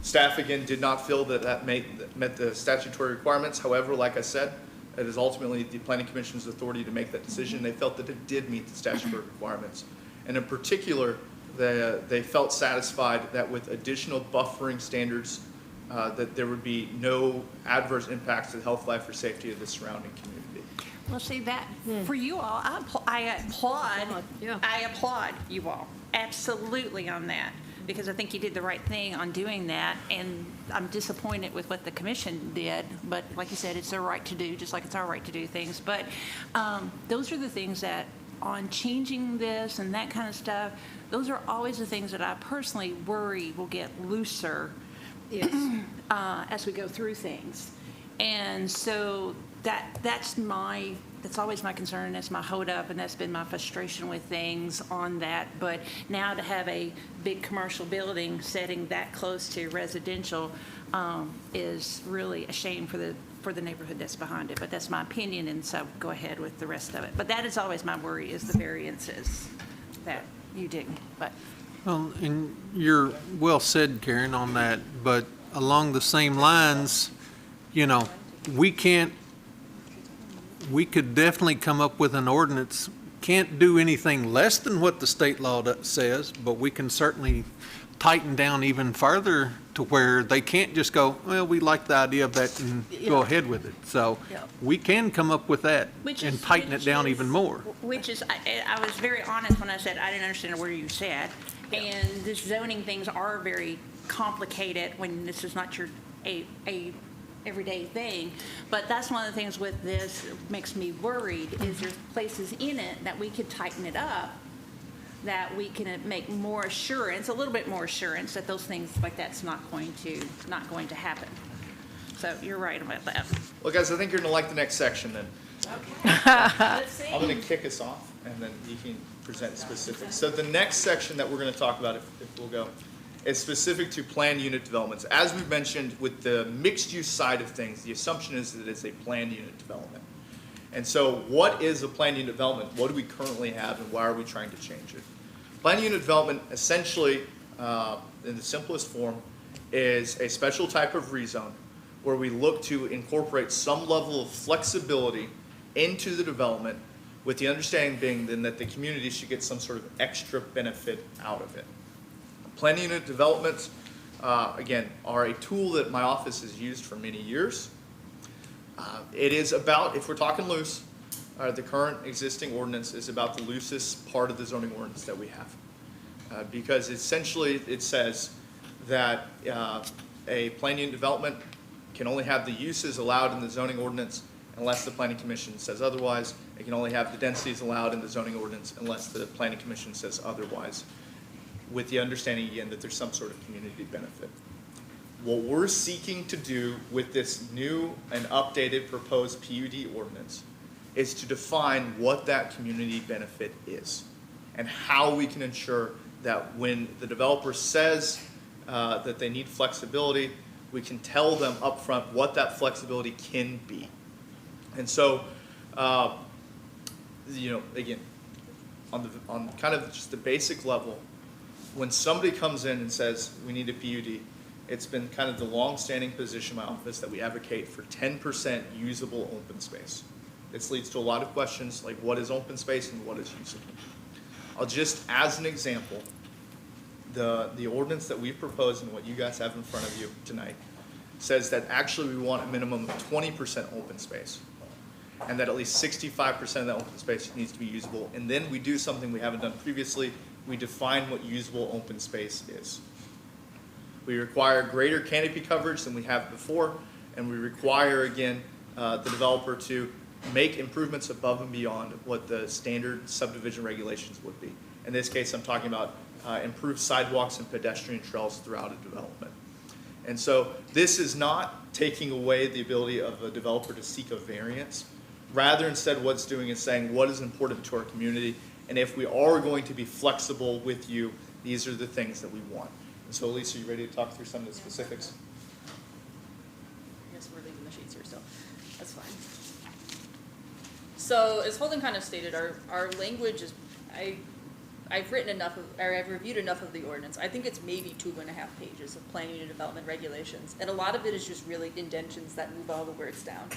Staff, again, did not feel that met the statutory requirements. However, like I said, it is ultimately the Planning Commission's authority to make that decision. They felt that it did meet the statutory requirements. And in particular, they felt satisfied that with additional buffering standards, that there would be no adverse impacts to the health, life, or safety of the surrounding community. Well, see, that, for you all, I applaud you all, absolutely on that, because I think you did the right thing on doing that, and I'm disappointed with what the commission did, but like you said, it's their right to do, just like it's our right to do things. But those are the things that, on changing this and that kind of stuff, those are always the things that I personally worry will get looser as we go through things. And so that's always my concern, that's my holdup, and that's been my frustration with things on that. But now to have a big commercial building setting that close to residential is really a shame for the neighborhood that's behind it. But that's my opinion, and so go ahead with the rest of it. But that is always my worry, is the variances that you didn't. But Well, and you're well said, Karen, on that, but along the same lines, we could definitely come up with an ordinance, can't do anything less than what the state law says, but we can certainly tighten down even further to where they can't just go, well, we like the idea of that and go ahead with it. So we can come up with that and tighten it down even more. Which is, I was very honest when I said I didn't understand a word you said. And the zoning things are very complicated when this is not your a everyday thing. But that's one of the things with this that makes me worried, is there's places in it that we could tighten it up, that we can make more assurance, a little bit more assurance that those things like that's not going to happen. So you're right about that. Well, guys, I think you're going to like the next section then. Okay. Let's see. I'm going to kick us off, and then you can present specifics. So the next section that we're going to talk about, if we'll go, is specific to planned unit developments. As we've mentioned, with the mixed-use side of things, the assumption is that it's a planned unit development. And so what is a planned unit development? What do we currently have, and why are we trying to change it? Planned unit development, essentially, in the simplest form, is a special type of rezone where we look to incorporate some level of flexibility into the development with the understanding being then that the community should get some sort of extra benefit out of it. Planning unit developments, again, are a tool that my office has used for many years. It is about, if we're talking loose, the current existing ordinance is about the loosest part of the zoning ordinance that we have. Because essentially it says that a planning unit development can only have the uses allowed in the zoning ordinance unless the planning commission says otherwise. It can only have the densities allowed in the zoning ordinance unless the planning commission says otherwise, with the understanding again that there's some sort of community benefit. What we're seeking to do with this new and updated proposed PUD ordinance is to define what that community benefit is and how we can ensure that when the developer says that they need flexibility, we can tell them upfront what that flexibility can be. And so, again, on kind of just the basic level, when somebody comes in and says we need a PUD, it's been kind of the long-standing position in my office that we advocate for 10% usable open space. This leads to a lot of questions like what is open space and what is usable. I'll just, as an example, the ordinance that we've proposed and what you guys have in front of you tonight says that actually we want a minimum of 20% open space, and that at least 65% of that open space needs to be usable. And then we do something we haven't done previously. We define what usable open space is. We require greater canopy coverage than we have before, and we require, again, the developer to make improvements above and beyond what the standard subdivision regulations would be. In this case, I'm talking about improved sidewalks and pedestrian trails throughout a development. And so this is not taking away the ability of a developer to seek a variance. Rather, instead, what it's doing is saying what is important to our community, and if we are going to be flexible with you, these are the things that we want. And so, Elise, are you ready to talk through some of the specifics? I guess we're leaving the sheets here still. That's fine. So, as Holden kind of stated, our language is, I've written enough of, or I've reviewed enough of the ordinance. I think it's maybe 2.5 pages of planning and development regulations, and a lot of it is just really indentions that move all the words down.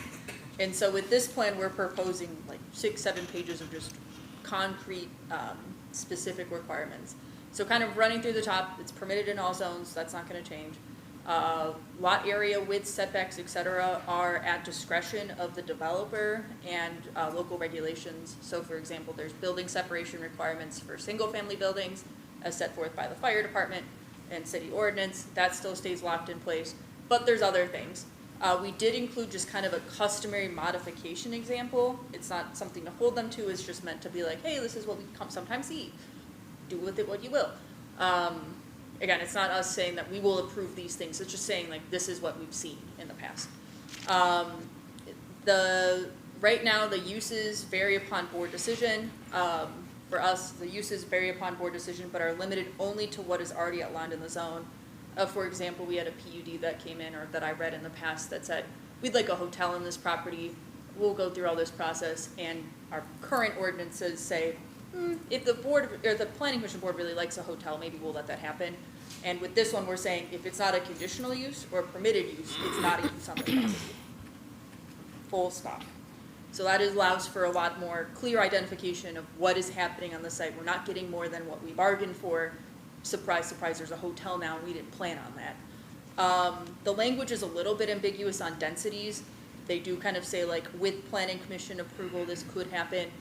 And so with this plan, we're proposing like 6-7 pages of just concrete, specific requirements. So kind of running through the top, it's permitted in all zones, that's not gonna change. Lot area, width, setbacks, et cetera, are at discretion of the developer and local regulations. So for example, there's building separation requirements for single-family buildings as set forth by the fire department and city ordinance. That still stays locked in place, but there's other things. We did include just kind of a customary modification example. It's not something to hold them to, it's just meant to be like, hey, this is what we sometimes see. Do with it what you will. Again, it's not us saying that we will approve these things, it's just saying like this is what we've seen in the past. Right now, the uses vary upon board decision. For us, the uses vary upon board decision, but are limited only to what is already outlined in the zone. For example, we had a PUD that came in, or that I read in the past, that said, we'd like a hotel on this property, we'll go through all this process, and our current ordinances say, if the board, or the planning commission board really likes a hotel, maybe we'll let that happen. And with this one, we're saying, if it's not a conditional use or permitted use, it's not a use on the property. Full stop. So that allows for a lot more clear identification of what is happening on the site. We're not getting more than what we bargained for. Surprise, surprise, there's a hotel now, and we didn't plan on that. The language is a little bit ambiguous on densities. They do kind of say like, with planning commission approval, this could happen.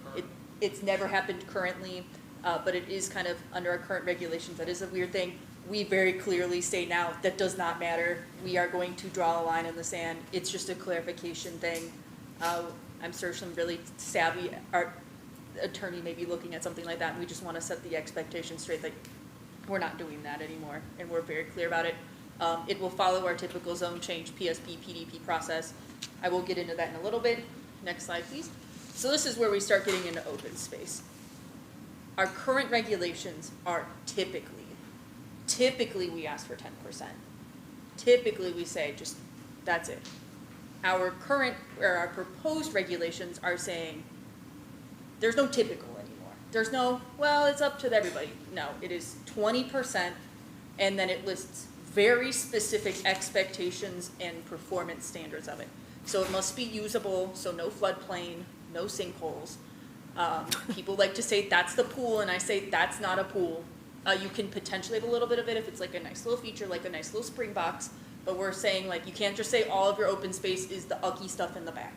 It's never happened currently, but it is kind of under our current regulations. That is a weird thing. We very clearly say now that does not matter. We are going to draw a line in the sand. It's just a clarification thing. I'm sure some really savvy art attorney may be looking at something like that, and we just want to set the expectation straight that we're not doing that anymore, and we're very clear about it. It will follow our typical zone change PSP, PDP process. I will get into that in a little bit. Next slide, please. So this is where we start getting into open space. Our current regulations are typically we ask for 10%. Typically we say just, that's it. Our current, or our proposed regulations are saying there's no typical anymore. There's no, well, it's up to everybody. No, it is 20%, and then it lists very specific expectations and performance standards of it. So it must be usable, so no floodplain, no sinkholes. People like to say that's the pool, and I say that's not a pool. You can potentially have a little bit of it if it's like a nice little feature, like a nice little spring box, but we're saying like you can't just say all of your open space is the ugly stuff in the back,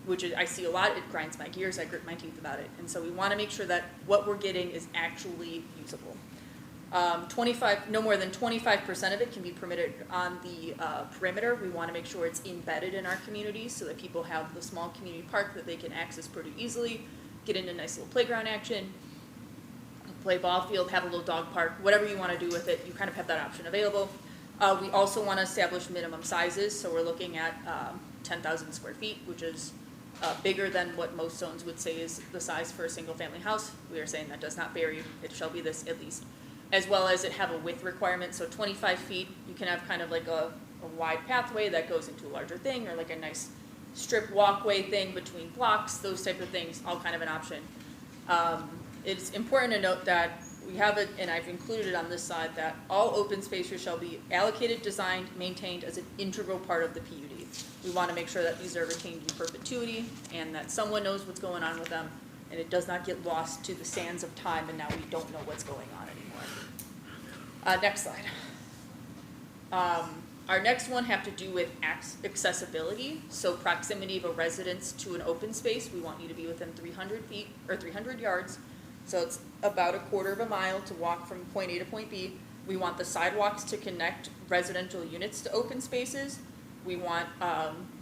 which is, I see a lot. It grinds my gears. I grit my teeth about it, and so we want to make sure that what we're getting is actually usable. No more than 25% of it can be permitted on the perimeter. We want to make sure it's embedded in our communities so that people have the small community park that they can access pretty easily, get into nice little playground action, play ball field, have a little dog park, whatever you want to do with it, you kind of have that option available. We also want to establish minimum sizes, so we're looking at 10,000 square feet, which is bigger than what most zones would say is the size for a single-family house. We are saying that does not vary. It shall be this at least. As well as it have a width requirement, so 25 feet, you can have kind of like a wide pathway that goes into a larger thing, or like a nice strip walkway thing between blocks, those type of things, all kind of an option. It's important to note that we have it, and I've included it on this side, that all open spaces shall be allocated, designed, maintained as an integral part of the PUD. We want to make sure that these are retained in perpetuity, and that someone knows what's going on with them, and it does not get lost to the sands of time, and now we don't know what's going on anymore. Next slide. Our next one have to do with accessibility. So proximity of a residence to an open space. We want you to be within 300 feet or 300 yards. So it's about a quarter of a mile to walk from point A to point B. We want the sidewalks to connect residential units to open spaces. We want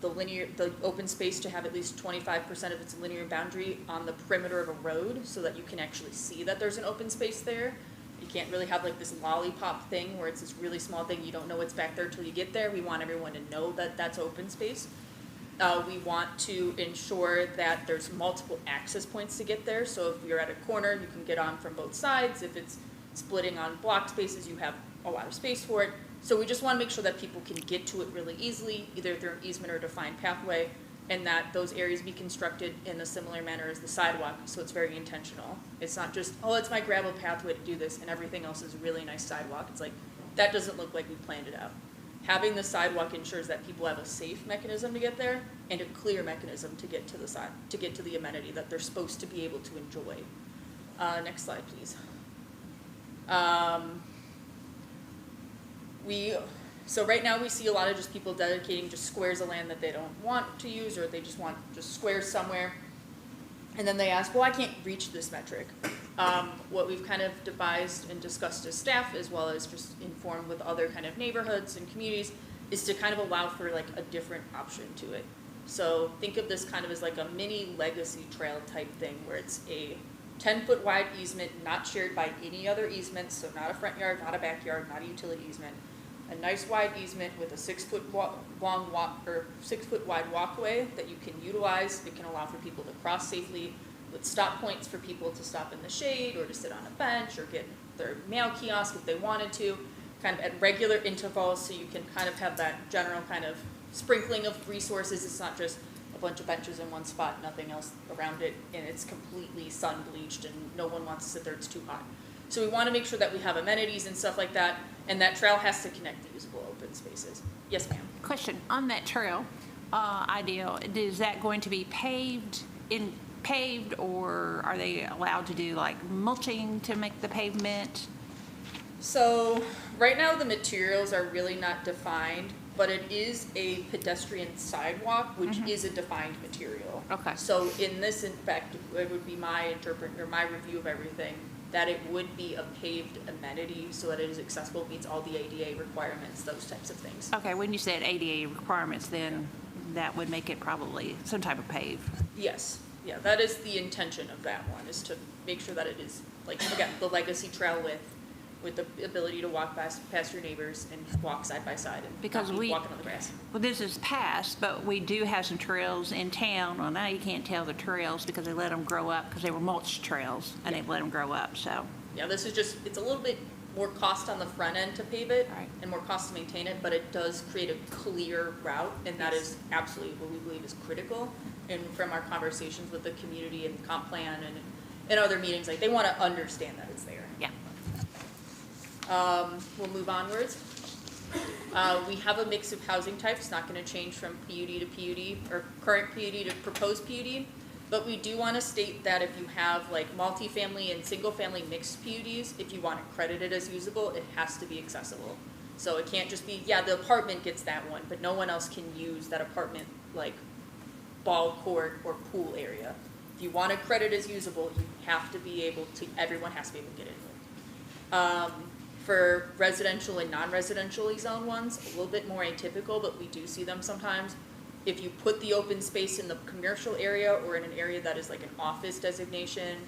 the open space to have at least 25% of its linear boundary on the perimeter of a road so that you can actually see that there's an open space there. You can't really have like this lollipop thing where it's this really small thing, you don't know what's back there till you get there. We want everyone to know that that's open space. We want to ensure that there's multiple access points to get there. So if you're at a corner, you can get on from both sides. If it's splitting on block spaces, you have a lot of space for it. So we just want to make sure that people can get to it really easily, either through an easement or defined pathway, and that those areas be constructed in a similar manner as the sidewalk, so it's very intentional. It's not just, oh, it's my gravel pathway to do this, and everything else is a really nice sidewalk. It's like, that doesn't look like we planned it out. Having the sidewalk ensures that people have a safe mechanism to get there, and a clear mechanism to get to the side, to get to the amenity that they're supposed to be able to enjoy. Next slide, please. So right now we see a lot of just people dedicating just squares of land that they don't want to use, or they just want just squares somewhere. And then they ask, well, I can't reach this metric. What we've kind of devised and discussed as staff, as well as just informed with other kind of neighborhoods and communities, is to kind of allow for like a different option to it. So think of this kind of as like a mini legacy trail type thing, where it's a 10-foot wide easement, not shared by any other easements, so not a front yard, not a backyard, not a utility easement. A nice wide easement with a 6-foot long walk, or 6-foot wide walkway that you can utilize. It can allow for people to cross safely, with stop points for people to stop in the shade or to sit on a bench or get their mail kiosk if they wanted to, kind of at regular intervals, so you can kind of have that general kind of sprinkling of resources. It's not just a bunch of benches in one spot, nothing else around it, and it's completely sun bleached and no one wants to sit there, it's too hot. So we want to make sure that we have amenities and stuff like that, and that trail has to connect the usable open spaces. Yes, ma'am. Question, on that trail idea, is that going to be paved, or are they allowed to do like mulching to make the pavement? So right now the materials are really not defined, but it is a pedestrian sidewalk, which is a defined material. Okay. So in this, in fact, it would be my my review of everything, that it would be a paved amenity so that it is accessible, meets all the ADA requirements, those types of things. Okay, when you said ADA requirements, then that would make it probably some type of pave. Yes, yeah, that is the intention of that one, is to make sure that it is, like, again, the legacy trail with the ability to walk past your neighbors and walk side by side and Because not be walking on the grass. Well, this is past, but we do have some trails in town. Well, now you can't tell the trails because they let them grow up, because they were mulch trails, and they've let them grow up, so. Yeah, this is just, it's a little bit more cost on the front end to pave it, and more cost to maintain it, but it does create a clear route, and that is absolutely what we believe is critical. And from our conversations with the community and comp plan and other meetings, like, they want to understand that it's there. Yeah. We'll move onwards. We have a mix of housing types, not going to change from PUD to PUD, or current PUD to proposed PUD. But we do want to state that if you have like multifamily and single-family mixed PUDs, if you want to credit it as usable, it has to be accessible. So it can't just be, yeah, the apartment gets that one, but no one else can use that apartment like ball court or pool area. If you want to credit as usable, you have to be able to, everyone has to be able to get into it. For residential and non-residentially zoned ones, a little bit more atypical, but we do see them sometimes. If you put the open space in the commercial area or in an area that is like an office designation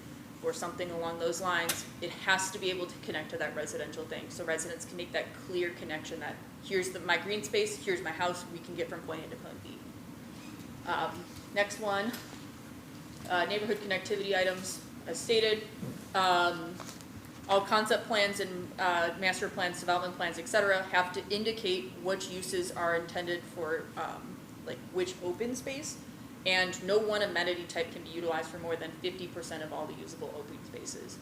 or something along those lines, it has to be able to connect to that residential thing. So residents can make that clear connection that here's my green space, here's my house, we can get from point A to point B. Next one, neighborhood connectivity items, as stated. All concept plans and master plans, development plans, et cetera, have to indicate which uses are intended for like which open space, and no one amenity type can be utilized for more than 50% of all the usable open spaces.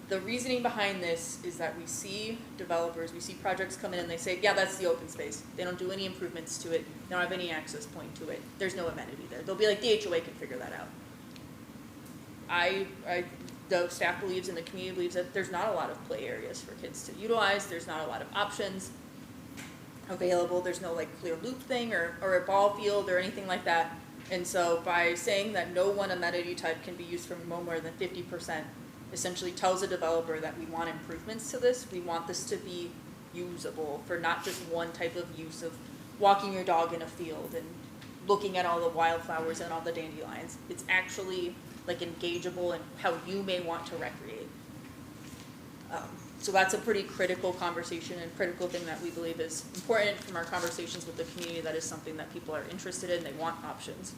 The reasoning behind this is that we see developers, we see projects come in and they say, yeah, that's the open space. They don't do any improvements to it. They don't have any access point to it. There's no amenity there. They'll be like, the HOA can figure that out. The staff believes and the community believes that there's not a lot of play areas for kids to utilize. There's not a lot of options available. There's no like clear loop thing or a ball field or anything like that. And so by saying that no one amenity type can be used for no more than 50%, essentially tells a developer that we want improvements to this. We want this to be usable for not just one type of use of walking your dog in a field and looking at all the wildflowers and all the dandelions. It's actually like engageable in how you may want to recreate. So that's a pretty critical conversation and critical thing that we believe is important from our conversations with the community. That is something that people are interested in. They want options.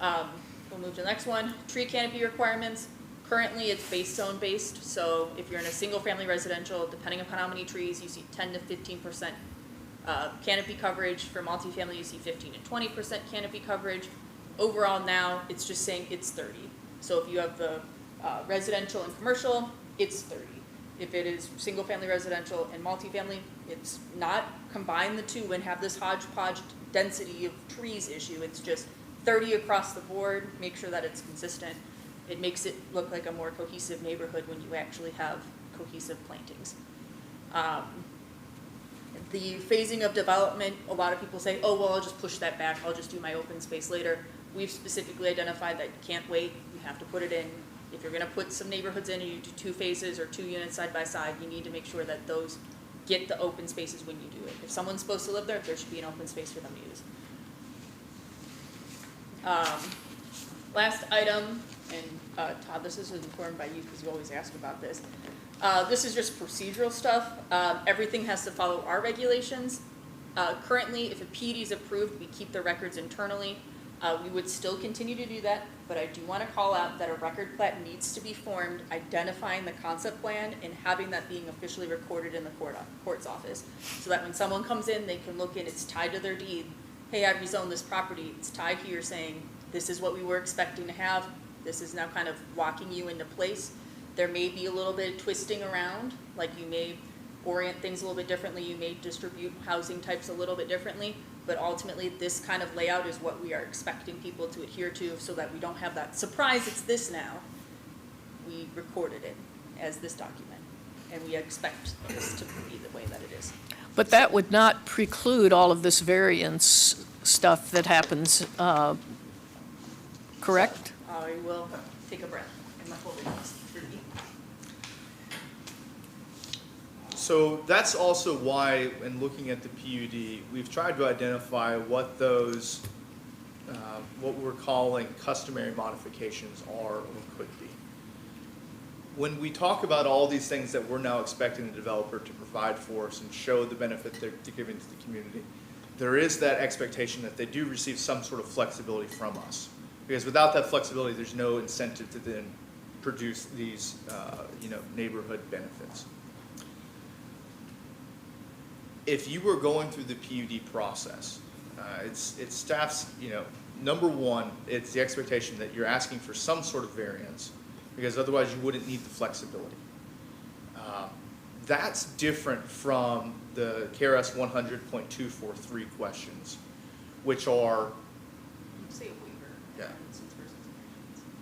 We'll move to the next one. Tree canopy requirements. Currently, it's base zone based. So if you're in a single family residential, depending upon how many trees, you see 10 to 15% canopy coverage. For multifamily, you see 15 to 20% canopy coverage. Overall now, it's just saying it's 30. So if you have the residential and commercial, it's 30. If it is single-family residential and multifamily, it's not combine the two and have this hodgepodge density of trees issue. It's just 30 across the board. Make sure that it's consistent. It makes it look like a more cohesive neighborhood when you actually have cohesive plantings. The phasing of development, a lot of people say, oh, well, I'll just push that back. I'll just do my open space later. We've specifically identified that you can't wait. You have to put it in. If you're going to put some neighborhoods in and you do 2 phases or 2 units side by side, you need to make sure that those get the open spaces when you do it. If someone's supposed to live there, there should be an open space for them to use. Last item, and Todd, this is informed by you because you always ask about this. This is just procedural stuff. Everything has to follow our regulations. Currently, if a PUD is approved, we keep the records internally. We would still continue to do that, but I do want to call out that a record plat needs to be formed identifying the concept plan and having that being officially recorded in the court's office, so that when someone comes in, they can look and it's tied to their deed. Hey, I rezoned this property. It's tied here saying, this is what we were expecting to have. This is now kind of walking you into place. There may be a little bit of twisting around, like you may orient things a little bit differently. You may distribute housing types a little bit differently. But ultimately, this kind of layout is what we are expecting people to adhere to so that we don't have that surprise, it's this now. We recorded it as this document, and we expect this to be the way that it is. But that would not preclude all of this variance stuff that happens, correct? I will take a breath and my holding is 3. So that's also why, in looking at the PUD, we've tried to identify what those, what we're calling customary modifications are or could be. When we talk about all these things that we're now expecting the developer to provide for us and show the benefit they're giving to the community, there is that expectation that they do receive some sort of flexibility from us. Because without that flexibility, there's no incentive to then produce these, neighborhood benefits. If you were going through the PUD process, it's staff's, number one, it's the expectation that you're asking for some sort of variance, because otherwise you wouldn't need the flexibility. That's different from the KRS 100.243 questions, which are, Say a waiver. yeah.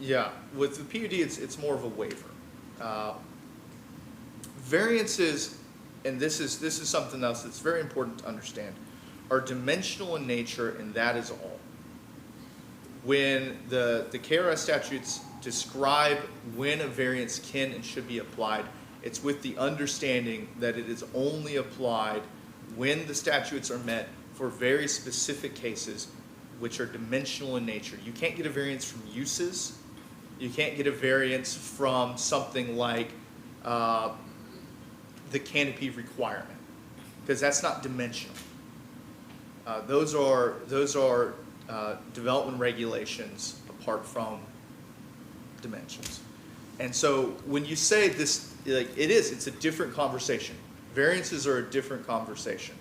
Yeah, with the PUD, it's more of a waiver. Variances, and this is something else that's very important to understand, are dimensional in nature, and that is all. When the KRS statutes describe when a variance can and should be applied, it's with the understanding that it is only applied when the statutes are met for very specific cases which are dimensional in nature. You can't get a variance from uses. You can't get a variance from something like the canopy requirement, because that's not dimensional. Those are development regulations apart from dimensions. And so when you say this, like, it's a different conversation. Variances are a different conversation.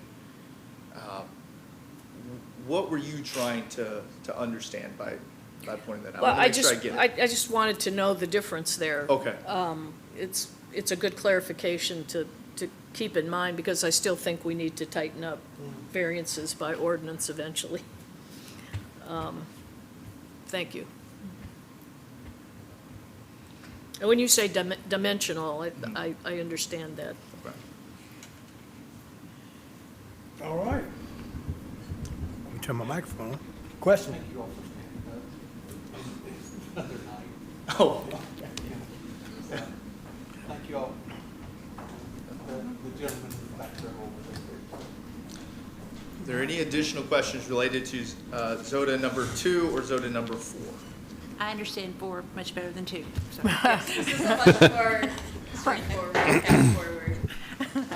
What were you trying to understand by pointing that out? Well, I wanna make sure I get it. I just wanted to know the difference there. Okay. It's a good clarification to keep in mind, because I still think we need to tighten up variances by ordinance eventually. Thank you. And when you say dimensional, I understand that. All right. Let me turn my microphone on. Question? Oh. Thank you all. The gentleman back there over there. Are there any additional questions related to ZOTA number 2 or ZOTA number 4? I understand 4 much better than 2. So. Yes, this is a much more straightforward, straightforward. If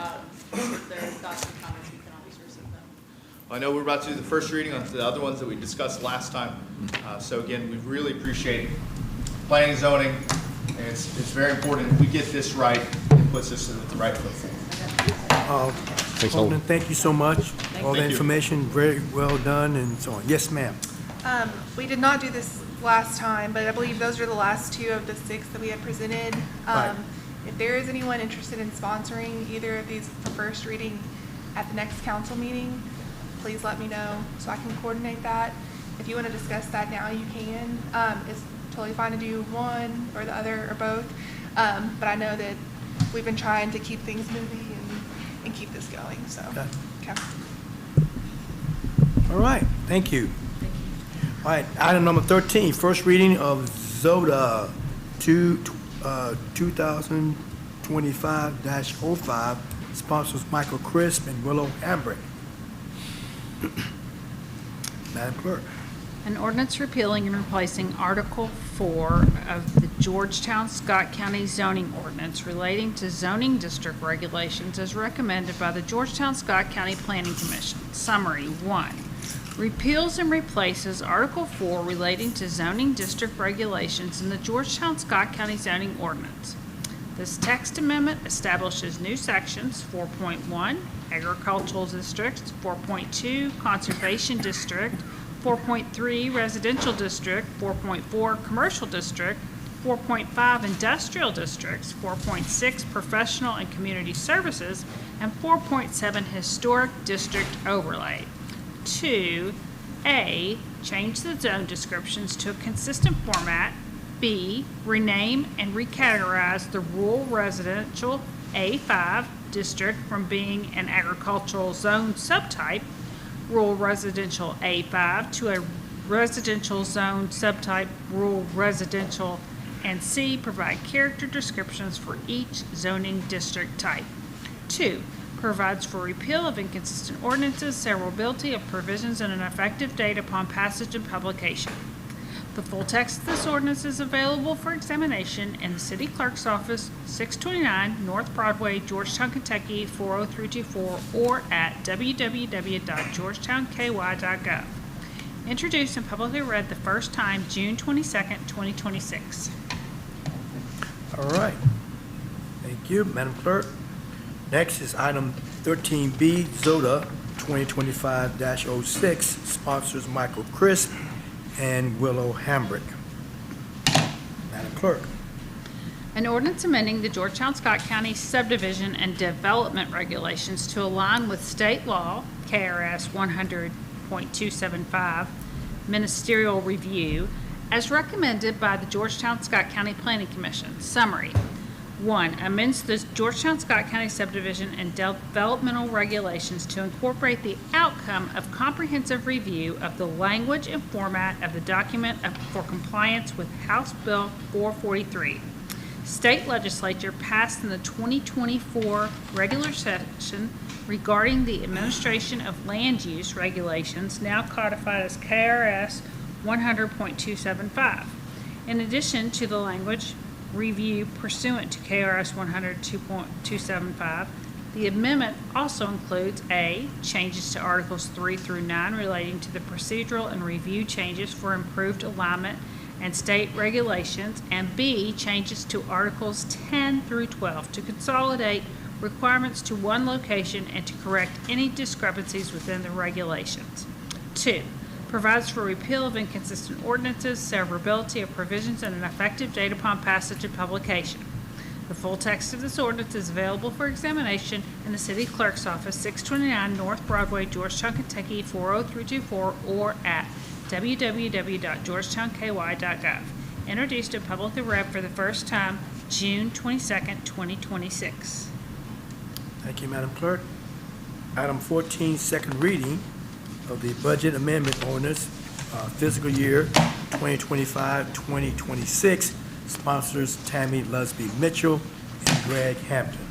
there are thoughts and comments, you can always receive them. I know we're about to do the first reading on the other ones that we discussed last time. So again, we really appreciate planning and zoning. And it's very important we get this right and puts us with the right foot forward. Holden, thank you so much. All the you. information, very well done and so on. Yes, ma'am. We did not do this last time, but I believe those are the last 2 of the 6 that we had presented. Right. If there is anyone interested in sponsoring either of these for first reading at the next council meeting, please let me know so I can coordinate that. If you want to discuss that now, you can. It's totally fine to do one or the other or both. But I know that we've been trying to keep things moving and keep this going, so. Okay. All right, thank you. All right, item number 13, first reading of ZOTA 2025-05, sponsors Michael Crisp and Willow Hambrick. Madam Clerk. An ordinance repealing and replacing Article 4 of the Georgetown, Scott County zoning ordinance relating to zoning district regulations as recommended by the Georgetown, Scott County Planning Commission. Summary 1. Repeals and replaces Article 4 relating to zoning district regulations in the Georgetown, Scott County zoning ordinance. This text amendment establishes new sections 4.1, agricultural districts, 4.2, conservation district, 4.3 residential district, 4.4 commercial district, 4.5 industrial districts, 4.6 professional and community services, and 4.7 historic district overlay. 2A, change the zone descriptions to a consistent format. B, rename and recategorize the rural residential A5 district from being an agricultural zone subtype, rural residential A5, to a residential zone subtype, rural residential, and C, provide character descriptions for each zoning district type. 2, provides for repeal of inconsistent ordinances, severability of provisions, and an effective date upon passage and publication. The full text of this ordinance is available for examination in the City Clerk's Office, 629 North Broadway, Georgetown, Kentucky, 40324, or at www.georgetownky.gov. Introduced and publicly read the first time June 22nd, 2026. All right. Thank you, Madam Clerk. Next is item 13B, ZOTA 2025-06, sponsors Michael Crisp and Willow Hambrick. Madam Clerk. An ordinance amending the Georgetown, Scott County subdivision and development regulations to align with state law, KRS 100.275, ministerial review, as recommended by the Georgetown Scott County Planning Commission. Summary. 1. Amends the Georgetown Scott County subdivision and developmental regulations to incorporate the outcome of comprehensive review of the language and format of the document for compliance with House Bill 443. State legislature passed in the 2024 regular session regarding the administration of land use regulations, now codified as KRS 100.275. In addition to the language review pursuant to KRS 102.275, the amendment also includes A, changes to Articles 3 through 9 relating to the procedural and review changes for improved alignment and state regulations, and B, changes to Articles 10 through 12 to consolidate requirements to one location and to correct any discrepancies within the regulations. 2, provides for repeal of inconsistent ordinances, severability of provisions, and an effective date upon passage and publication. The full text of this ordinance is available for examination in the City Clerk's Office, 629 North Broadway, Georgetown, Kentucky, 40324, or at www.georgetownky.gov. Introduced and publicly read for the first time June 22nd, 2026. Thank you, Madam Clerk. Item 14, second reading of the budget amendment ordinance, fiscal year 2025-2026, sponsors Tammy Lusby Mitchell and Greg Hampton.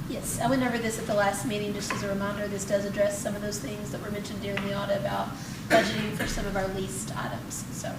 Yes, I went over this at the last meeting, just as a reminder. This does address some of those things that were mentioned during the audit about budgeting for some of our leased items, so.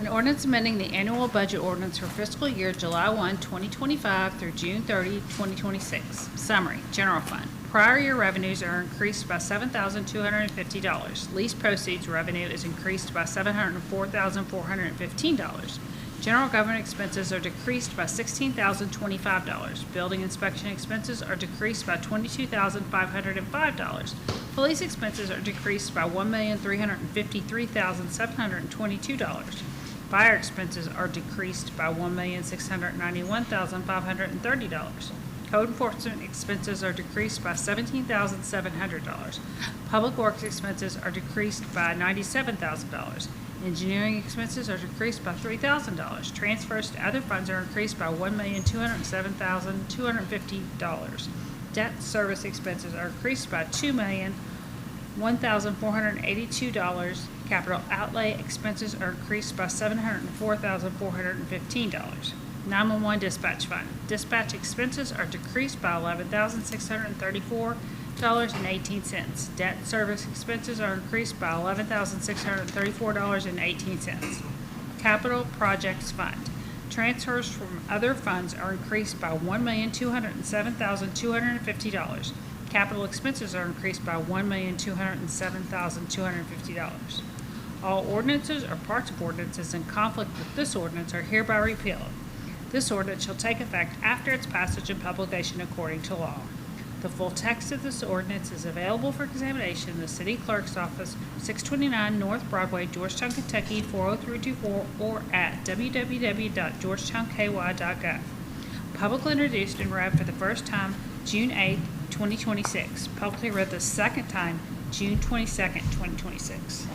An ordinance amending the annual budget ordinance for fiscal year July 1, 2025 through June 30, 2026. Summary, general fund. Prior year revenues are increased by $7,250. Lease proceeds revenue is increased by $704,415. General government expenses are decreased by $16,025. Building inspection expenses are decreased by $22,505. Police expenses are decreased by $1,353,722. Fire expenses are decreased by $1,691,530. Code enforcement expenses are decreased by $17,700. Public works expenses are decreased by $97,000. Engineering expenses are decreased by $3,000. Transfers to other funds are increased by $1,207,250. Debt service expenses are increased by $2,001,482. Capital outlay expenses are increased by $704,415. 911 dispatch fund. Dispatch expenses are decreased by $11,634.18. Debt service expenses are increased by $11,634.18. Capital projects fund. Transfers from other funds are increased by $1,207,250. Capital expenses are increased by $1,207,250. All ordinances or parts of ordinances in conflict with this ordinance are hereby repealed. This ordinance shall take effect after its passage and publication according to law. The full text of this ordinance is available for examination in the City Clerk's Office, 629 North Broadway, Georgetown, Kentucky, 40324, or at www.georgetownky.gov. Publicly introduced and read for the first time June 8, 2026. Publicly read the second time June 22nd, 2026.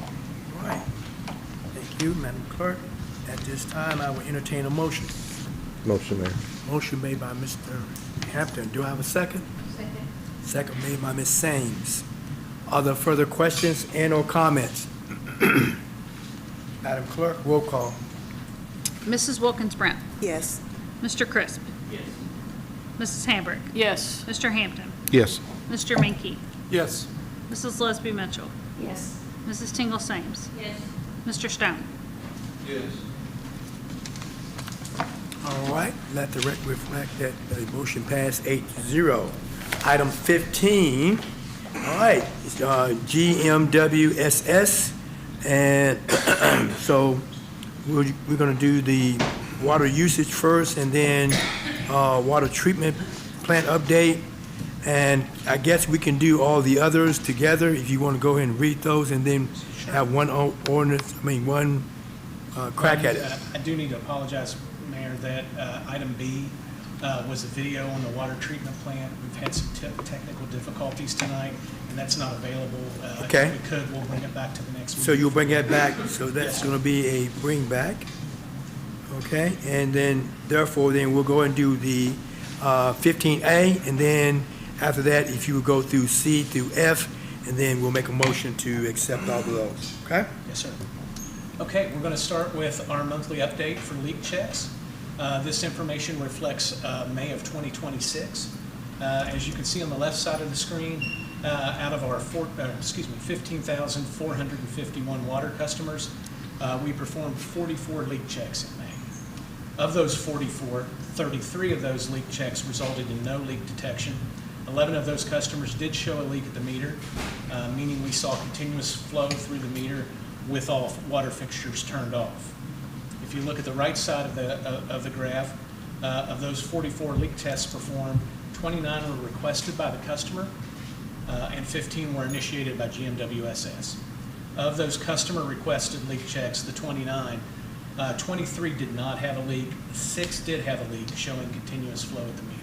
All right. Thank you, Madam Clerk. At this time, I will entertain a motion. Motion, Mayor. Motion made by Mr. Hampton. Do I have a second? Second. Second made by Ms. Sames. Are there further questions and/or comments? Madam Clerk, roll call. Mrs. Wilkins-Brown. Yes. Mr. Crisp. Yes. Mrs. Hambrick. Yes. Mr. Hampton. Yes. Mr. Minke. Yes. Mrs. Lesby Mitchell. Yes. Mrs. Tingle Sames. Yes. Mr. Stone. Yes. All right, let the record reflect that the motion passed 8-0. Item 15, all right, it's GMWSS, and so we're going to do the water usage first, and then water treatment plant update, and I guess we can do all the others together if you want to go ahead and read those, and then have one ordinance, one crack at it. I do need to apologize, Mayor, that item B was a video on the water treatment plant. We've had some technical difficulties tonight, and that's not available. Okay. If we could, we'll bring it back to the next meeting. So you'll bring that back, so that's gonna be a bring back. Okay, and then therefore, then we'll go and do the 15A, and then after that, if you would go through C through F, and then we'll make a motion to accept all of those, okay? Yes, sir. Okay, we're going to start with our monthly update for leak checks. This information reflects May of 2026. As you can see on the left side of the screen, out of our 15,451 water customers, we performed 44 leak checks in May. Of those 44, 33 of those leak checks resulted in no leak detection. 11 of those customers did show a leak at the meter, meaning we saw continuous flow through the meter with all water fixtures turned off. If you look at the right side of the graph, of those 44 leak tests performed, 29 were requested by the customer, and 15 were initiated by GMWSS. Of those customer requested leak checks, the 29, 23 did not have a leak, 6 did have a leak, showing continuous flow at the meter.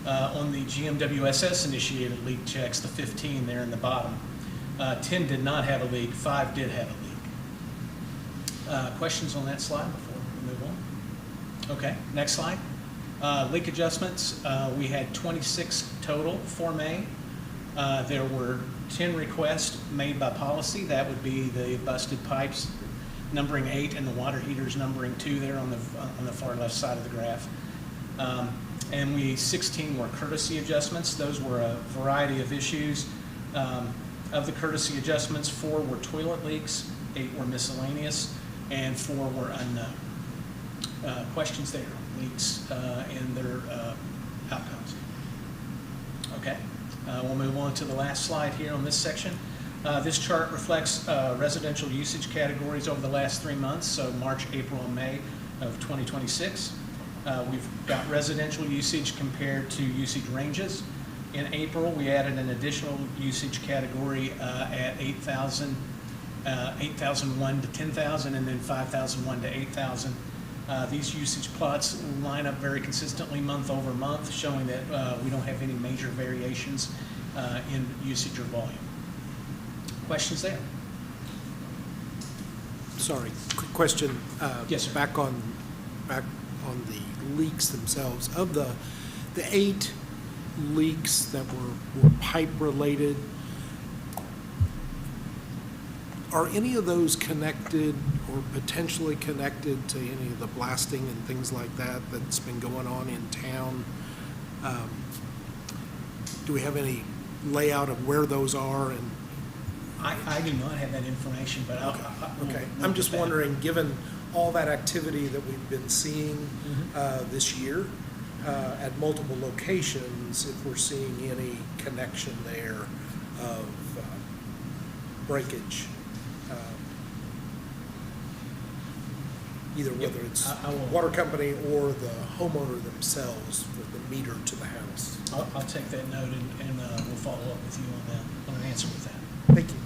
On the GMWSS initiated leak checks, the 15 there in the bottom, 10 did not have a leak, 5 did have a leak. Questions on that slide before we move on? Okay, next slide. Leak adjustments, we had 26 total for May. There were 10 requests made by policy. That would be the busted pipes numbering 8 and the water heaters numbering 2 there on the far left side of the graph. And 16 were courtesy adjustments. Those were a variety of issues. Of the courtesy adjustments, 4 were toilet leaks, 8 were miscellaneous, and 4 were unknown. Questions there, leaks and their outcomes. Okay, we'll move on to the last slide here on this section. This chart reflects residential usage categories over the last 3 months, so March, April, and May of 2026. We've got residential usage compared to usage ranges. In April, we added an additional usage category at 8,001 to 10,000, and then 5,001 to 8,000. These usage plots line up very consistently month over month, showing that we don't have any major variations in usage or volume. Questions there? Sorry, quick question. Yes, sir. Back on the leaks themselves. Of the 8 leaks that were pipe related, are any of those connected or potentially connected to any of the blasting and things like that that's been going on in town? Do we have any layout of where those are? And I do not have that information, but okay. I'm just wondering, given all that activity that we've been seeing this year at multiple locations, if we're seeing any connection there of breakage, either whether it's water company or the homeowner themselves with the meter to the house. I'll take that note and we'll follow up with you on that, on an answer with that. Thank you.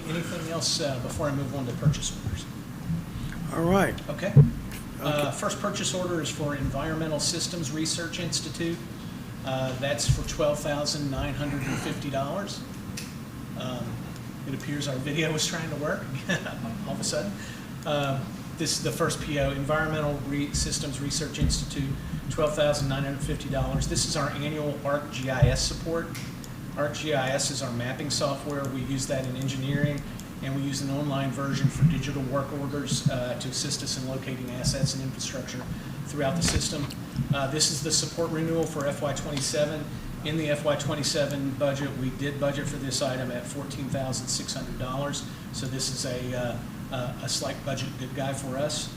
Anything else before I move on to purchase orders? All right. Okay. First purchase order is for Environmental Systems Research Institute. That's for $12,950. It appears our video was trying to work all of a sudden. This is the first PO, Environmental Systems Research Institute, $12,950. This is our annual ArcGIS support. ArcGIS is our mapping software. We use that in engineering, and we use an online version for digital work orders to assist us in locating assets and infrastructure throughout the system. This is the support renewal for FY27. In the FY27 budget, we did budget for this item at $14,600, so this is a slight budget good guy for us.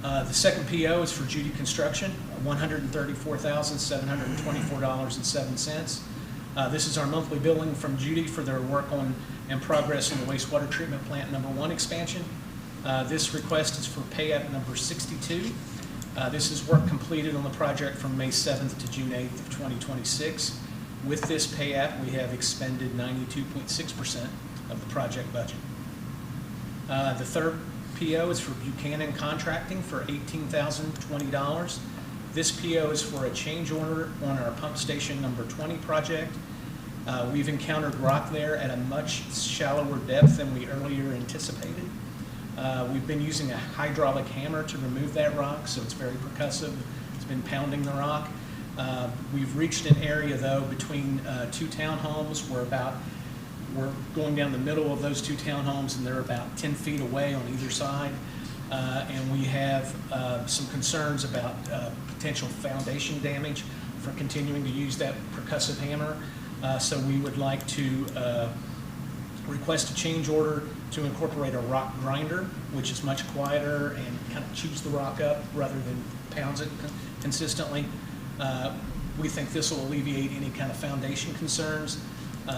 The second PO is for Judy Construction, $134,724.07. This is our monthly billing from Judy for their work on and progress in the wastewater treatment plant number 1 expansion. This request is for pay app number 62. This is work completed on the project from May 7th to June 8th of 2026. With this pay app, we have expended 92.6% of the project budget. The third PO is for Buchanan Contracting for $18,020. This PO is for a change order on our pump station number 20 project. We've encountered rock there at a much shallower depth than we earlier anticipated. We've been using a hydraulic hammer to remove that rock, so it's very percussive. It's been pounding the rock. We've reached an area, though, between two townhomes. We're going down the middle of those two townhomes, and they're about 10 feet away on either side. And we have some concerns about potential foundation damage for continuing to use that percussive hammer. So we would like to request a change order to incorporate a rock grinder, which is much quieter and kind of chews the rock up rather than pounds it consistently. We think this will alleviate any kind of foundation concerns.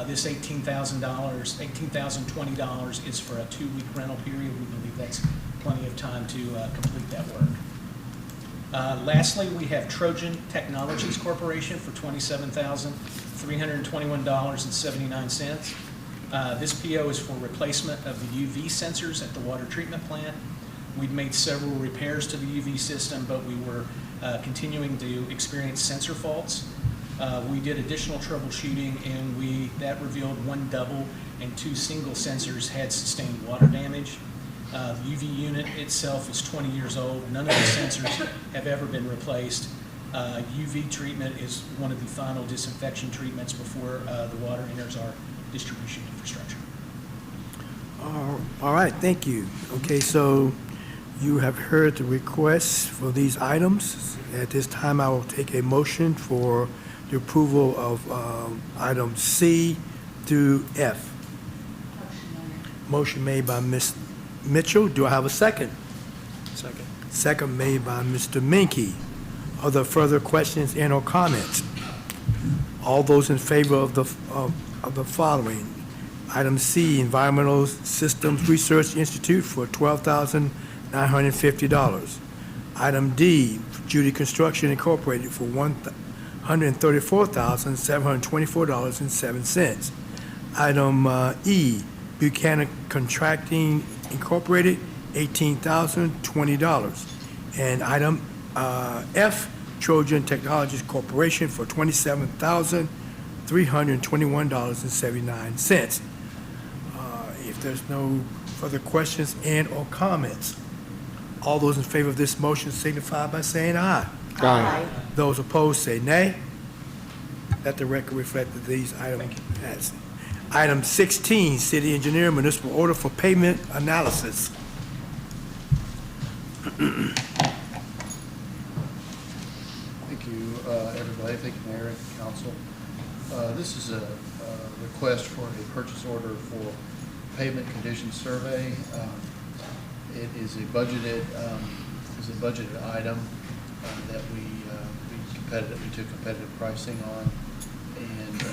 This $18,020 is for a 2-week rental period. We believe that's plenty of time to complete that work. Lastly, we have Trojan Technologies Corporation for $27,321.79. This PO is for replacement of the UV sensors at the water treatment plant. We'd made several repairs to the UV system, but we were continuing to experience sensor faults. We did additional troubleshooting, and that revealed 1 double and 2 single sensors had sustained water damage. The UV unit itself is 20 years old. None of the sensors have ever been replaced. UV treatment is one of the final disinfection treatments before the water enters our distribution infrastructure. All right, thank you. Okay, so you have heard the requests for these items. At this time, I will take a motion for the approval of items C through F. Motion made by Ms. Mitchell. Do I have a second? Second. Second made by Mr. Minke. Are there further questions and/or comments? All those in favor of the following. Item C, Environmental Systems Research Institute for $12,950. Item D, Judy Construction Incorporated for $134,724.07. Item E, Buchanan Contracting Incorporated, $18,020. And item F, Trojan Technologies Corporation for $27,321.79. If there's no further questions and/or comments, all those in favor of this motion signify by saying aye. Aye. Those opposed say nay. Let the record reflect that these items pass. Item 16, City Engineer Municipal Order for Payment Analysis. Thank you, everybody. Thank you, Mayor and Council. This is a request for a purchase order for pavement condition survey. It is a budgeted item that we took competitive pricing on, and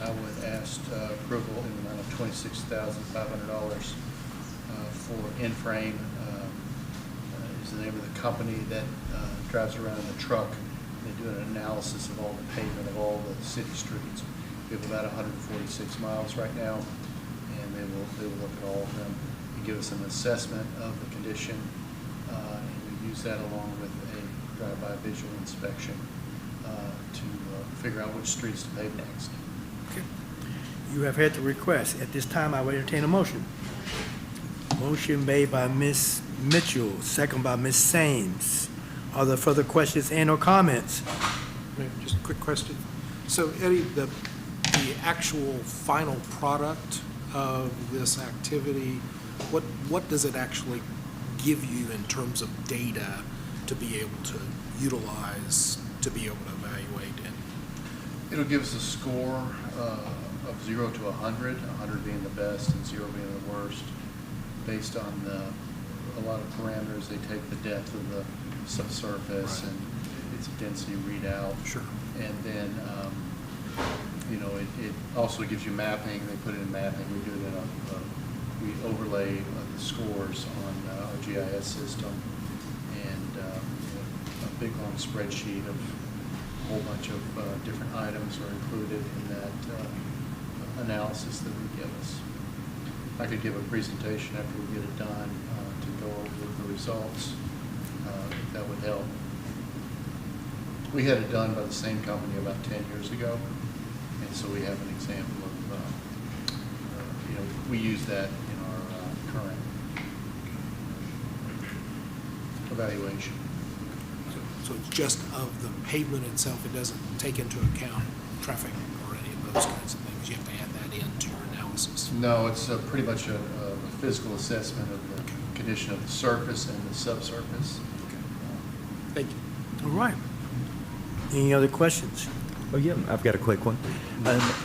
I would ask approval in the amount of $26,500 for In-Frame. Is the name of the company that drives around in a truck. They do an analysis of all the pavement of all the city streets. We have about 146 miles right now, and they will look at all of them and give us an assessment of the condition, and we use that along with a drive-by visual inspection to figure out which streets to pave next. Okay. You have heard the request. At this time, I will entertain a motion. Motion made by Ms. Mitchell, second by Ms. Sames. Are there further questions and/or comments? Just a quick question. So Eddie, the actual final product of this activity, what does it actually give you in terms of data to be able to utilize, to be able to evaluate? And it'll give us a score of 0 to 100, 100 being the best and 0 being the worst, based on a lot of parameters. They take the depth of the subsurface and its density readout. Sure. And then, it also gives you mapping. They put it in mapping. We do it in we overlay the scores on our GIS system, and a big long spreadsheet of a whole bunch of different items are included in that analysis that we give us. I could give a presentation after we get it done to go over the results, if that would help. We had it done by the same company about 10 years ago, And so we have an example of, we use that in our current evaluation. So it's just of the pavement itself, it doesn't take into account traffic or any of those kinds of things? You have to add that into your analysis? No, it's pretty much a physical assessment of the condition of the surface and the subsurface. Thank you. All right. Any other questions? Oh, yeah, I've got a quick one.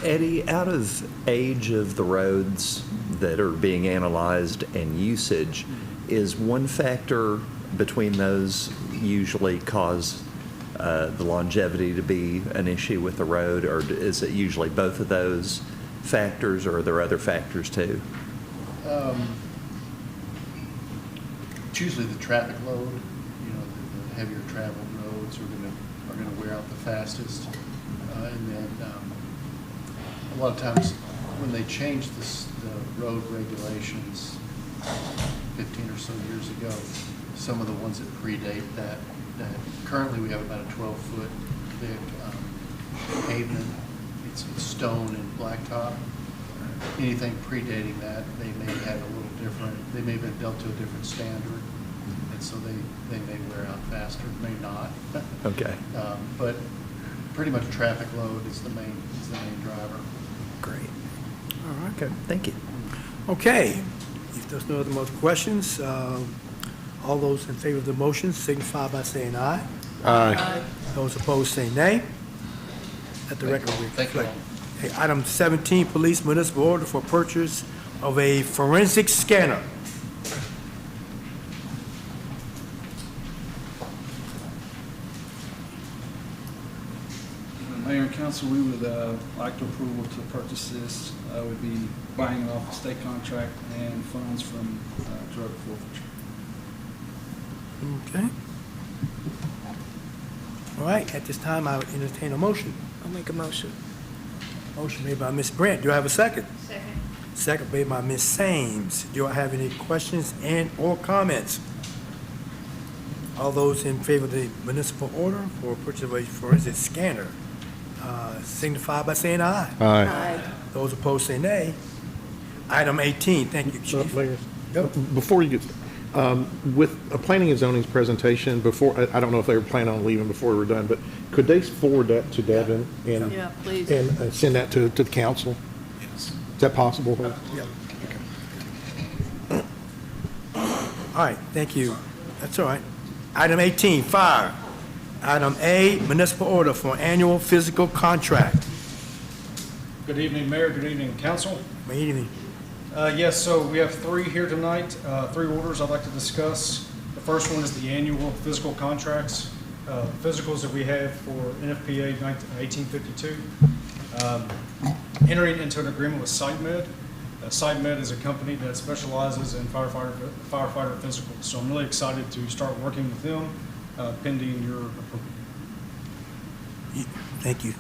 Eddie, out of age of the roads that are being analyzed and usage, is one factor between those usually cause the longevity to be an issue with the road, or is it usually both of those factors, or are there other factors too? It's usually the traffic load. The heavier traveled roads are going to wear out the fastest. And then a lot of times when they changed the road regulations 15 or so years ago, some of the ones that predate that currently we have about a 12-foot thick pavement. It's stone and blacktop. Anything predating that, they may have a little different, they may have been built to a different standard, and so they may wear out faster, may not. Okay. But pretty much traffic load is the main driver. Great. All right. Okay, thank you. Okay. If there's no other more questions, all those in favor of the motion signify by saying aye. Aye. Those opposed say nay. Let the record Thank you reflect. all. Okay, item 17, police municipal order for purchase of a forensic scanner. Mayor and council, we would like approval to purchase this. We'd be buying it off a state contract and funds from drug forfeiture. Okay. All right, at this time, I would entertain a motion. I'll make a motion. Motion made by Ms. Brent. Do I have a second? Second. Second made by Ms. Sames. Do I have any questions and/or comments? All those in favor of the municipal order for purchase of a forensic scanner signify by saying aye. Aye. Those opposed say nay. Item 18, thank you, Chief. Mayor, Yep. before you get, with a planning and zoning's presentation, before, I don't know if they were planning on leaving before we were done, but could they forward that to Devin and? Yeah, please. And send that to the council? Yes. Is that possible? Yep. All right, thank you. That's all right. Item 18, fire. Item A, municipal order for annual physical contract. Good evening, Mayor. Good evening, council. Good evening. Yes, so we have three here tonight, three orders I'd like to discuss. The first one is the annual physical contracts, physicals that we have for NFPA 1852. Entering into an agreement with SiteMed. SiteMed is a company that specializes in firefighter physicals, so I'm really excited to start working with them pending your approval. Thank you.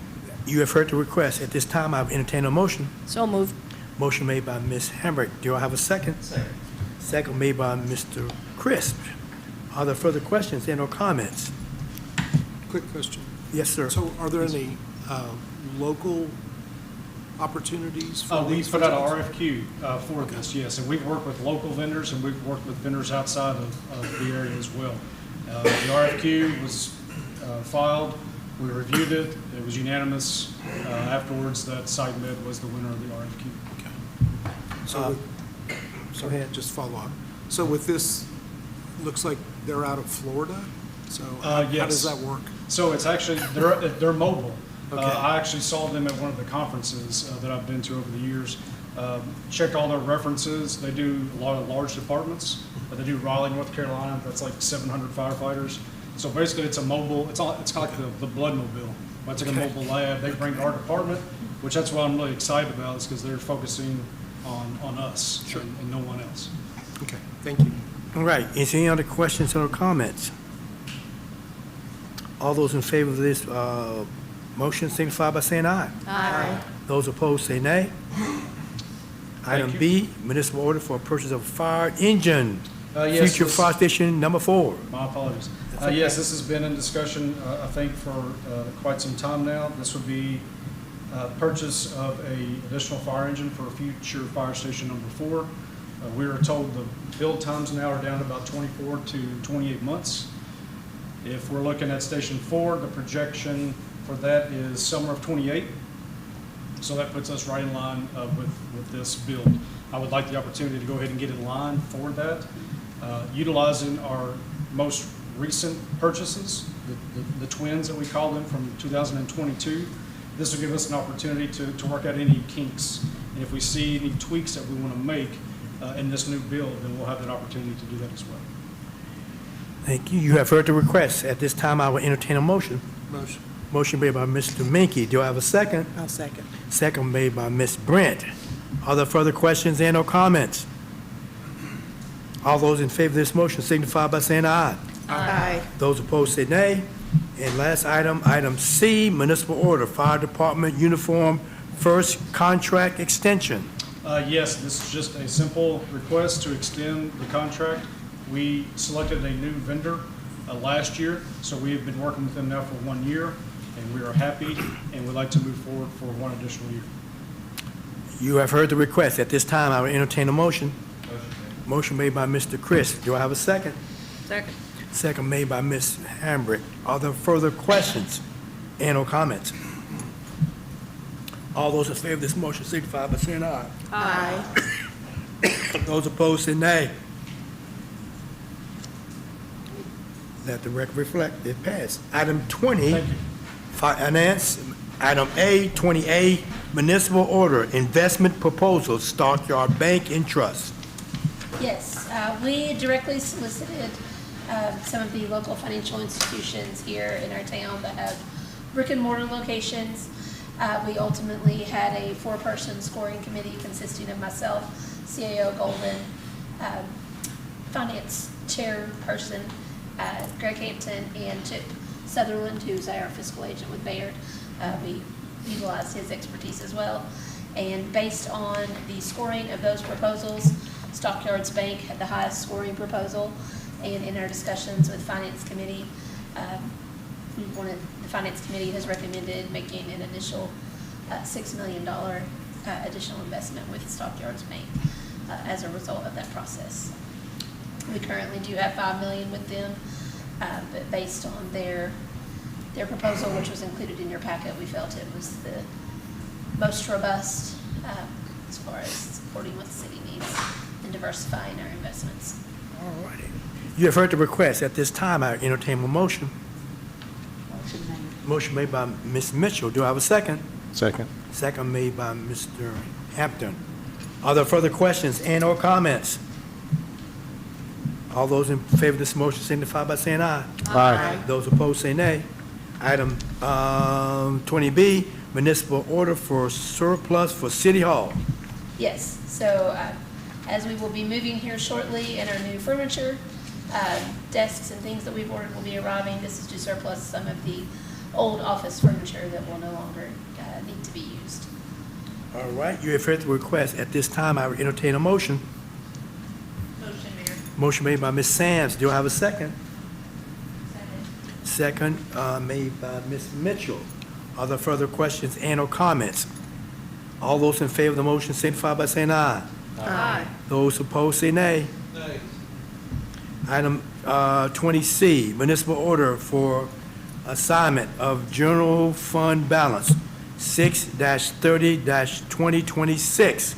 You have heard the request. At this time, I've entertained a motion. So moved. Motion made by Ms. Hambrick. Do I have a second? Second. Second made by Mr. Crisp. Are there further questions and/or comments? Quick question. Yes, sir. So are there any local opportunities for We these put out physicals? an RFQ for this, yes, and we've worked with local vendors and we've worked with vendors outside of the area as well. The RFQ was filed, we reviewed it, it was unanimous afterwards that SiteMed was the winner of the RFQ. So, go ahead, just follow up. So with this, looks like they're out of Florida, so how does Yes. that work? So it's actually, they're mobile. Okay. I actually saw them at one of the conferences that I've been to over the years. Checked all their references. They do a lot of large departments. They do Raleigh, North Carolina. That's like 700 firefighters. So basically, it's a mobile. It's kind of like the blood mobile. It's like a mobile lab. They bring to our department, which that's what I'm really excited about, is because they're focusing on us and no one else. Okay, thank you. All right. Is there any other questions or comments? All those in favor of this motion signify by saying aye. Aye. Those opposed say nay. Item you. B, municipal order for purchase of fire engine. Yes, Future this- fire station number 4. My apologies. Yes, this has been in discussion, I think, for quite some time now. This would be Purchase of a additional fire engine for future fire station number 4. We are told the build times now are down to about 24 to 28 months. If we're looking at Station 4, the projection for that is summer of 28. So that puts us right in line with this build. I would like the opportunity to go ahead and get in line for that. Utilizing our most recent purchases, the twins that we call them from 2022, this will give us an opportunity to work out any kinks. And if we see any tweaks that we want to make in this new build, then we'll have that opportunity to do that as well. Thank you. You have heard the request. At this time, I will entertain a motion. Motion. Motion made by Mr. Minky. Do I have a second? I'll second. Second made by Ms. Brent. Are there further questions and or comments? All those in favor of this motion signify by saying aye. Aye. Those opposed say nay. And last item, item C, municipal order, fire department uniform first contract extension. Yes, this is just a simple request to extend the contract. We selected a new vendor last year, so we have been working with them now for 1 year, and we are happy, and would like to move forward for 1 additional year. You have heard the request. At this time, I will entertain a motion. Motion made by Mr. Chris. Do I have a second? Second. Second made by Ms. Hambrick. Are there further questions and or comments? All those in favor of this motion signify by saying aye. Aye. Those opposed say nay. Let the record reflect it passed. Item 20, Thank you. finance. Item A, 20A, municipal order, investment proposal, Stockyard Bank and Trust. Yes, we directly solicited some of the local financial institutions here in our town that have brick and mortar locations. We ultimately had a 4-person scoring committee consisting of myself, CAO Golden, finance chairperson, Greg Hampton, and Chip Sutherland, who's our fiscal agent with Baird. We utilized his expertise as well. And based on the scoring of those proposals, Stockyards Bank had the highest scoring proposal. And in our discussions with Finance Committee, the Finance Committee has recommended making an initial $6 million additional investment with Stockyards Bank as a result of that process. We currently do have $5 million with them, but based on their proposal, which was included in your packet, we felt it was the most robust as far as supporting what the city needs and diversifying our investments. All righty. You have heard the request. At this time, I entertain a motion. Motion made by Ms. Mitchell. Do I have a second? Second. Second made by Mr. Hampton. Are there further questions and or comments? All those in favor of this motion signify by saying aye. Aye. Those opposed say nay. Item 20B, municipal order for surplus for City Hall. Yes, so as we will be moving here shortly and our new furniture, desks and things that we've ordered will be arriving. This is to surplus some of the old office furniture that will no longer need to be used. All right, you have heard the request. At this time, I will entertain a motion. Motion, Mayor. Motion made by Ms. Sands. Do I have a second? Second made by Ms. Mitchell. Are there further questions and or comments? All those in favor of the motion signify by saying aye. Aye. Those opposed say nay. Nay. Item 20C, municipal order for assignment of general fund balance, 6-30-2026.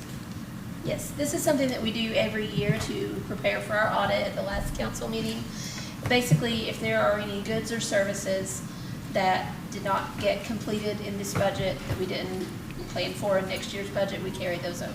Yes, this is something that we do every year to prepare for our audit at the last council meeting. Basically, if there are any goods or services that did not get completed in this budget that we didn't plan for in next year's budget, we carry those over.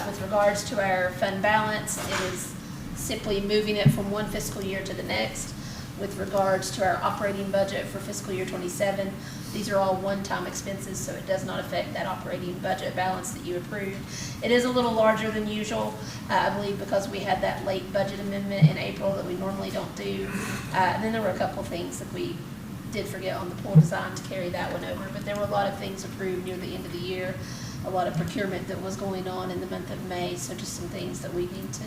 With regards to our fund balance, it is simply moving it from one fiscal year to the next. With regards to our operating budget for fiscal year 27, these are all one-time expenses, so it does not affect that operating budget balance that you approved. It is a little larger than usual, I believe, because we had that late budget amendment in April that we normally don't do. And then there were a couple things that we did forget on the pool design to carry that one over, but there were a lot of things approved near the end of the year, a lot of procurement that was going on in the month of May, so just some things that we need to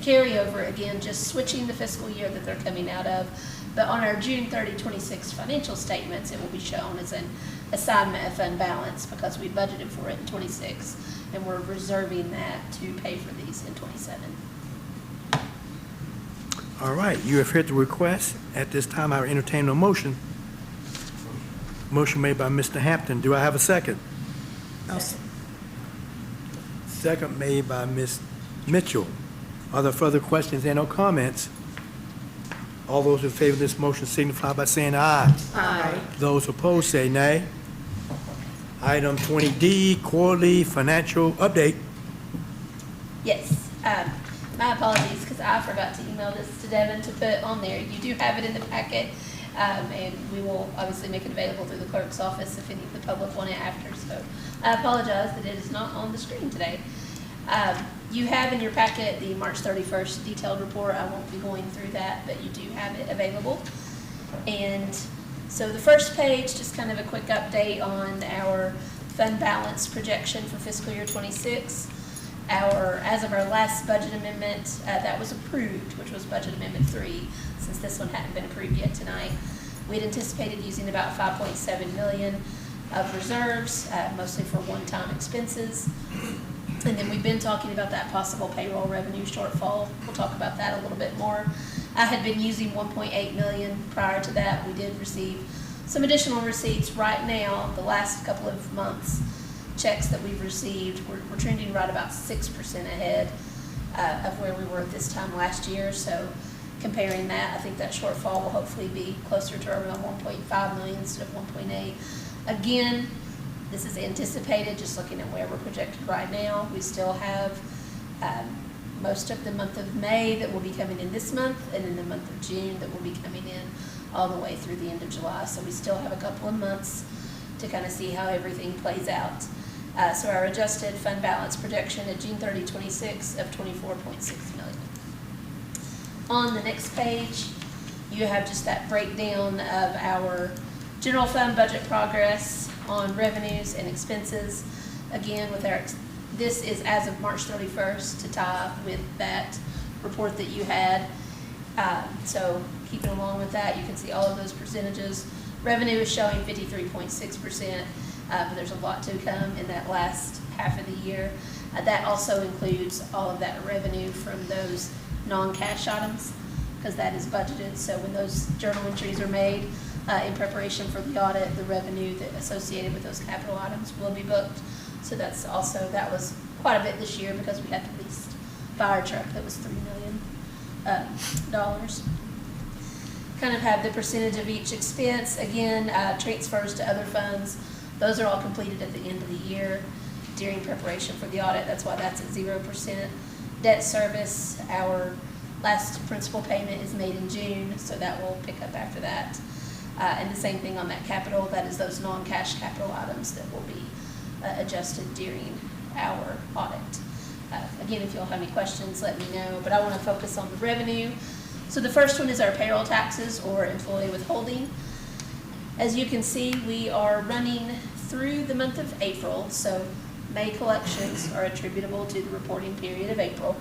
carry over. Again, just switching the fiscal year that they're coming out of. But on our June 30, 26 financial statements, it will be shown as an assignment of fund balance because we budgeted for it in '26, and we're reserving that to pay for these in '27. All right, you have heard the request. At this time, I will entertain a motion. Motion made by Mr. Hampton. Do I have a second? Second made by Ms. Mitchell. Are there further questions and or comments? All those in favor of this motion signify by saying aye. Aye. Those opposed say nay. Item 20D, quarterly financial update. Yes, my apologies, because I forgot to email this to Devin to put on there. You do have it in the packet, and we will obviously make it available through the clerk's office if any of the public want it after, so I apologize that it is not on the screen today. You have in your packet the March 31st detailed report. I won't be going through that, but you do have it available. And so the first page, just kind of a quick update on our fund balance projection for fiscal year '26. As of our last budget amendment, that was approved, which was budget amendment 3, since this one hadn't been approved yet tonight. We had anticipated using about 5.7 million of reserves, mostly for one-time expenses. And then we've been talking about that possible payroll revenue shortfall. We'll talk about that a little bit more. I had been using 1.8 million prior to that. We did receive some additional receipts right now. The last couple of months, checks that we've received, we're trending right about 6% ahead of where we were at this time last year. So comparing that, I think that shortfall will hopefully be closer to around 1.5 million instead of 1.8. Again, this is anticipated, just looking at where we're projected right now. We still have most of the month of May that will be coming in this month, and in the month of June that will be coming in all the way through the end of July. So we still have a couple of months to kind of see how everything plays out. So our adjusted fund balance projection at June 30, '26 of 24.6 million. On the next page, you have just that breakdown of our general fund budget progress on revenues and expenses. Again, with this is as of March 31st to tie with that report that you had. So keeping along with that, you can see all of those percentages. Revenue is showing 53.6%, but there's a lot to come in that last half of the year. That also includes all of that revenue from those non-cash items, because that is budgeted. So when those journal entries are made in preparation for the audit, the revenue that associated with those capital items will be booked. So that was quite a bit this year because we had the leased fire truck that was $3 million. Kind of have the percentage of each expense. Again, transfers to other funds. Those are all completed at the end of the year during preparation for the audit. That's why that's at 0%. Debt service, our last principal payment is made in June, so that will pick up after that. And the same thing on that capital. That is those non-cash capital items that will be adjusted during our audit. Again, if you all have any questions, let me know, but I want to focus on the revenue. So the first one is our payroll taxes or employee withholding. As you can see, we are running through the month of April, so May collections are attributable to the reporting period of April.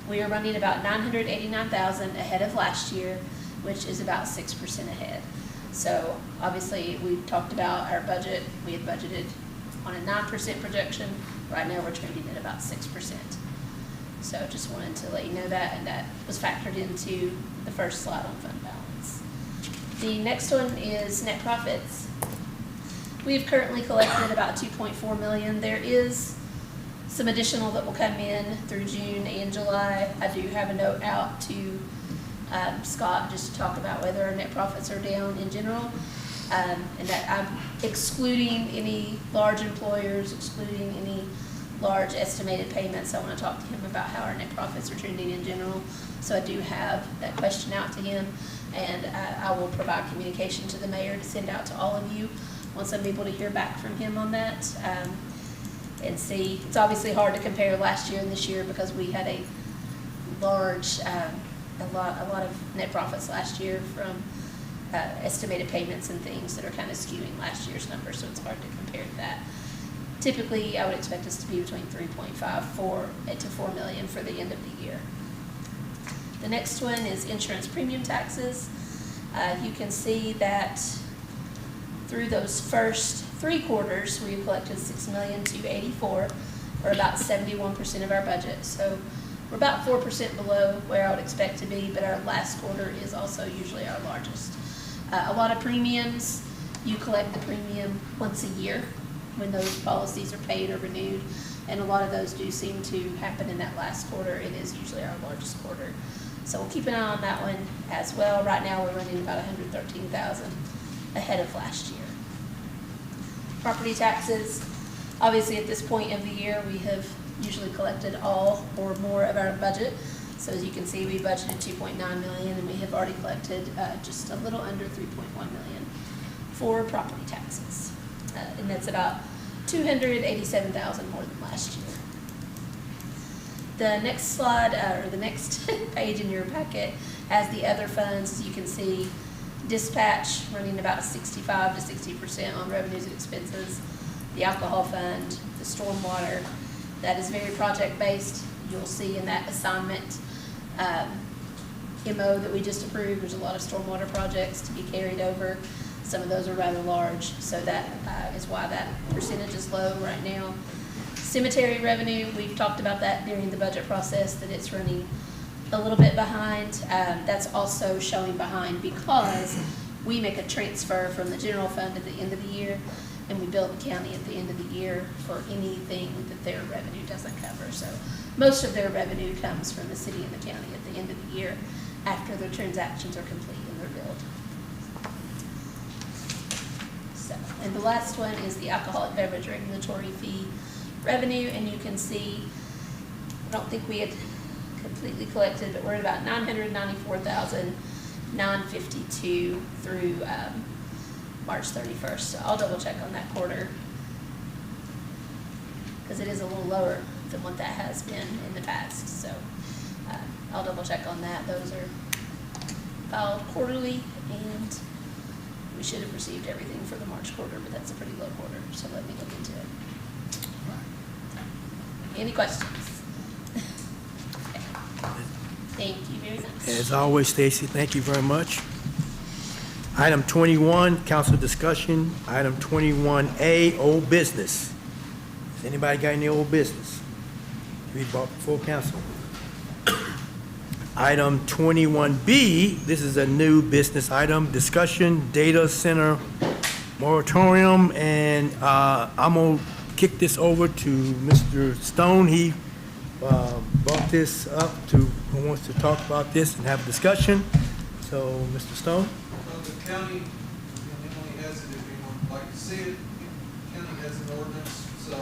We are running about $989,000 ahead of last year, which is about 6% ahead. So obviously, we talked about our budget. We had budgeted on a 9% projection. Right now, we're trending at about 6%. So just wanted to let you know that, and that was factored into the first slide on fund balance. The next one is net profits. We've currently collected about $2.4 million. There is some additional that will come in through June and July. I do have a note out to Scott just to talk about whether our net profits are down in general, and that I'm excluding any large employers, excluding any large estimated payments. I want to talk to him about how our net profits are trending in general. So I do have that question out to him, and I will provide communication to the mayor to send out to all of you once I'm able to hear back from him on that. And see, it's obviously hard to compare last year and this year because we had a large, a lot of net profits last year from estimated payments and things that are kind of skewing last year's numbers, so it's hard to compare to that. Typically, I would expect us to be between 3.5 to 4 million for the end of the year. The next one is insurance premium taxes. You can see that through those first 3 quarters, we collected $6,284,000, or about 71% of our budget. So we're about 4% below where I would expect to be, but our last quarter is also usually our largest. A lot of premiums, you collect the premium once a year when those policies are paid or renewed, and a lot of those do seem to happen in that last quarter. It is usually our largest quarter. So we'll keep an eye on that one as well. Right now, we're running about $113,000 ahead of last year. Property taxes, obviously at this point of the year, we have usually collected all or more of our budget. So as you can see, we budgeted $2.9 million, and we have already collected just a little under $3.1 million for property taxes. And that's about $287,000 more than last year. The next slide, or the next page in your packet, has the other funds. As you can see, dispatch running about 65 to 60% on revenues and expenses. The alcohol fund, the stormwater, that is very project-based. You'll see in that assignment MO that we just approved, there's a lot of stormwater projects to be carried over. Some of those are rather large, so that is why that percentage is low right now. Cemetery revenue, we've talked about that during the budget process, that it's running a little bit behind. That's also showing behind because we make a transfer from the general fund at the end of the year, and we bill the county at the end of the year for anything that their revenue doesn't cover. So most of their revenue comes from the city and the county at the end of the year after their transactions are complete and they're billed. So, and the last one is the alcoholic beverage regulatory fee revenue, and you can see, I don't think we had completely collected, but we're at about $994,952 through March 31st. So I'll double check on that quarter, because it is a little lower than what that has been in the past. So I'll double check on that. Those are filed quarterly, and we should have received everything for the March quarter, but that's a pretty low quarter, so let me look into it. Any questions? Okay. Thank you very much. As always, Stacy, thank you very much. Item 21, council discussion. Item 21A, old business. Has anybody got any old business to be brought before council? Item 21B, this is a new business item, discussion, data center moratorium, and I'm gonna kick this over to Mr. Stone. He brought this up to, who wants to talk about this and have a discussion. So, Mr. Stone? Well, the county, only has it if anyone would like to see it. The county has an ordinance, so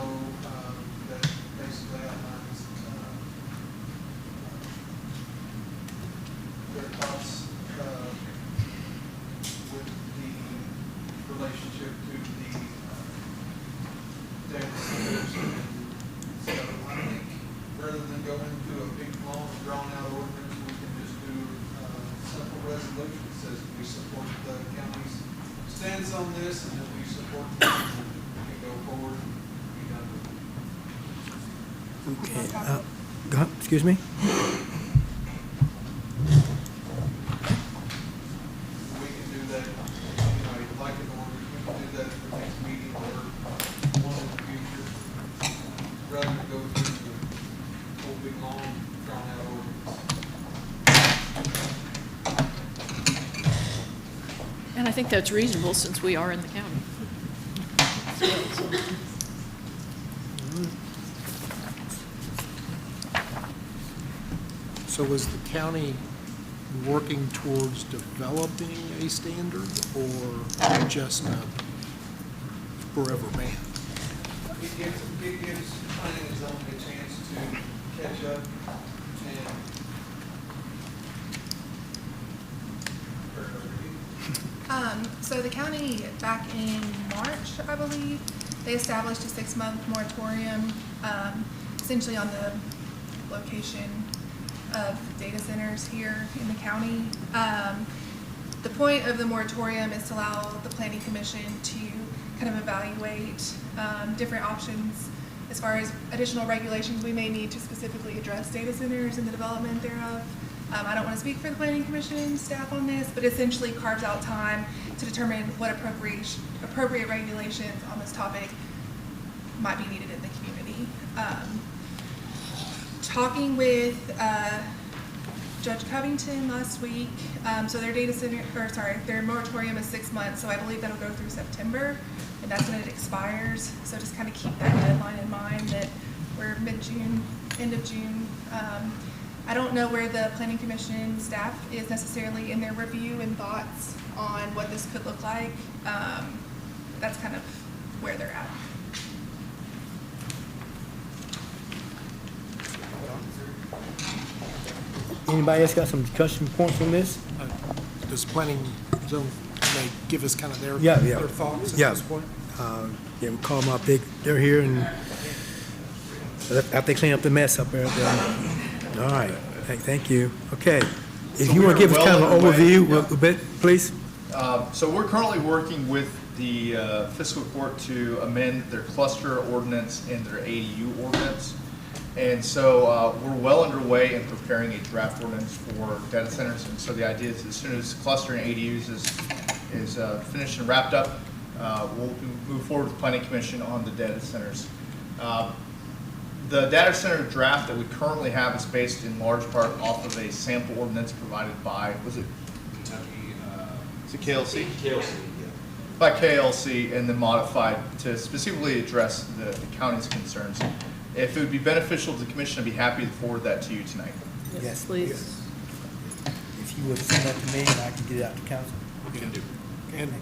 that basically outlines their thoughts with the relationship to the data centers. So I think rather than go into a big, long, drawn-out ordinance, we can just do a simple resolution that says we support the county's stance on this, and that we support them, and we can go forward and be done with it. Okay, go ahead, excuse me? We can do that, you'd like an order, we can do that at the next meeting or one in the future, rather than go through the whole big, long, drawn-out ordinance. And I think that's reasonable since we are in the county. So is the county working towards developing a standard or just a forever ban? It gives planning and zoning a chance to catch up and. So the county, back in March, I believe, they established a 6-month moratorium, essentially on the location of data centers here in the county. The point of the moratorium is to allow the Planning Commission to kind of evaluate different options as far as additional regulations we may need to specifically address data centers and the development thereof. I don't want to speak for the planning commission staff on this, but essentially carves out time to determine what appropriate regulations on this topic might be needed in the community. Talking with Judge Covington last week, so their moratorium is 6 months, so I believe that'll go through September, and that's when it expires. So just kind of keep that deadline in mind that we're mid-June, end of June. I don't know where the planning commission staff is necessarily in their review and thoughts on what this could look like. That's kind of where they're at. Anybody else got some discussion points on this? Does planning zone, they give us kind of their Their thoughts at Yeah. this point? Yeah, we call them up, they're here, and after they clean up the mess up there. All right, thank you. Okay, if you want to give us kind of an overview a bit, please? So we're currently working with the fiscal court to amend their cluster ordinance and their ADU ordinance. And so we're well underway in preparing a draft ordinance for data centers. And so the idea is as soon as cluster and ADUs is finished and wrapped up, we'll move forward with the Planning Commission on the data centers. The data center draft that we currently have is based in large part off of a sample ordinance provided by, was it Kentucky? Is it KLC? KLC, yeah. By KLC, and then modified to specifically address the county's concerns. If it would be beneficial to the commission, I'd be happy to forward that to you tonight. Yes, please. If you would send that to me, and I can get it out to council. We can do. And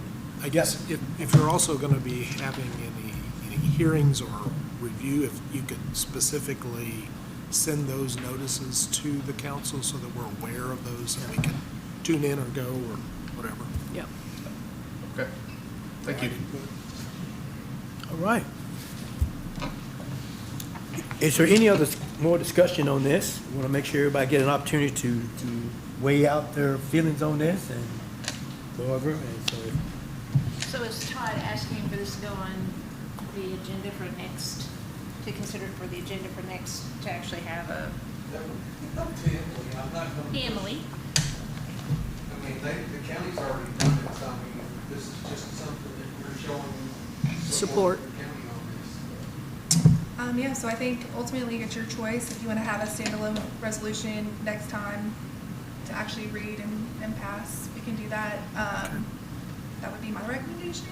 I guess if you're also going to be having any hearings or review, if you could specifically send those notices to the council so that we're aware of those and we can tune in or go or whatever. Yep. Okay. Thank you. All right. Is there any other more discussion on this? We want to make sure everybody get an opportunity to weigh out their feelings on this and go over. And So is Todd asking for this to go on the agenda for next, to consider for the agenda for next, to actually have a Emily? I mean, the county's already done it, so I mean, this is just something that we're showing Support. for the county on this. Yeah, so I think ultimately it's your choice if you want to have a standalone resolution next time to actually read and pass. We can do that. That would be my recommendation.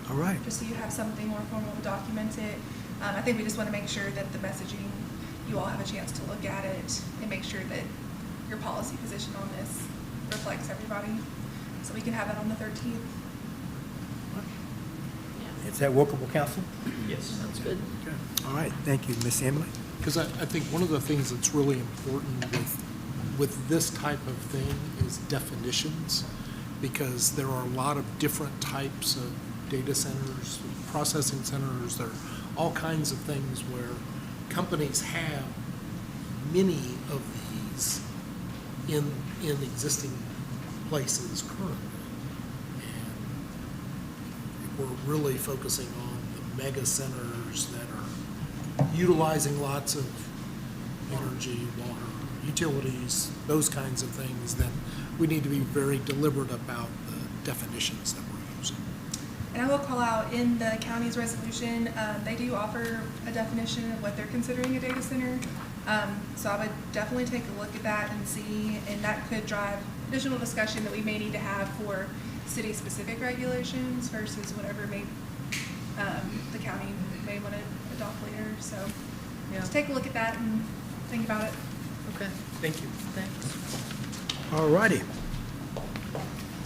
All right. Just so you have something more formal to document it. I think we just want to make sure that the messaging, you all have a chance to look at it and make sure that your policy position on this reflects everybody. So we can have it on the 13th. Is that workable, council? Yes, sounds good. All right, thank you, Miss Emily. Because I think one of the things that's really important with this type of thing is definitions, because there are a lot of different types of data centers, processing centers, there are all kinds of things where companies have many of these in existing places currently. And we're really focusing on the mega centers that are utilizing lots of energy, water, utilities, those kinds of things, then we need to be very deliberate about the definitions that we're using. And I will call out in the county's resolution, they do offer a definition of what they're considering a data center. So I would definitely take a look at that and see, and that could drive additional discussion that we may need to have for city-specific regulations versus whatever the county may want to adopt later. So just take a look at that and think about it. Okay. Thank you. Thanks. All righty.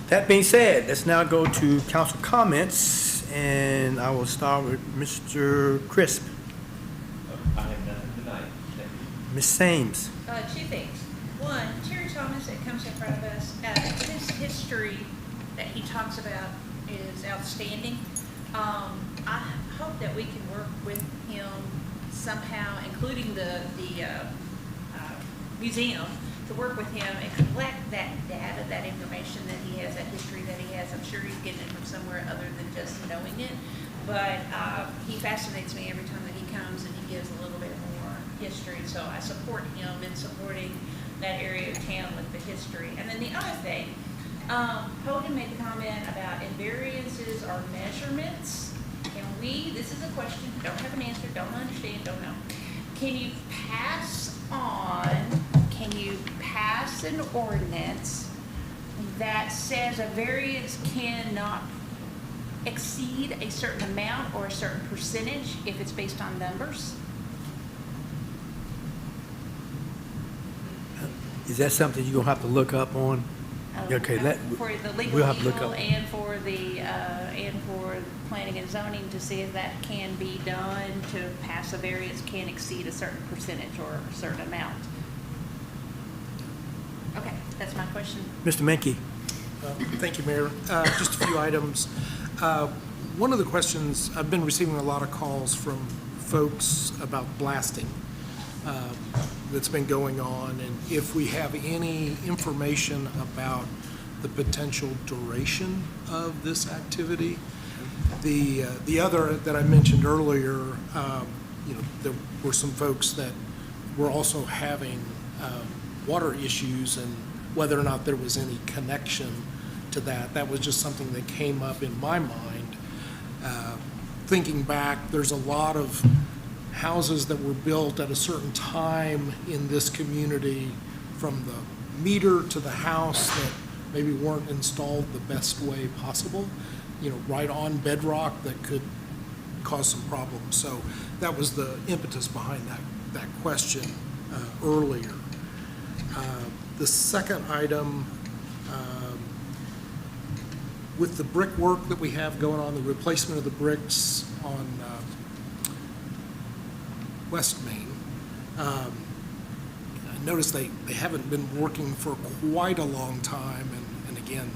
That being said, let's now go to council comments, and I will start with Mr. Crisp. I have nothing tonight. Thank you. Ms. Sames. Two things. One, Terry Thomas that comes in front of us, his history that he talks about is outstanding. I hope that we can work with him somehow, including the museum, to work with him and collect that data, that information that he has, that history that he has. I'm sure he's getting it from somewhere other than just knowing it. But he fascinates me every time that he comes and he gives a little bit more history. So I support him in supporting that area of town with the history. And then the other thing, Hogan made the comment about invariances are measurements. Can we, this is a question, don't have an answer, don't understand, don't know. Can you pass an ordinance that says a variance cannot exceed a certain amount or a certain percentage if it's based on numbers? Is that something you're gonna have to look up on? Okay, For the legal we'll have to look people up. and for the, planning and zoning to see if that can be done to pass a variance can exceed a certain percentage or a certain amount. Okay, that's my question. Mr. Menke? Thank you, Mayor. Just a few items. One of the questions, I've been receiving a lot of calls from folks about blasting that's been going on, and if we have any information about the potential duration of this activity. The other that I mentioned earlier, there were some folks that were also having water issues, and whether or not there was any connection to that. That was just something that came up in my mind. Thinking back, there's a lot of houses that were built at a certain time in this community, from the meter to the house, that maybe weren't installed the best way possible, right on bedrock, that could cause some problems. So that was the impetus behind that question earlier. The second item, with the brickwork that we have going on, the replacement of the bricks on West Main, I noticed they haven't been working for quite a long time, and again,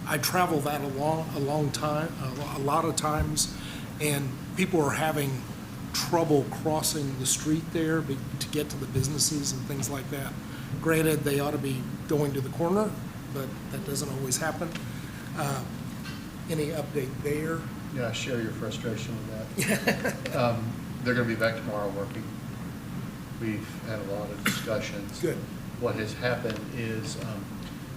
I travel that a long time, a lot of times, and people are having trouble crossing the street there to get to the businesses and things like that. Granted, they ought to be going to the corner, but that doesn't always happen. Any update there? Yeah, I share your frustration with that. They're going to be back tomorrow working. We've had a lot of discussions. Good. What has happened is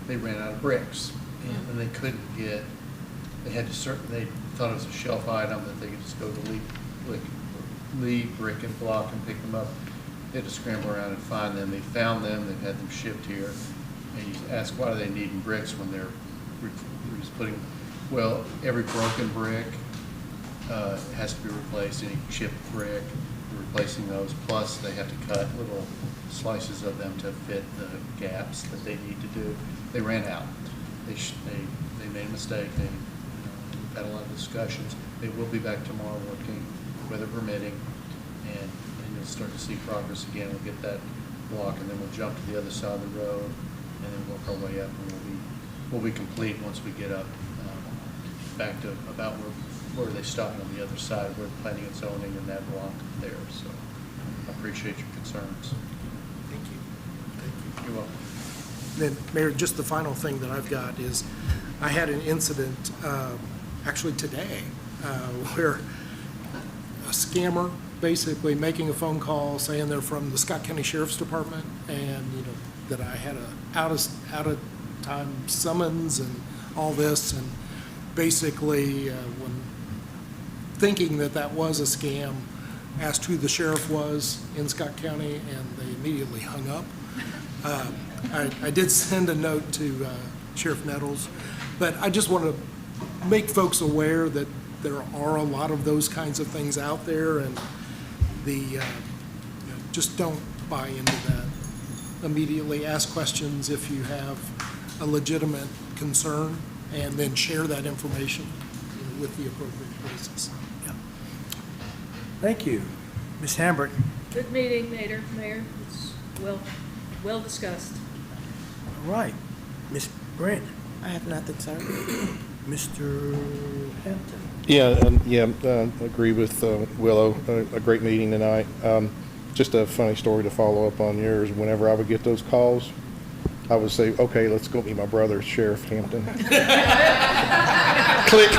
they ran out of bricks, and they couldn't get. They thought it was a shelf item that they could just go to Lee Brick and Block and pick them up. They had to scramble around and find them. They found them. They've had them shipped here. And you ask, why do they need bricks when they're just putting? Well, every broken brick has to be replaced. Any chipped brick, replacing those. Plus, they have to cut little slices of them to fit the gaps that they need to do. They ran out. They made a mistake. We've had a lot of discussions. They will be back tomorrow working, weather permitting, and you'll start to see progress again. We'll get that block, and then we'll jump to the other side of the road, and then work our way up, and we'll be complete once we get up back to about where they stopped on the other side, where the planning and zoning and that block there. So I appreciate your concerns. Thank you. You're welcome. Then, Mayor, just the final thing that I've got is, I had an incident actually today where a scammer basically making a phone call saying they're from the Scott County Sheriff's Department, and that I had a out of time summons and all this, and basically when thinking that was a scam, asked who the sheriff was in Scott County, and they immediately hung up. I did send a note to Sheriff Nettles, but I just want to make folks aware that there are a lot of those kinds of things out there, and just don't buy into that. Immediately ask questions if you have a legitimate concern, and then share that information with the appropriate places. Yeah. Thank you. Ms. Hambert? Good meeting, Mayor. It's well discussed. All right. Ms. Brent? I have nothing, sir. Mr. Hampton? Agree with Willow. A great meeting tonight. Just a funny story to follow up on yours. Whenever I would get those calls, I would say, okay, let's go meet my brother, Sheriff Hampton. Click.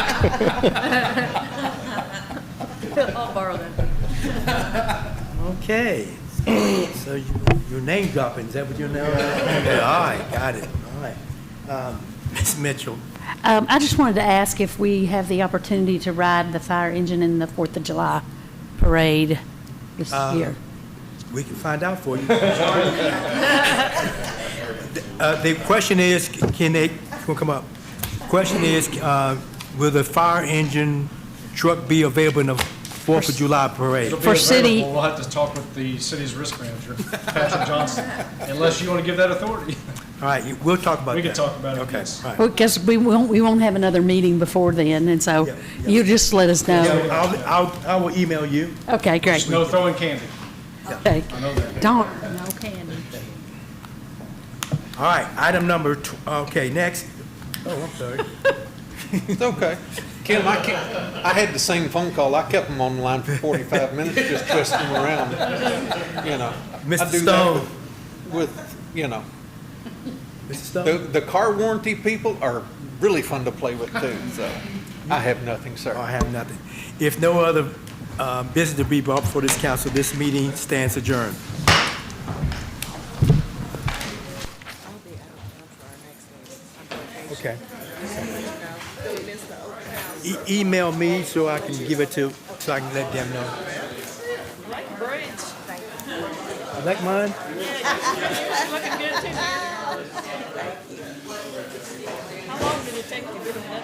I'll borrow that. Okay. So your name dropping, is that what you're now? Okay, all right, got it, all right. Ms. Mitchell, I just wanted to ask if we have the opportunity to ride the fire engine in the 4th of July parade this year. we can find out for you. The question is, can they, come up? Question is, will the fire engine truck be available in the 4th of July parade? It'll be For city- available. We'll have to talk with the city's risk manager, Patrick Johnson, unless you want to give that authority. All right, we'll talk about that. We can talk about it, Okay, yes. all right. Because we won't have another meeting before then, and so you just let us know. Yeah, I will email you. Okay, great. Just no throwing candy. Okay. I know that. Don't, no candy. All right, item number, okay, next. Oh, I'm sorry. It's okay. Kim, I had the same phone call. I kept them on the line for 45 minutes, just twisting them around, you know. Mr. I do Stone. that with, you know, Mr. Stone? the car warranty people are really fun to play with too, so I have nothing, sir. I have nothing. If no other business to be brought before this council, this meeting stands adjourned. Okay. Email me so I can give it to, so I can let them know. You like mine? How long did it take to get them done?